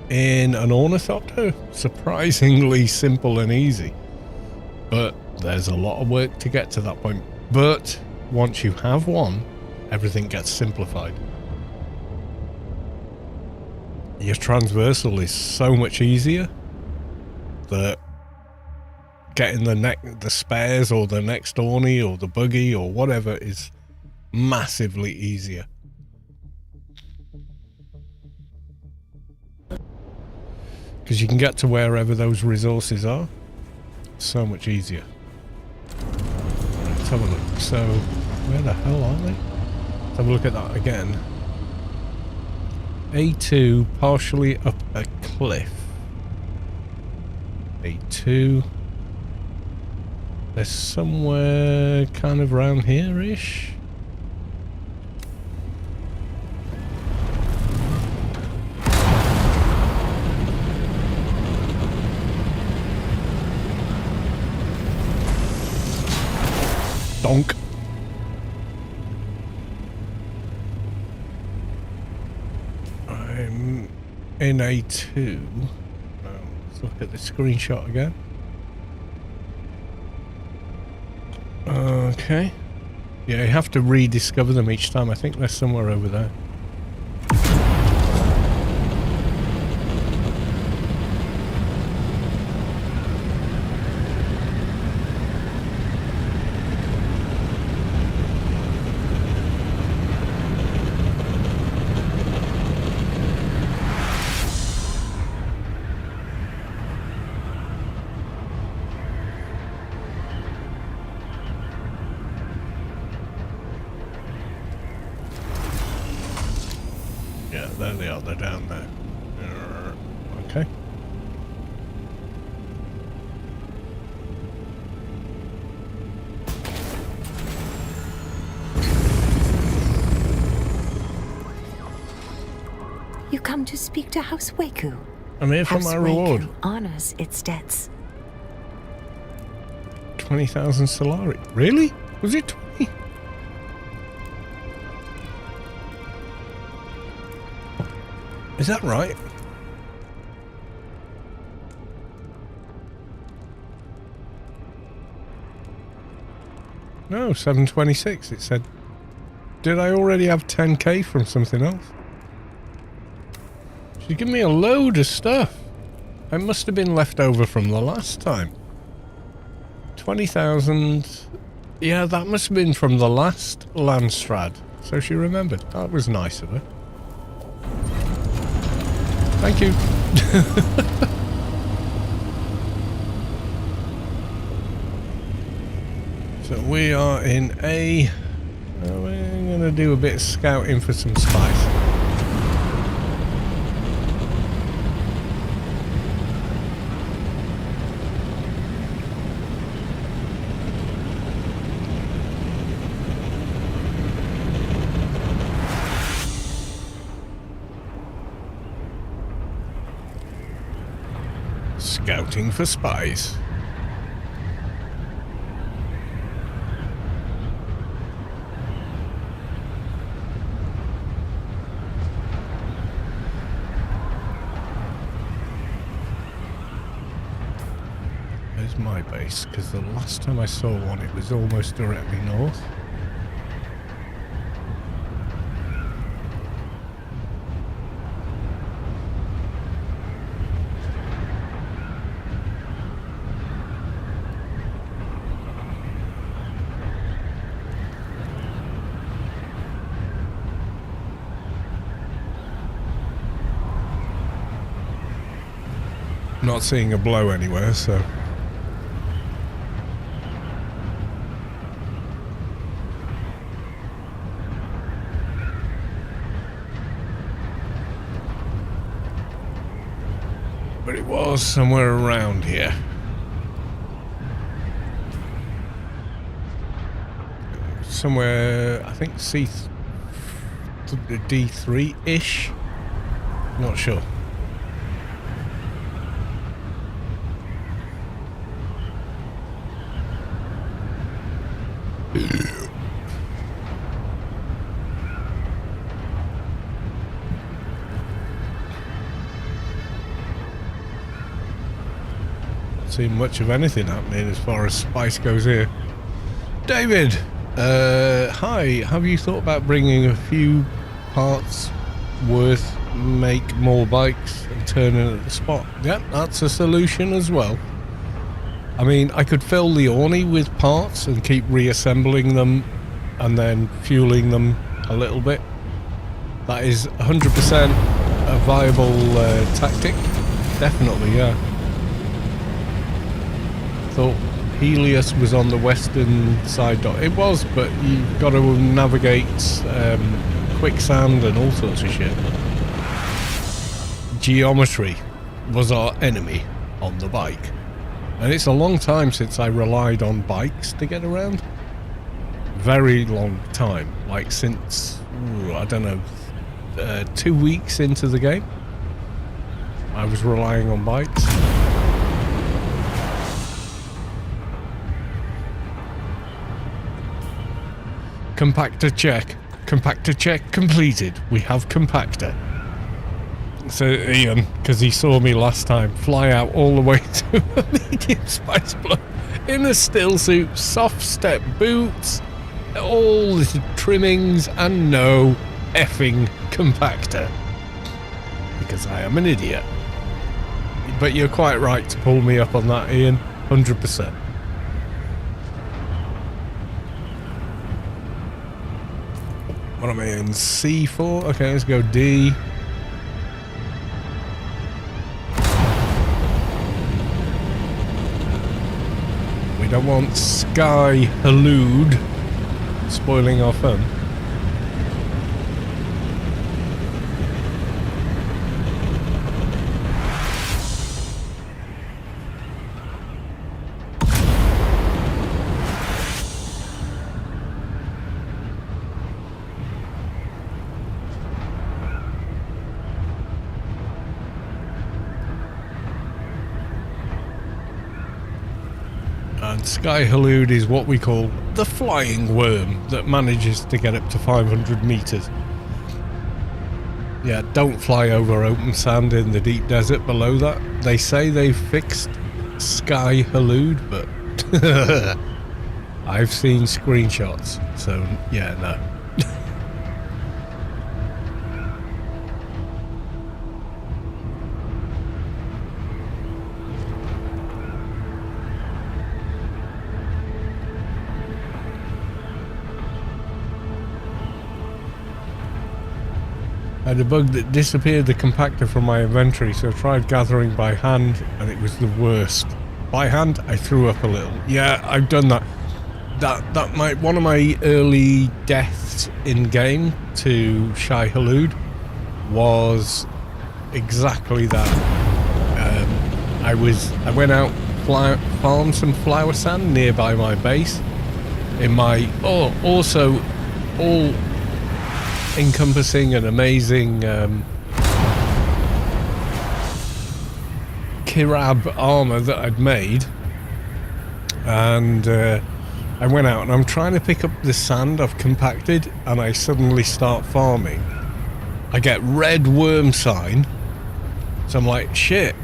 in an ornithopter, surprisingly simple and easy. But there's a lot of work to get to that point. But once you have one, everything gets simplified. Your transversal is so much easier that getting the spares or the next orney or the buggy or whatever is massively easier. Because you can get to wherever those resources are so much easier. Let's have a look. So, where the hell are they? Let's have a look at that again. A2 partially up a cliff. A2. They're somewhere kind of around here-ish. Donk. I'm in A2. Let's look at the screenshot again. Okay. Yeah, you have to rediscover them each time. I think they're somewhere over there. Yeah, there they are. They're down there. Okay. You come to speak to House Waku. I'm here for House my reward. Waku honors its debts. 20,000 Solari. Really? Was it 20? Is that right? No, 726. It said, did I already have 10k from something else? She gave me a load of stuff. It must have been left over from the last time. 20,000. Yeah, that must have been from the last Landstrad. So she remembered. That was nice of her. Thank you. So we are in A. We're going to do a bit of scouting for some spice. Scouting for spies. Where's my base? Because the last time I saw one, it was almost directly north. Not seeing a blow anywhere, so... But it was somewhere around here. Somewhere, I think D3-ish? Not sure. Seen much of anything happening as far as spice goes here. David, hi. Have you thought about bringing a few parts worth make more bikes and turning at the spot? Yep, that's a solution as well. I mean, I could fill the Orny with parts and keep reassembling them and then fueling them a little bit. That is 100% a viable tactic. Definitely, yeah. Thought Helios was on the western side. It was, but you've got to navigate quicksand and all sorts of shit. Geometry was our enemy on the bike. And it's a long time since I relied on bikes to get around. Very long time. Like since, I don't know, 2 weeks into the game, I was relying on bikes. Compactor check. Compactor check completed. We have compactor. So Ian, because he saw me last time, fly out all the way to a medium spice block in a still suit, soft step boots, all the trimmings, and no effing compactor. Because I am an idiot. But you're quite right to pull me up on that, Ian. 100%. What am I in? C4? Okay, let's go D. We don't want Sky Halud spoiling our fun. And Sky Halud is what we call the flying worm that manages to get up to 500 meters. Yeah, don't fly over open sand in the deep desert below that. They say they've fixed Sky Halud, but I've seen screenshots, so yeah, no. I had a bug that disappeared the compactor from my inventory, so I tried gathering by hand, and it was the worst. By hand, I threw up a little. Yeah, I've done that. One of my early deaths in game to Shy Halud was exactly that. I went out farmed some flower sand nearby my base. In my also all encompassing and amazing Kirab armor that I'd made, and I went out and I'm trying to pick up the sand I've compacted, and I suddenly start farming. I get red worm sign, so I'm like, shit,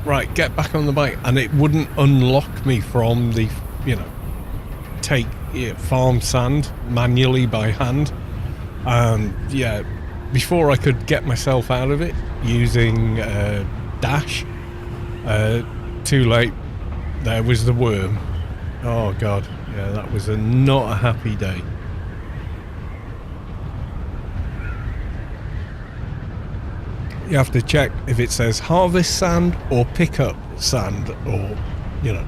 right, get back on the bike, and it wouldn't unlock me from the, you know, take farm sand manually by hand. And yeah, before I could get myself out of it using dash, too late. There was the worm. Oh god, yeah, that was not a happy day. You have to check if it says harvest sand or pick up sand, or, you know.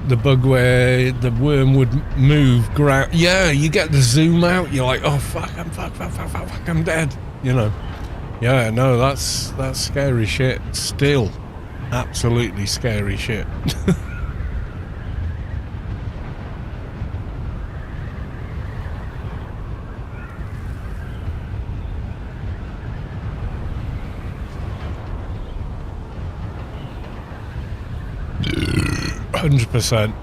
The bug where the worm would move ground. Yeah, you get the zoom out. You're like, oh fuck, I'm dead. You know. Yeah, no, that's scary shit. Still, absolutely scary shit. %.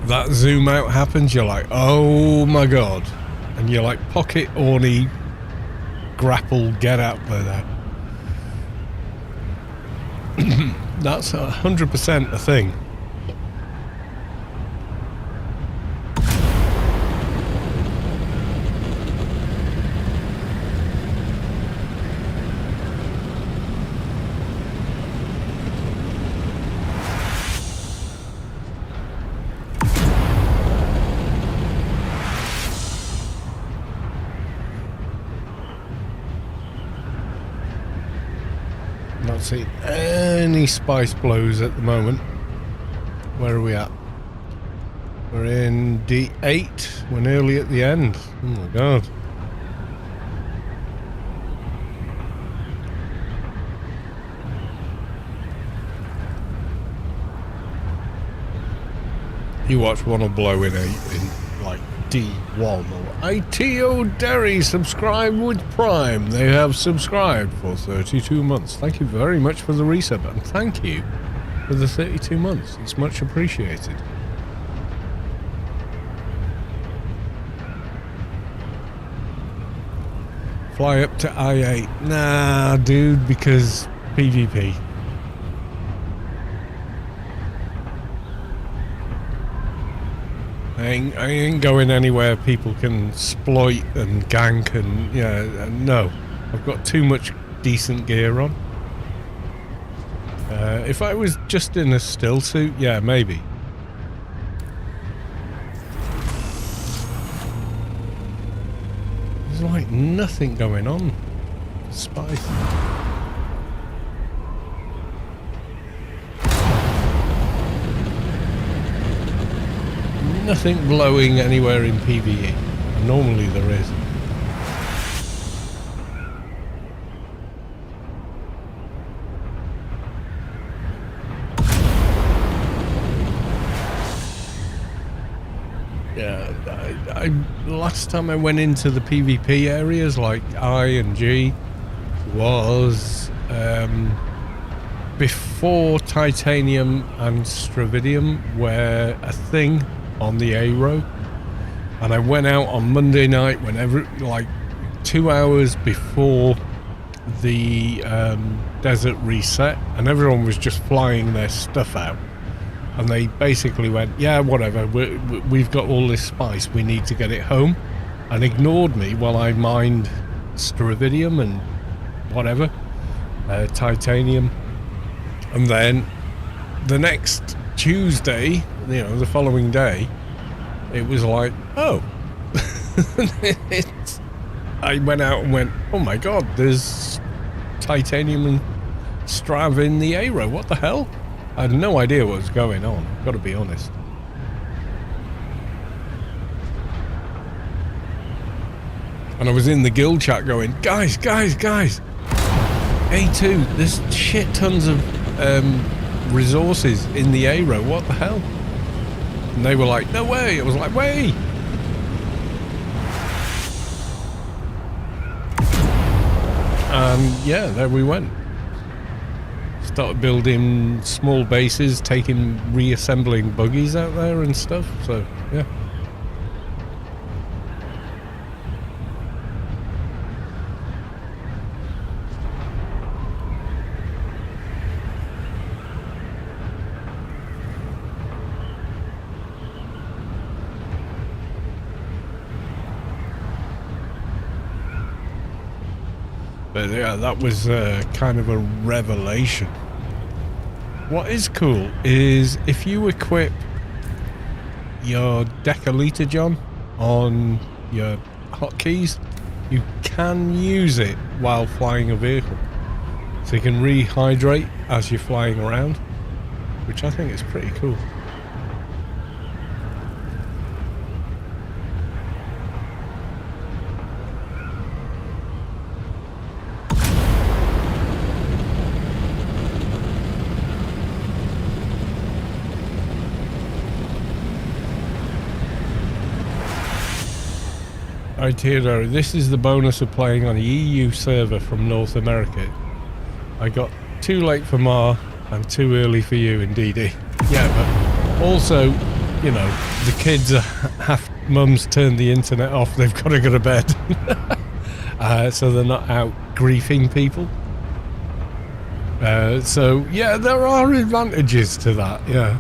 That zoom out happens, you're like, oh my god, and you're like, pocket orny, grapple, get out there. That's 100% a thing. Not seeing any spice blows at the moment. Where are we at? We're in D8. We're nearly at the end. Oh my god. You watch one will blow in like D1 or ITO Derry subscribe with Prime. They have subscribed for 32 months. Thank you very much for the resub, and thank you for the 32 months. It's much appreciated. Fly up to I8. Nah, dude, because PvP. I ain't going anywhere people can exploit and gank and, yeah, no. I've got too much decent gear on. If I was just in a still suit, yeah, maybe. There's like nothing going on. Spice. Nothing blowing anywhere in PvE. Normally there is. Yeah, I last time I went into the PvP areas like I and G was before titanium and stravidium were a thing on the A-row, and I went out on Monday night whenever, like 2 hours before the desert reset, and everyone was just flying their stuff out, and they basically went, yeah, whatever, we've got all this spice, we need to get it home, and ignored me while I mined stravidium and whatever, titanium. And then the next Tuesday, you know, the following day, it was like, oh. I went out and went, oh my god, there's titanium and strav in the A-row, what the hell? I had no idea what was going on, I've got to be honest. And I was in the guild chat going, guys, A2, there's shit tons of resources in the A-row, what the hell? And they were like, no way. I was like, way. And yeah, there we went. Started building small bases, taking, reassembling buggies out there and stuff, so yeah. But yeah, that was kind of a revelation. What is cool is if you equip your decaliter John on your hotkeys, you can use it while flying a vehicle. So you can rehydrate as you're flying around, which I think is pretty cool. Alright, Theodore, this is the bonus of playing on a EU server from North America. I got too late for Ma and too early for you in DD. Yeah, but also, you know, the kids are mum's turned the internet off, they've got to go to bed. So they're not out griefing people. So, yeah, there are advantages to that, yeah.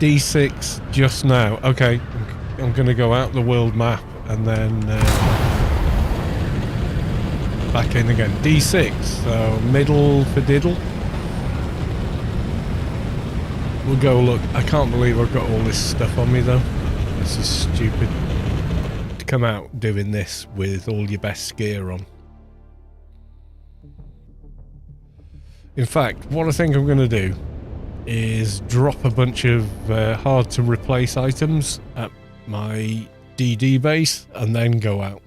D6 just now. Okay, I'm going to go out the world map and then back in again. D6, so middle for diddle. We'll go look. I can't believe I've got all this stuff on me though. This is stupid. To come out doing this with all your best gear on. In fact, what I think I'm going to do is drop a bunch of hard to replace items at my DD base and then go out.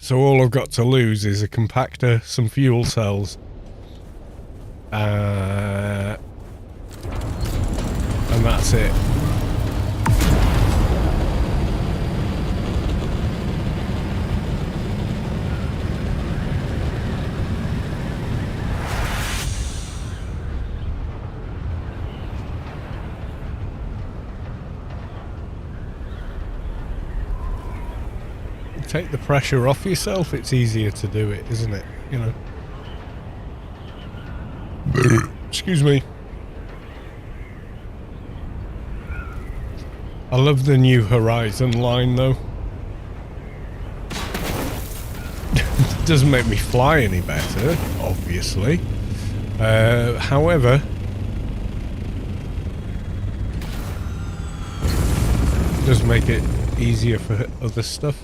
So all I've got to lose is a compactor, some fuel cells, and that's it. Take the pressure off yourself, it's easier to do it, isn't it? You know. Excuse me. I love the new Horizon line though. Doesn't make me fly any better, obviously. However, it does make it easier for other stuff.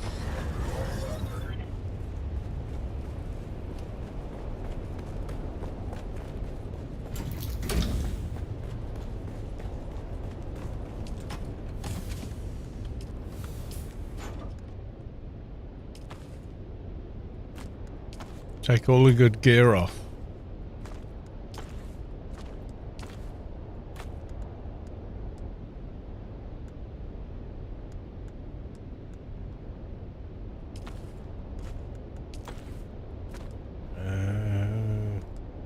Take all the good gear off.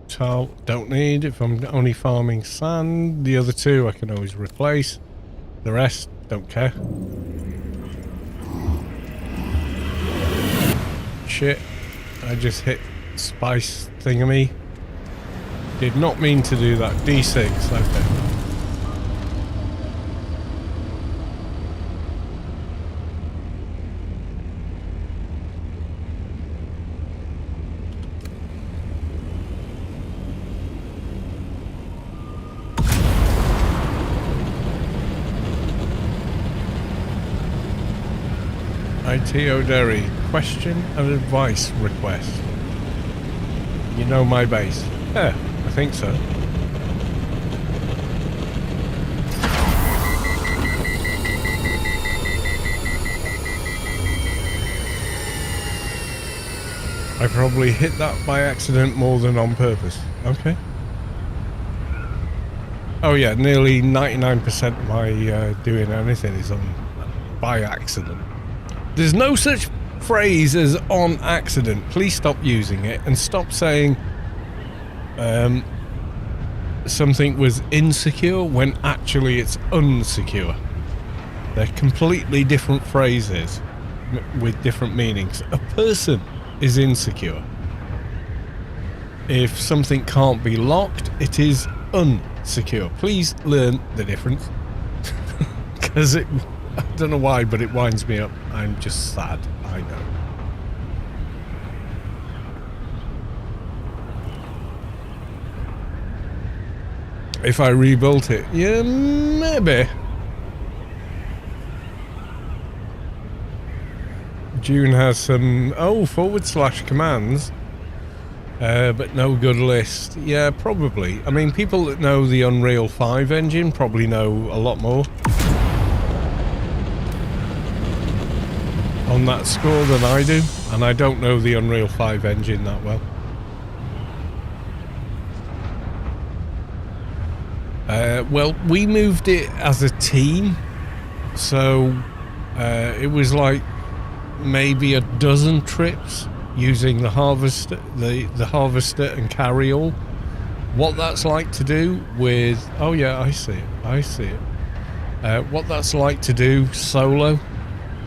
Tile, don't need if I'm only farming sand. The other two I can always replace. The rest, don't care. Shit. I just hit spice thingamy. Did not mean to do that. D6, okay. IT O'Derry, question and advice request. You know my base? Yeah, I think so. I probably hit that by accident more than on purpose. Okay. Oh yeah, nearly 99% of my doing anything is on by accident. There's no such phrase as on accident. Please stop using it and stop saying something was insecure when actually it's unsecure. They're completely different phrases with different meanings. A person is insecure. If something can't be locked, it is unsecure. Please learn the difference. Because I don't know why, but it winds me up. I'm just sad. I know. If I rebuilt it, yeah, maybe. DUNE has some / commands, but no good list. Yeah, probably. I mean, people that know the Unreal 5 engine probably know a lot more on that score than I do, and I don't know the Unreal 5 engine that well. Well, we moved it as a team, so it was like maybe a dozen trips using the harvester, the harvester and carryall. What that's like to do with... Oh yeah, I see it. What that's like to do solo,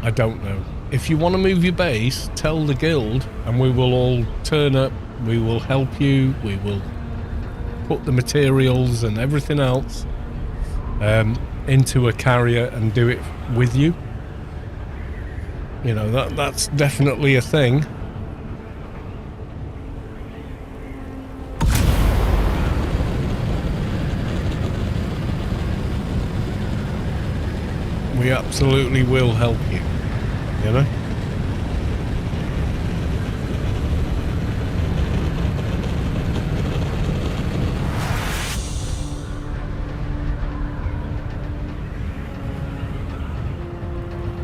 I don't know. If you want to move your base, tell the guild and we will all turn up, we will help you, we will put the materials and everything else into a carrier and do it with you. You know, that's definitely a thing. We absolutely will help you, you know?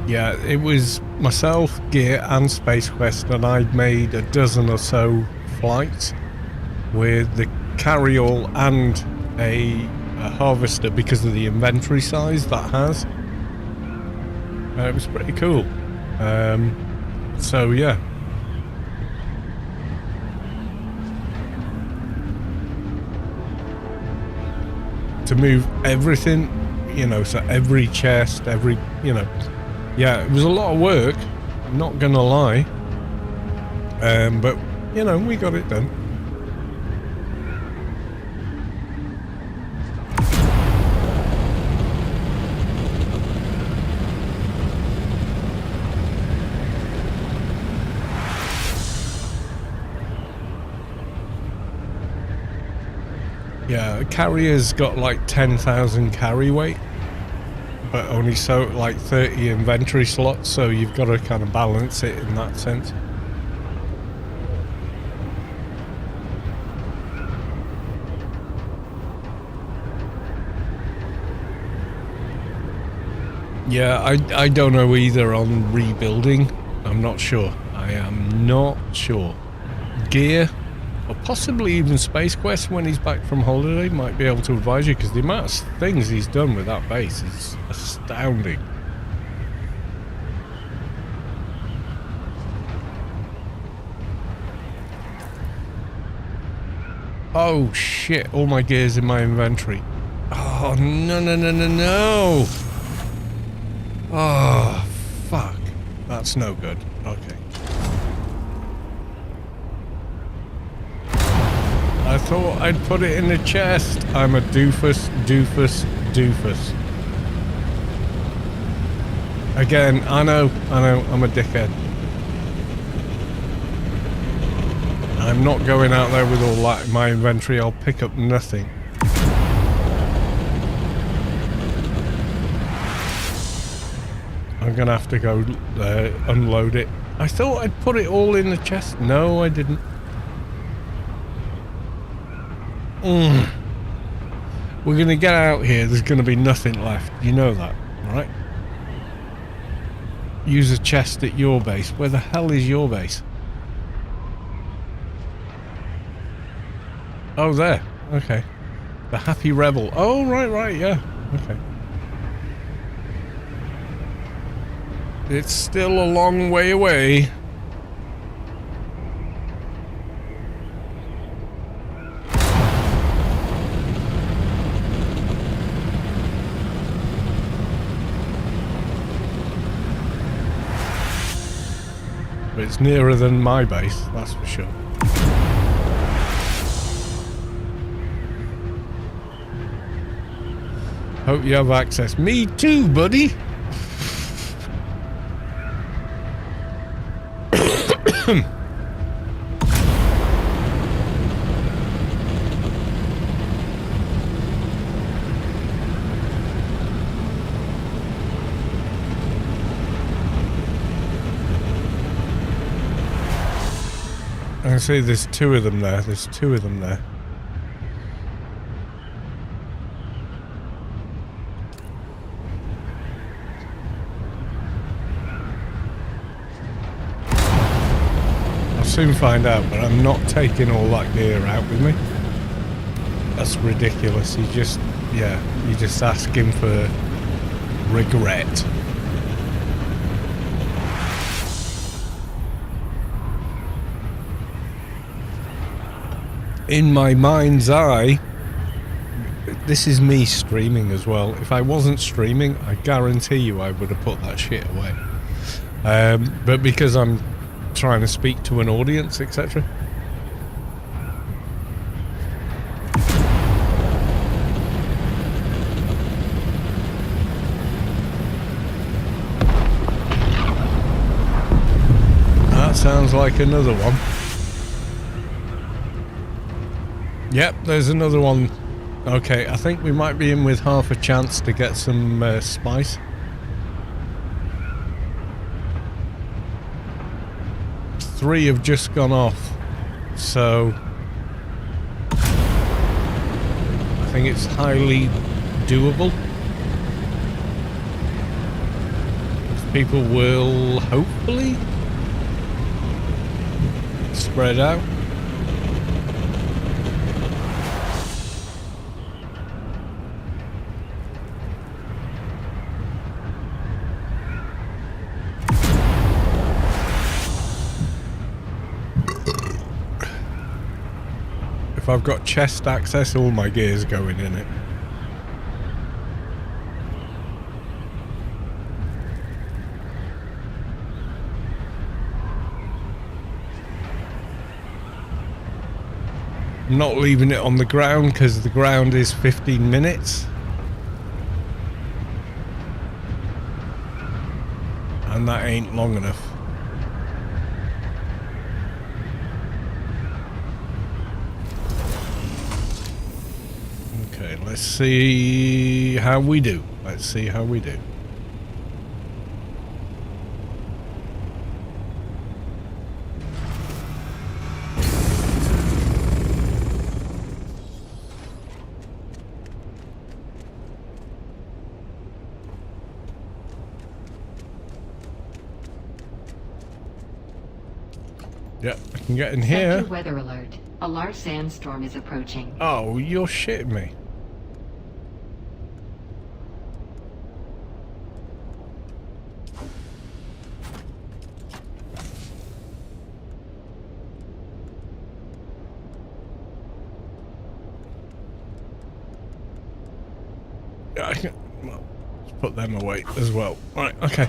Yeah, it was myself, Gear and Space Quest, and I'd made a dozen or so flights with the carryall and a harvester because of the inventory size that has. It was pretty cool. So yeah. To move everything, you know, so every chest, every, you know, yeah, it was a lot of work, not gonna lie. But, you know, we got it done. Yeah, carrier's got like 10,000 carry weight, but only so like 30 inventory slots, so you've got to kind of balance it in that sense. Yeah, I don't know either on rebuilding. I'm not sure. I am not sure. Gear, or possibly even Space Quest when he's back from holiday, might be able to advise you, because the amount of things he's done with that base is astounding. Oh shit, all my gear's in my inventory. Oh, no, no, no, no, no! Oh, fuck. That's no good. Okay. I thought I'd put it in the chest. I'm a doofus, doofus, doofus. Again, I know, I'm a dickhead. I'm not going out there with all that in my inventory. I'll pick up nothing. I'm gonna have to go unload it. I thought I'd put it all in the chest. No, I didn't. We're gonna get out here. There's gonna be nothing left. You know that, right? Use a chest at your base. Where the hell is your base? Oh, there. Okay. The Happy Rebel. Oh, right, yeah. Okay. It's still a long way away. it's nearer than my base, that's for sure. Hope you have access. Me too, buddy. I see there's two of them there. There's two of them there. I'll soon find out, but I'm not taking all that gear out with me. That's ridiculous. You just, yeah, you just asking for regret. In my mind's eye, this is me streaming as well. If I wasn't streaming, I guarantee you I would have put that shit away. But because I'm trying to speak to an audience, etc. That sounds like another one. Yep, there's another one. Okay, I think we might be in with half a chance to get some spice. Three have just gone off, so I think it's highly doable. People will hopefully spread out. If I've got chest access, all my gear's going in it. I'm not leaving it on the ground because the ground is 15 minutes. And that ain't long enough. Okay, let's see how we do. Let's see how we do. Yep, I can get in here. Sector weather alert. A large sandstorm is approaching. Oh, you're shitting me. Yeah, I can, well, let's put them away as well. Right, okay.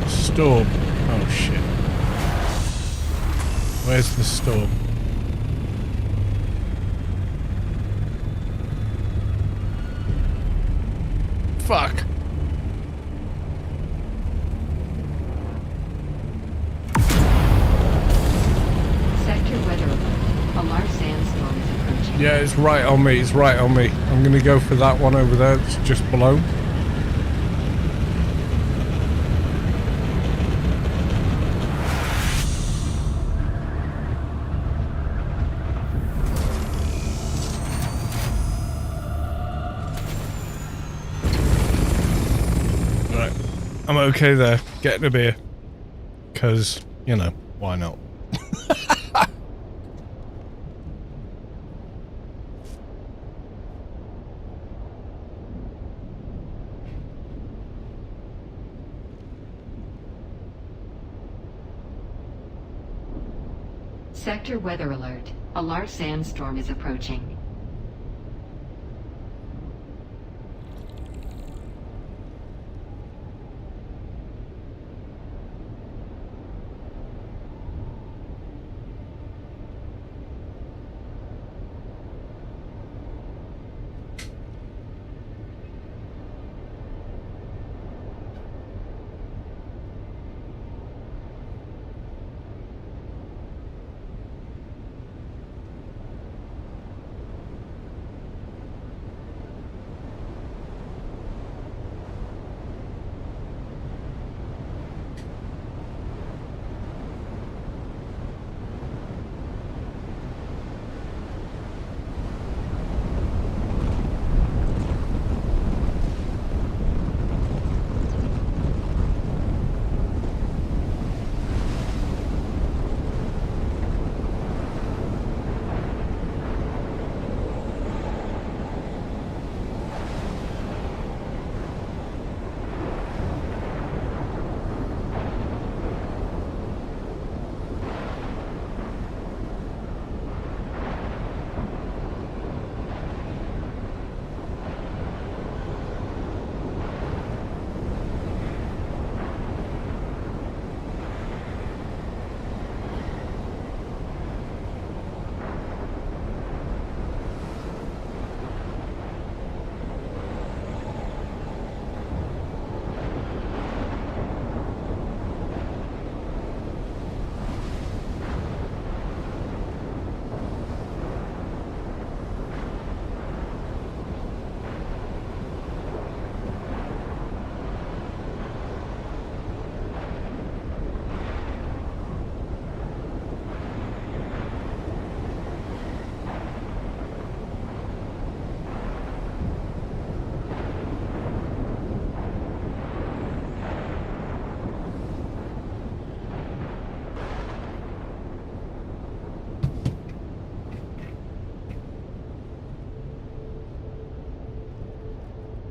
Storm. Oh shit. Where's the storm? Fuck. Sector weather alert. A large sandstorm is approaching. Yeah, it's right on me. It's right on me. I'm gonna go for that one over there. It's just below. I'm okay there, getting a beer, because you know, why not? Sector weather alert. A large sandstorm is approaching.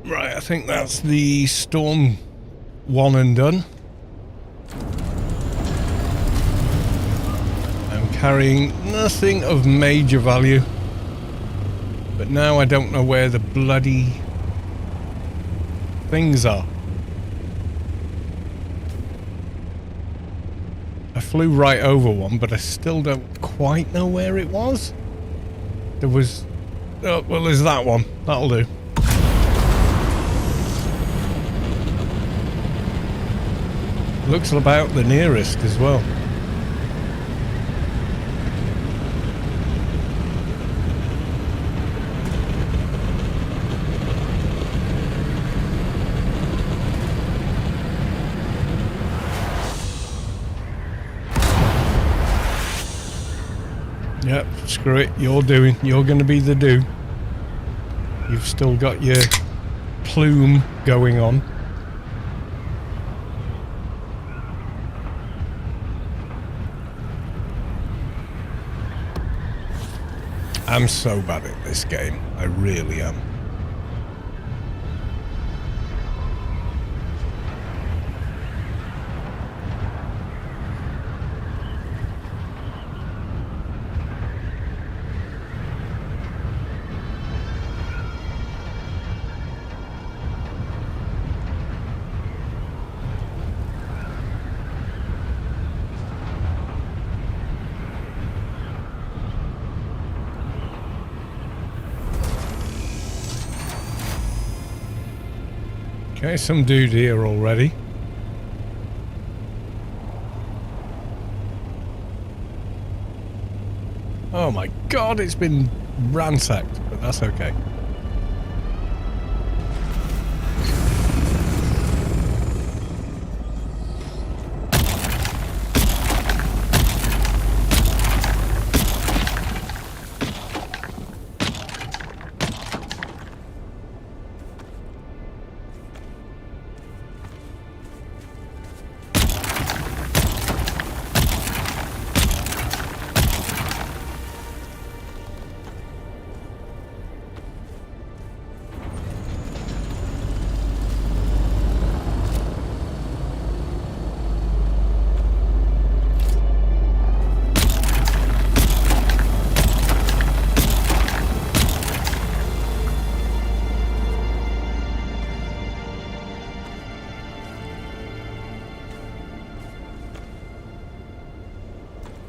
Right, I think that's the storm one and done. I'm carrying nothing of major value. But now I don't know where the bloody things are. I flew right over one, but I still don't quite know where it was. There was... Oh, well, there's that one. That'll do. Looks about the nearest as well. Yep, screw it. You're going to be the do. You've still got your plume going on. I'm so bad at this game. I really am. Okay, some dude here already. Oh my god, it's been ransacked, but that's okay.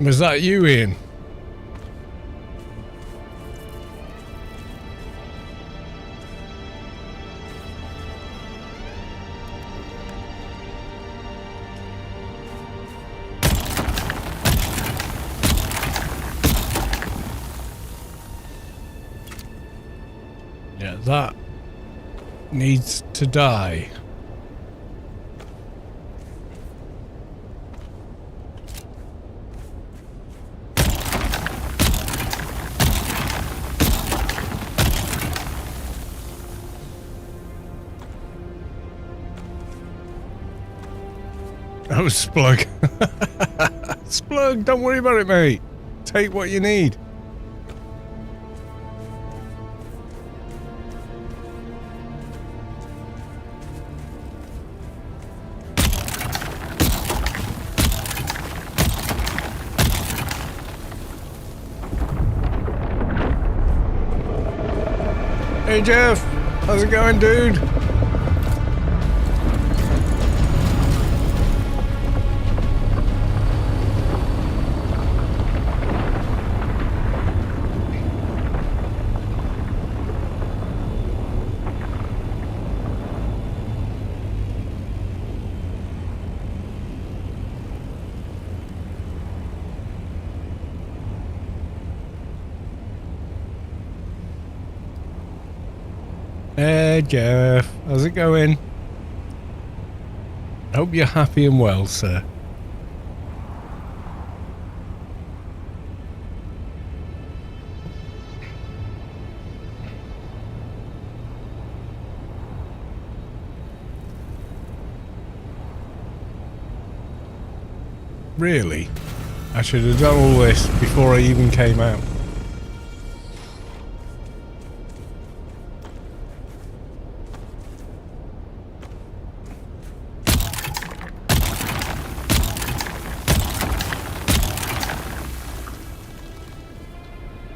Was that you, Ian? Yeah, that needs to die. That was Splug. Splug, don't worry about it, mate. Take what you need. Hey Jeff, how's it going, dude? Hey Jeff, how's it going? Hope you're happy and well, sir. Really? I should have done all this before I even came out.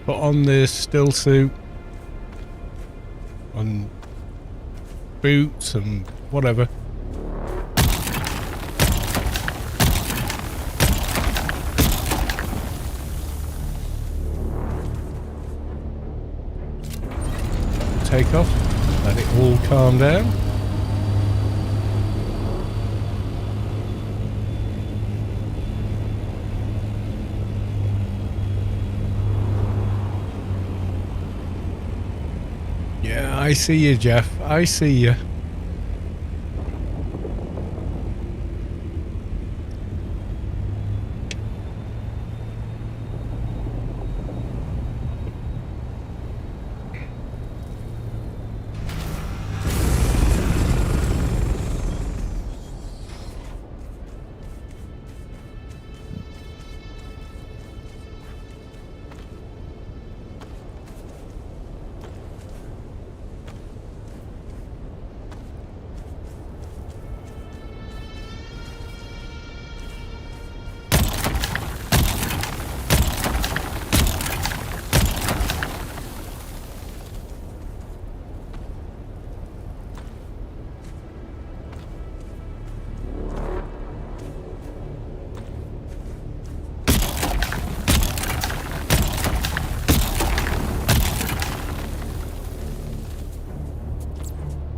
Put on this still suit, on boots and whatever. Take off, let it all calm down. Yeah, I see you, Jeff. I see you.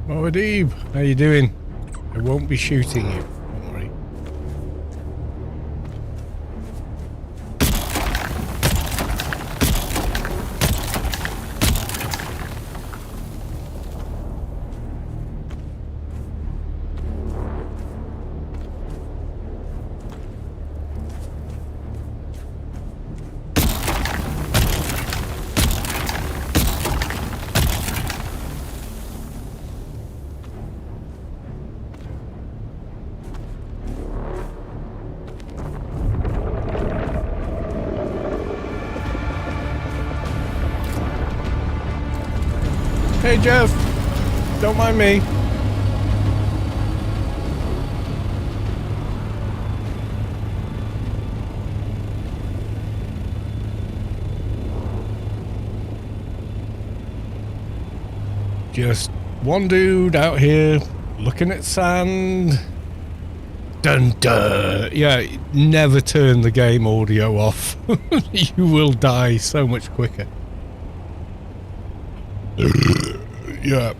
Oh, Adib, how you doing? I won't be shooting you, don't worry. Hey Jeff, don't mind me. Just one dude out here looking at sand, Dun dun. Yeah, never turn the game audio off. You will die so much quicker. Yeah.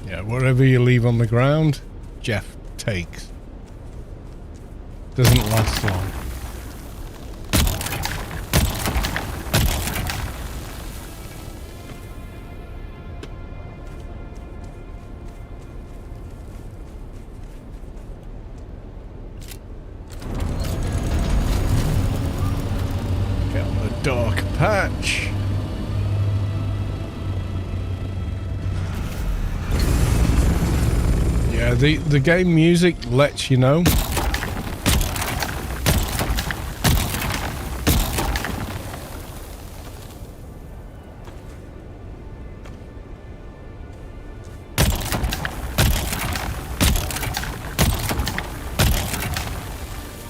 Yeah, whatever you leave on the ground, Jeff takes. Doesn't last long. Get on the dark patch. Yeah, the game music lets you know.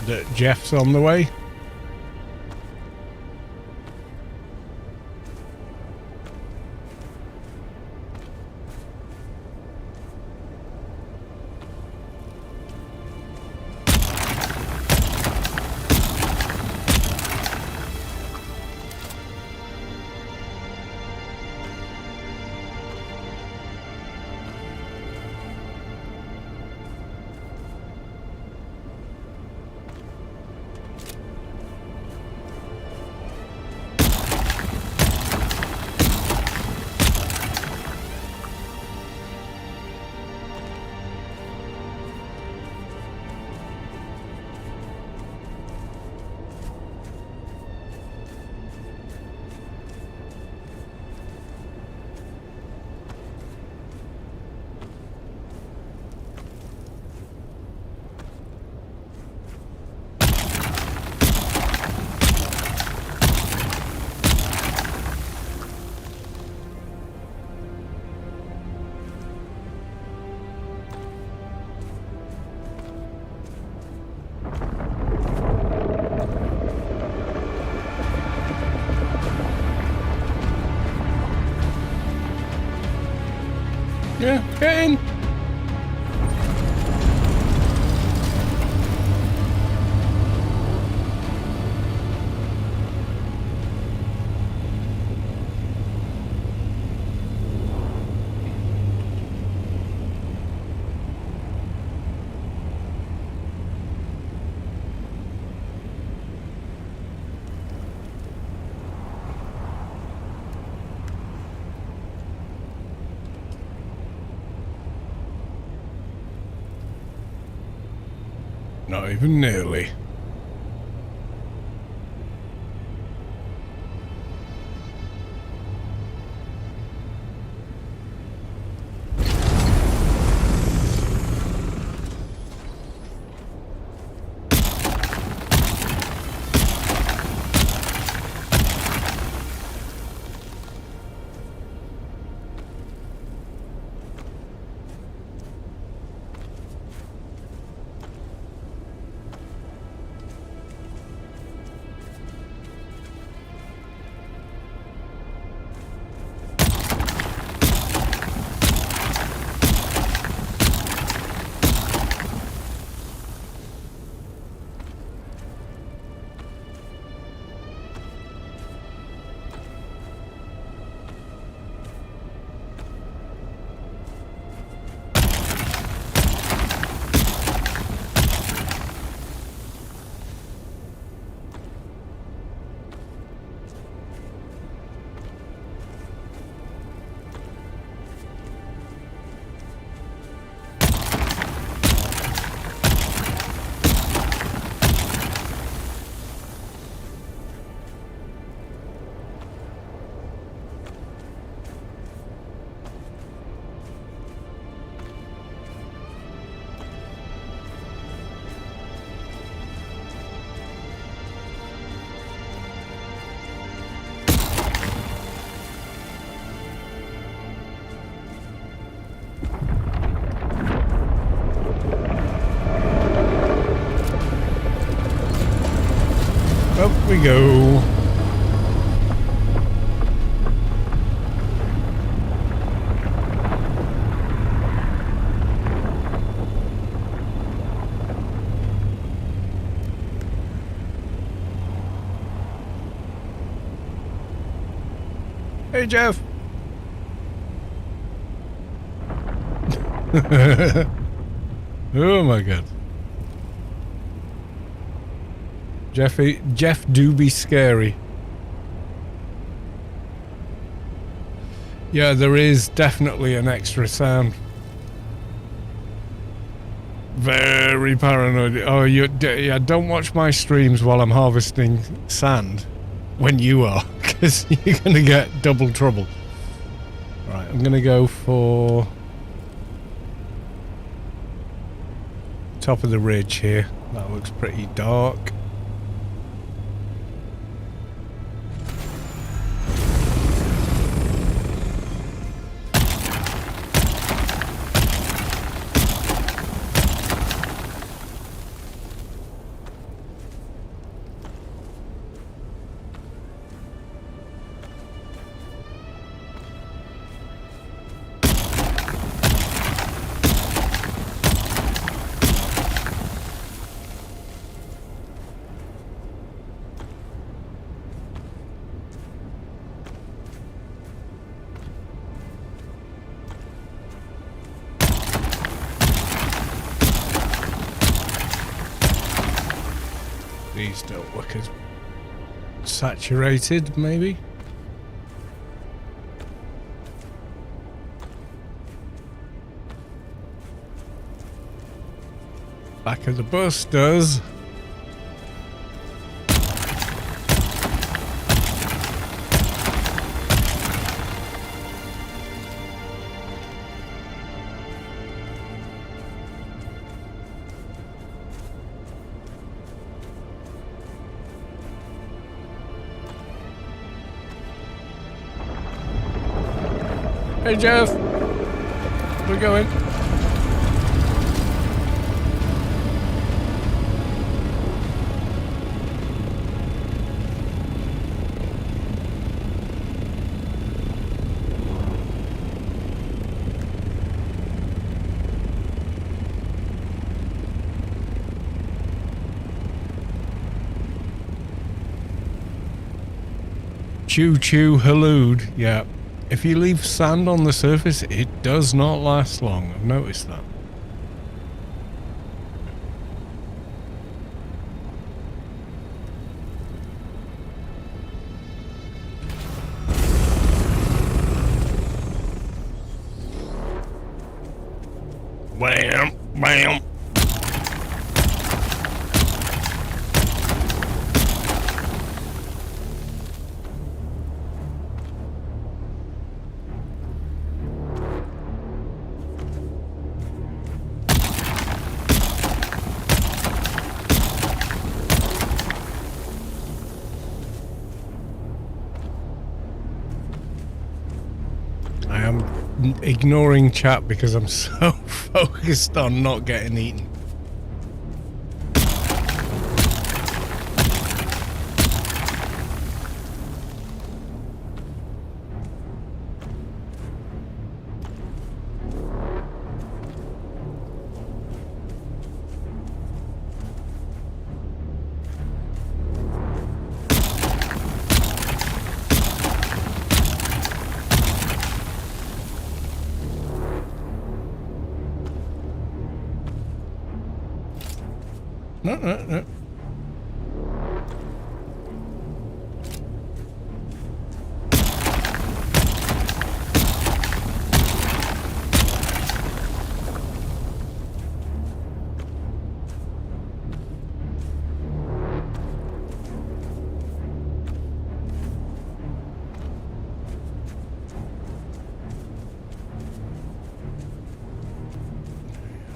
That Jeff's on the way. Yeah, get in. Not even nearly. Up we go. Hey, Jeff. Oh my god. Jeff do be scary. Yeah, there is definitely an extra sound. Very paranoid. Oh, yeah, don't watch my streams while I'm harvesting sand when you are, because you're going to get double trouble. Right, I'm going to go for top of the ridge here. That looks pretty dark. These don't look as saturated, maybe? Back of the bus does. Hey Jeff, we're going. Choo choo hallood, yeah. If you leave sand on the surface, it does not last long. I've noticed that. Wham! Bam! Ignoring chat because I'm so focused on not getting eaten. No.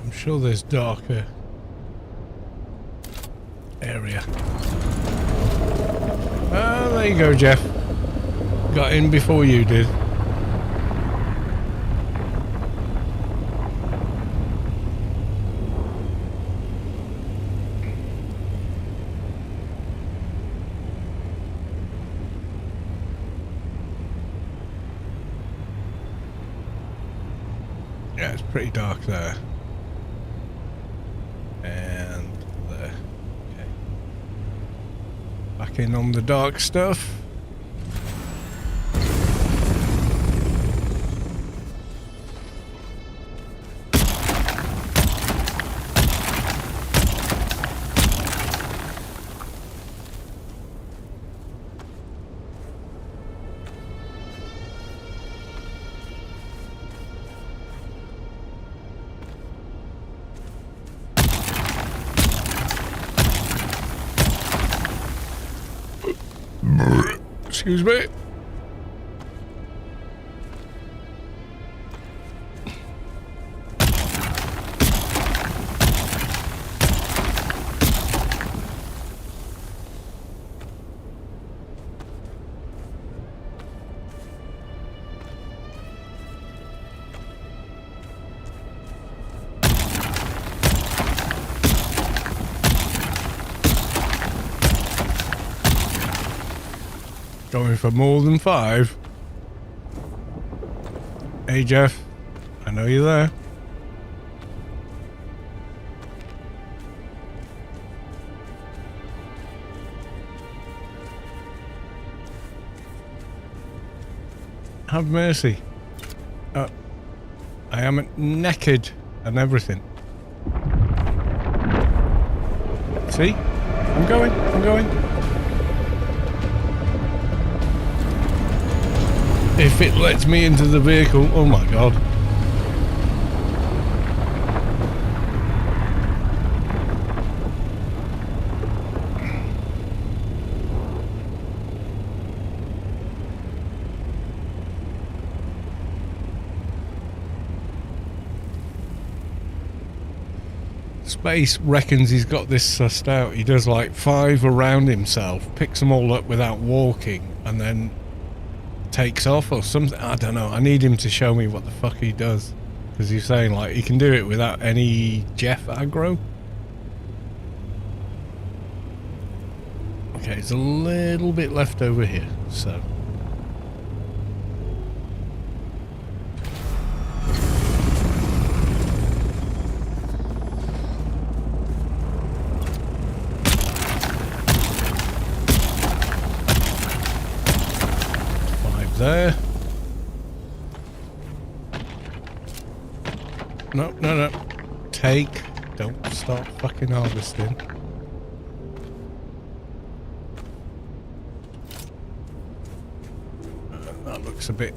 I'm sure there's darker area. Ah, there you go, Jeff. Got in before you did. Yeah, it's pretty dark there. And there. Okay. Back in on the dark stuff. Excuse me. Going for more than 5. Hey Jeff, I know you're there. Have mercy. I am naked and everything. See? I'm going. If it lets me into the vehicle, oh my god. Space reckons he's got this sussed out. He does like 5 around himself, picks them all up without walking, and then takes off or something. I don't know. I need him to show me what the fuck he does, because he's saying like he can do it without any Jeff aggro. Okay, it's a little bit left over here, so there. No. Take. Don't start fucking harvesting. That looks a bit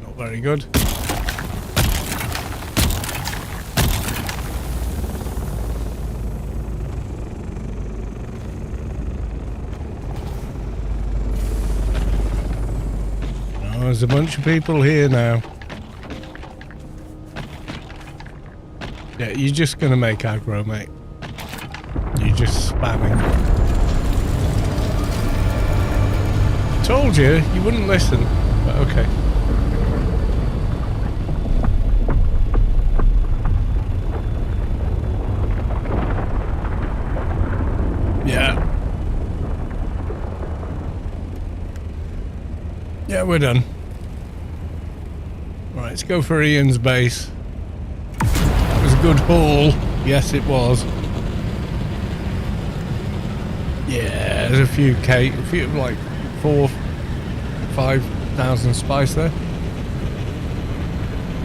not very good. There's a bunch of people here now. Yeah, you're just gonna make aggro, mate. You're just spamming. Told you, you wouldn't listen. But okay. Yeah. Yeah, we're done. Right, let's go for Ian's base. It was a good haul. Yes, it was. Yeah, there's a few like 4,000-5,000 spice there.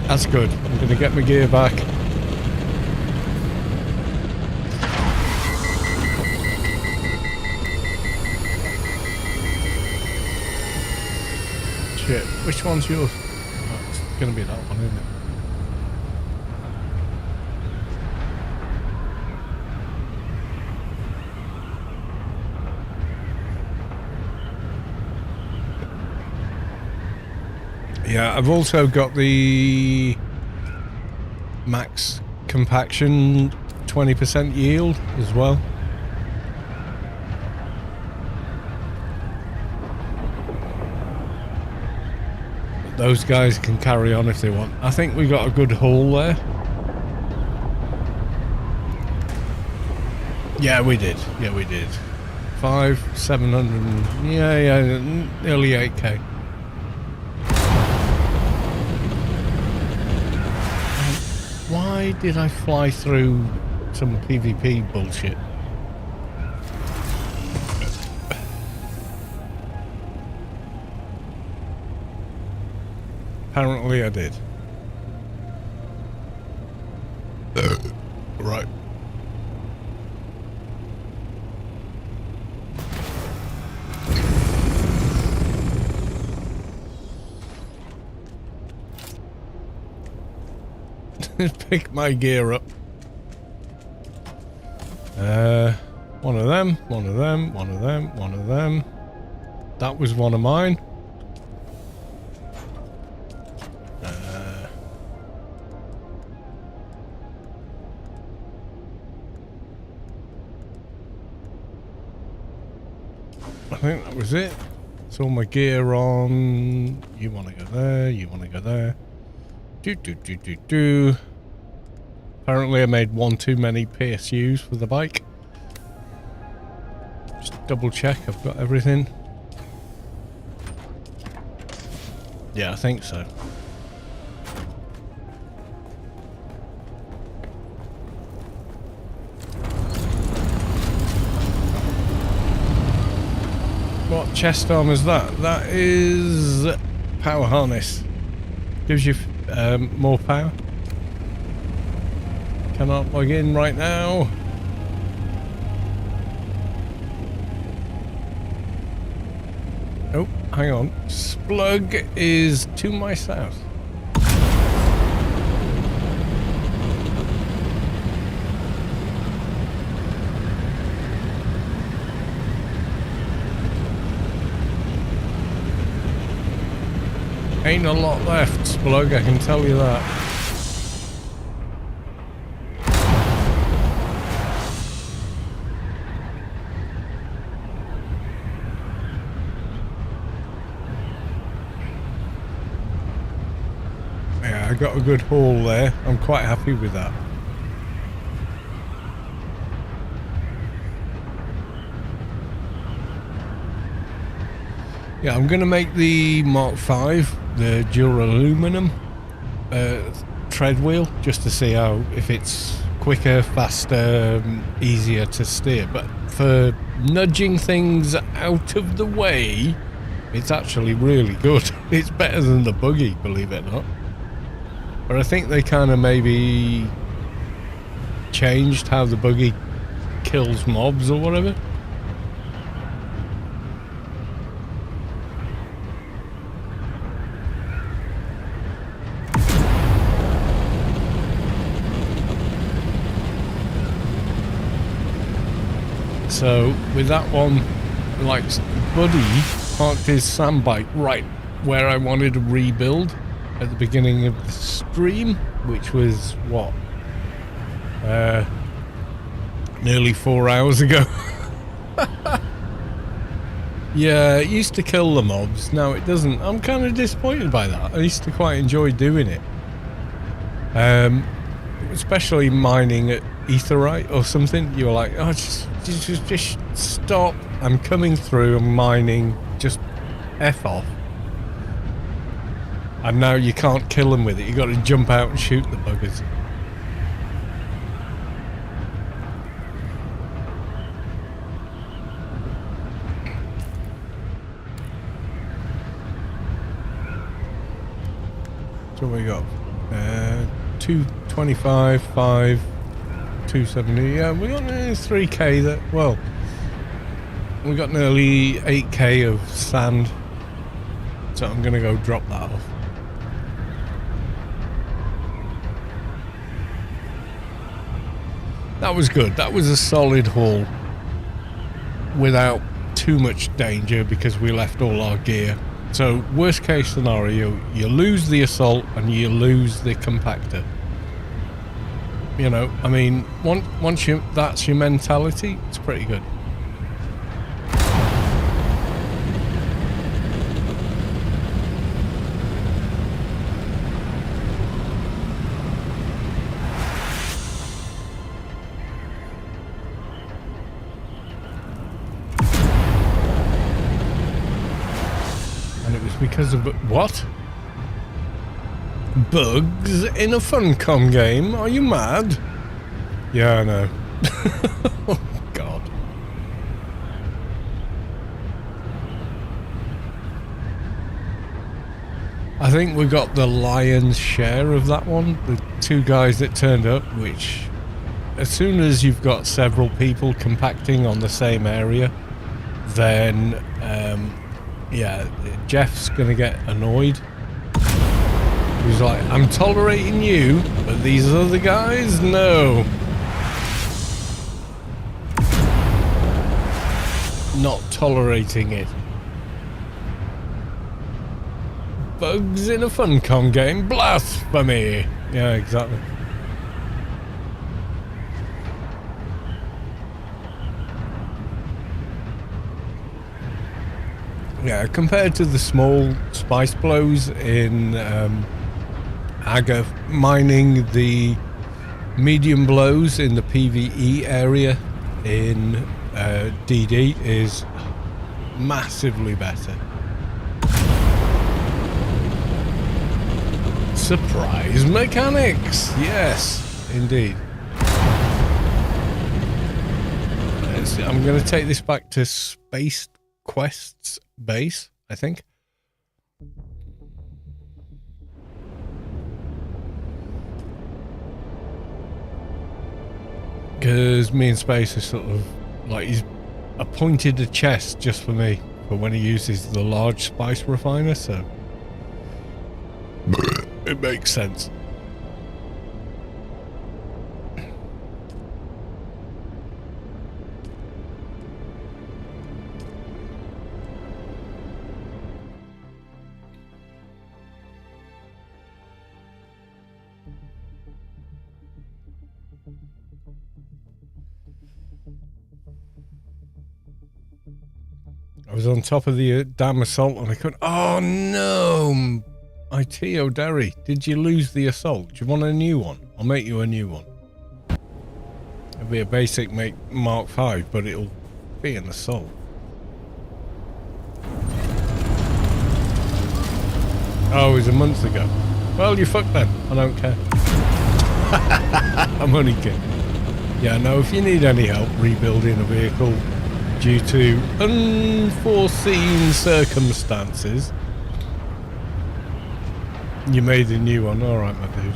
That's good. I'm going to get my gear back. Shit, which one's yours? Oh, it's gonna be that one, isn't it? Yeah, I've also got the max compaction 20% yield as well. Those guys can carry on if they want. I think we got a good haul there. Yeah, we did. 700. Yeah, nearly 8k. Why did I fly through some PvP bullshit? Apparently I did. Right. Pick my gear up. One of them, one of them, one of them, one of them. That was one of mine. I think that was it. It's all my gear on. You want to go there, you want to go there. Do. Apparently I made one too many PSUs for the bike. Just double check I've got everything. Yeah, I think so. What chest arm is that? That is power harness. Gives you more power. Cannot log in right now. Oh, hang on. Splug is to my south. Ain't a lot left, Splug, I can tell you that. Yeah, I got a good haul there. I'm quite happy with that. Yeah, I'm going to make the Mark V, the duraluminum tread wheel, just to see how, if it's quicker, faster, easier to steer. But for nudging things out of the way, it's actually really good. It's better than the buggy, believe it or not. But I think they kind of maybe changed how the buggy kills mobs or whatever. So with that one, like, Buddy parked his sand bike right where I wanted to rebuild at the beginning of the stream, which was what, nearly 4 hours ago. Yeah, it used to kill the mobs. Now it doesn't. I'm kind of disappointed by that. I used to quite enjoy doing it, especially mining at etherite or something. You were like, oh, just stop. I'm coming through. I'm mining. Just F off. And now you can't kill them with it. You got to jump out and shoot the buggers. So what we got? 225, 5, 270. Yeah, we got nearly 3k there. Well, we got nearly 8k of sand. So I'm going to go drop that off. That was good. That was a solid haul without too much danger because we left all our gear. So worst case scenario, you lose the assault and you lose the compactor. You know, I mean, once that's your mentality, it's pretty good. Because of what? Bugs in a Funcom game? Are you mad? Yeah, I know. Oh, God. I think we got the lion's share of that one. The two guys that turned up, which, as soon as you've got several people compacting on the same area, then, yeah, Jeff's going to get annoyed. He's like, I'm tolerating you, but these other guys, no. Not tolerating it. Bugs in a Funcom game? Blasphemy! Yeah, exactly. Yeah, compared to the small spice blows in Aga, mining the medium blows in the PvE area in DD is massively better. Surprise mechanics! Yes, indeed. I'm going to take this back to Space Quest's base, I think. Because me and Space are sort of like, he's appointed a chest just for me for when he uses the large spice refiner, so it makes sense. I was on top of the damn assault and I couldn't. Oh no! IT O'Derry, did you lose the assault? Do you want a new one? I'll make you a new one. It'll be a basic make Mark 5, but it'll be an assault. Oh, it was a month ago. Well, you fucked them. I don't care. I'm only kidding. Yeah, no, if you need any help rebuilding a vehicle due to unforeseen circumstances, you made a new one. Alright, my dude.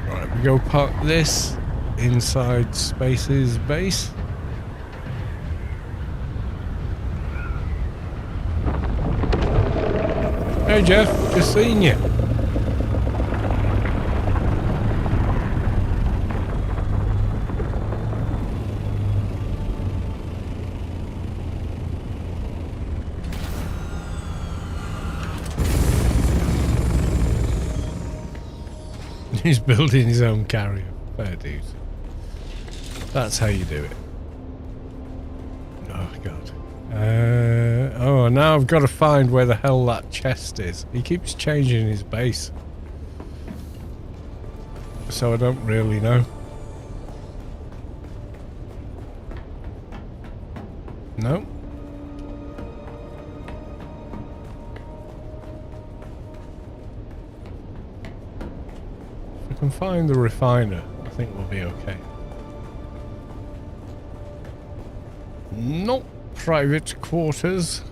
Right, we go park this inside Space's base. Hey Jeff, just seen you. He's building his own carrier. Fair dues. That's how you do it. Oh god. Oh, now I've got to find where the hell that chest is. He keeps changing his base, so I don't really know. No. If I can find the refiner, I think we'll be okay. Nope. Private quarters.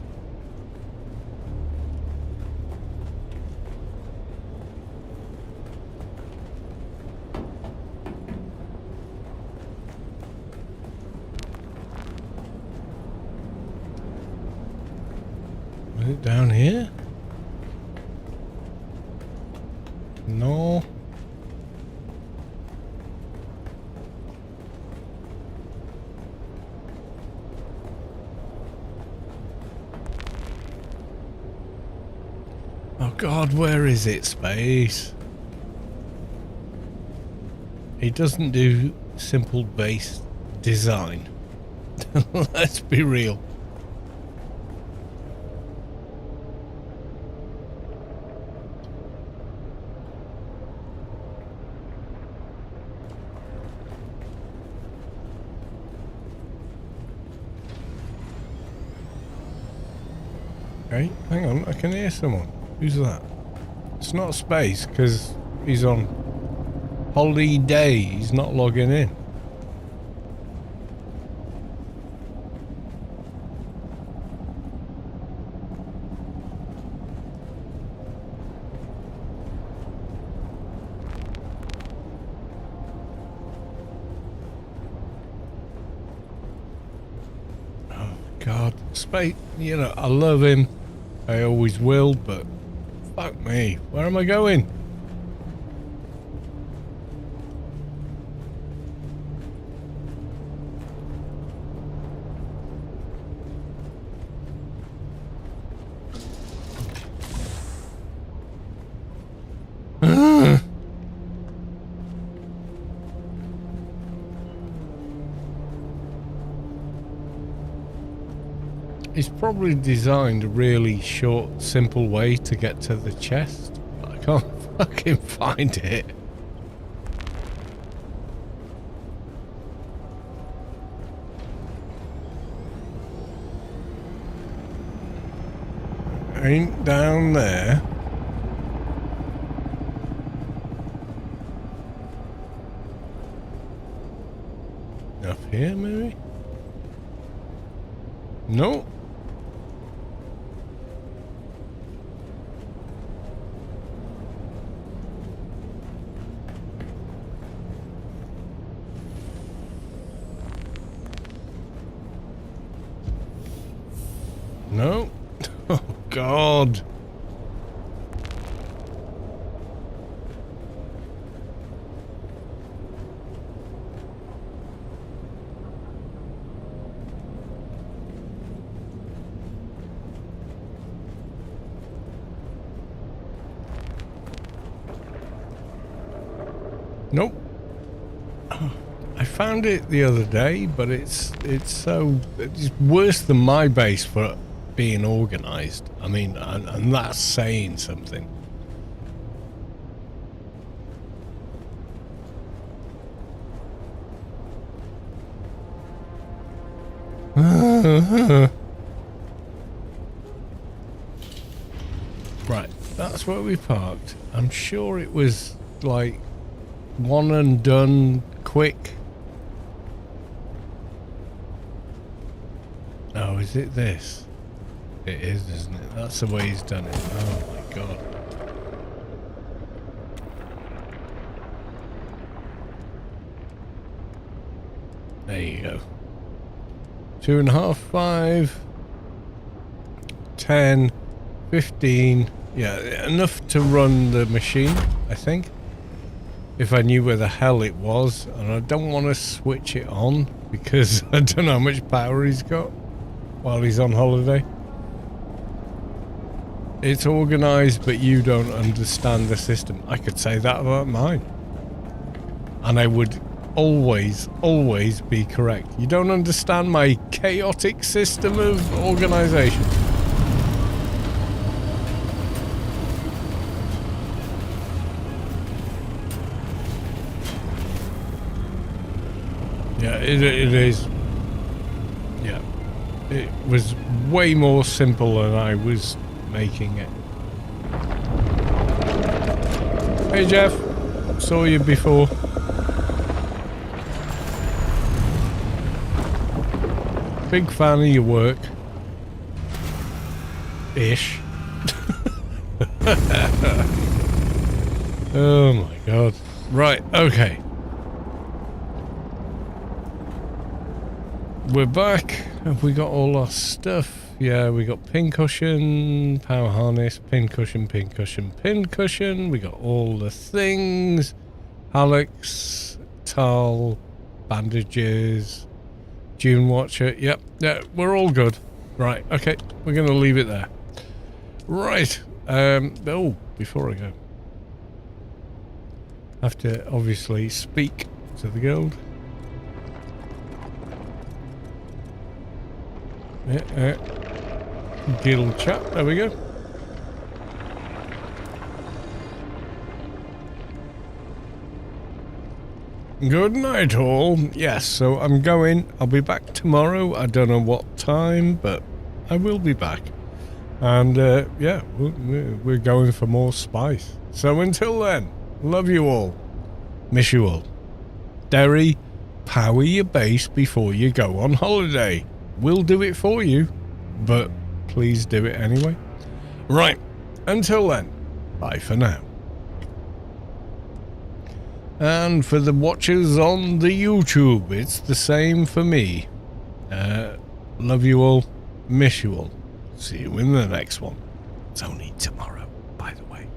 Is it down here? No. Oh god, where is it, Space? He doesn't do simple base design. Let's be real. Hey, hang on, I can hear someone. Who's that? It's not Space, because he's on holiday. He's not logging in. Oh, God. Space, you know, I love him. I always will, but fuck me. Where am I going? He's probably designed a really short, simple way to get to the chest, but I can't fucking find it. Ain't down there. Up here, maybe? No. No. Oh, God. Nope. I found it the other day, but it's worse than my base for being organized. I mean, and that's saying something. Right, that's where we parked. I'm sure it was like one and done quick. Oh, is it this? It is, isn't it? That's the way he's done it. Oh my God. There you go. 2.5, 5, 10, 15. Yeah, enough to run the machine, I think. If I knew where the hell it was. And I don't want to switch it on because I don't know how much power he's got while he's on holiday. It's organized, but you don't understand the system. I could say that about mine. And I would always be correct. You don't understand my chaotic system of organization. Yeah, it is. Yeah. It was way more simple than I was making it. Hey Jeff, saw you before. Big fan of your work. Ish. Oh my God. Right, okay. We're back. Have we got all our stuff? Yeah, we got pincushion, power harness, pincushion, pincushion, pincushion. We got all the things. Alex, towel, bandages, Dune Watcher. Yep, yeah, we're all good. Right, okay, we're going to leave it there. Right. Oh, before I go, I have to obviously speak to the guild. Yeah, guild chat, there we go. Good night all. Yes, so I'm going. I'll be back tomorrow. I don't know what time, but I will be back. And yeah, we're going for more spice. So until then, love you all. Miss you all. Derry, power your base before you go on holiday. We'll do it for you, but please do it anyway. Right, until then, bye for now. And for the watchers on the YouTube, it's the same for me. Love you all, miss you all. See you in the next one. It's only tomorrow, by the way.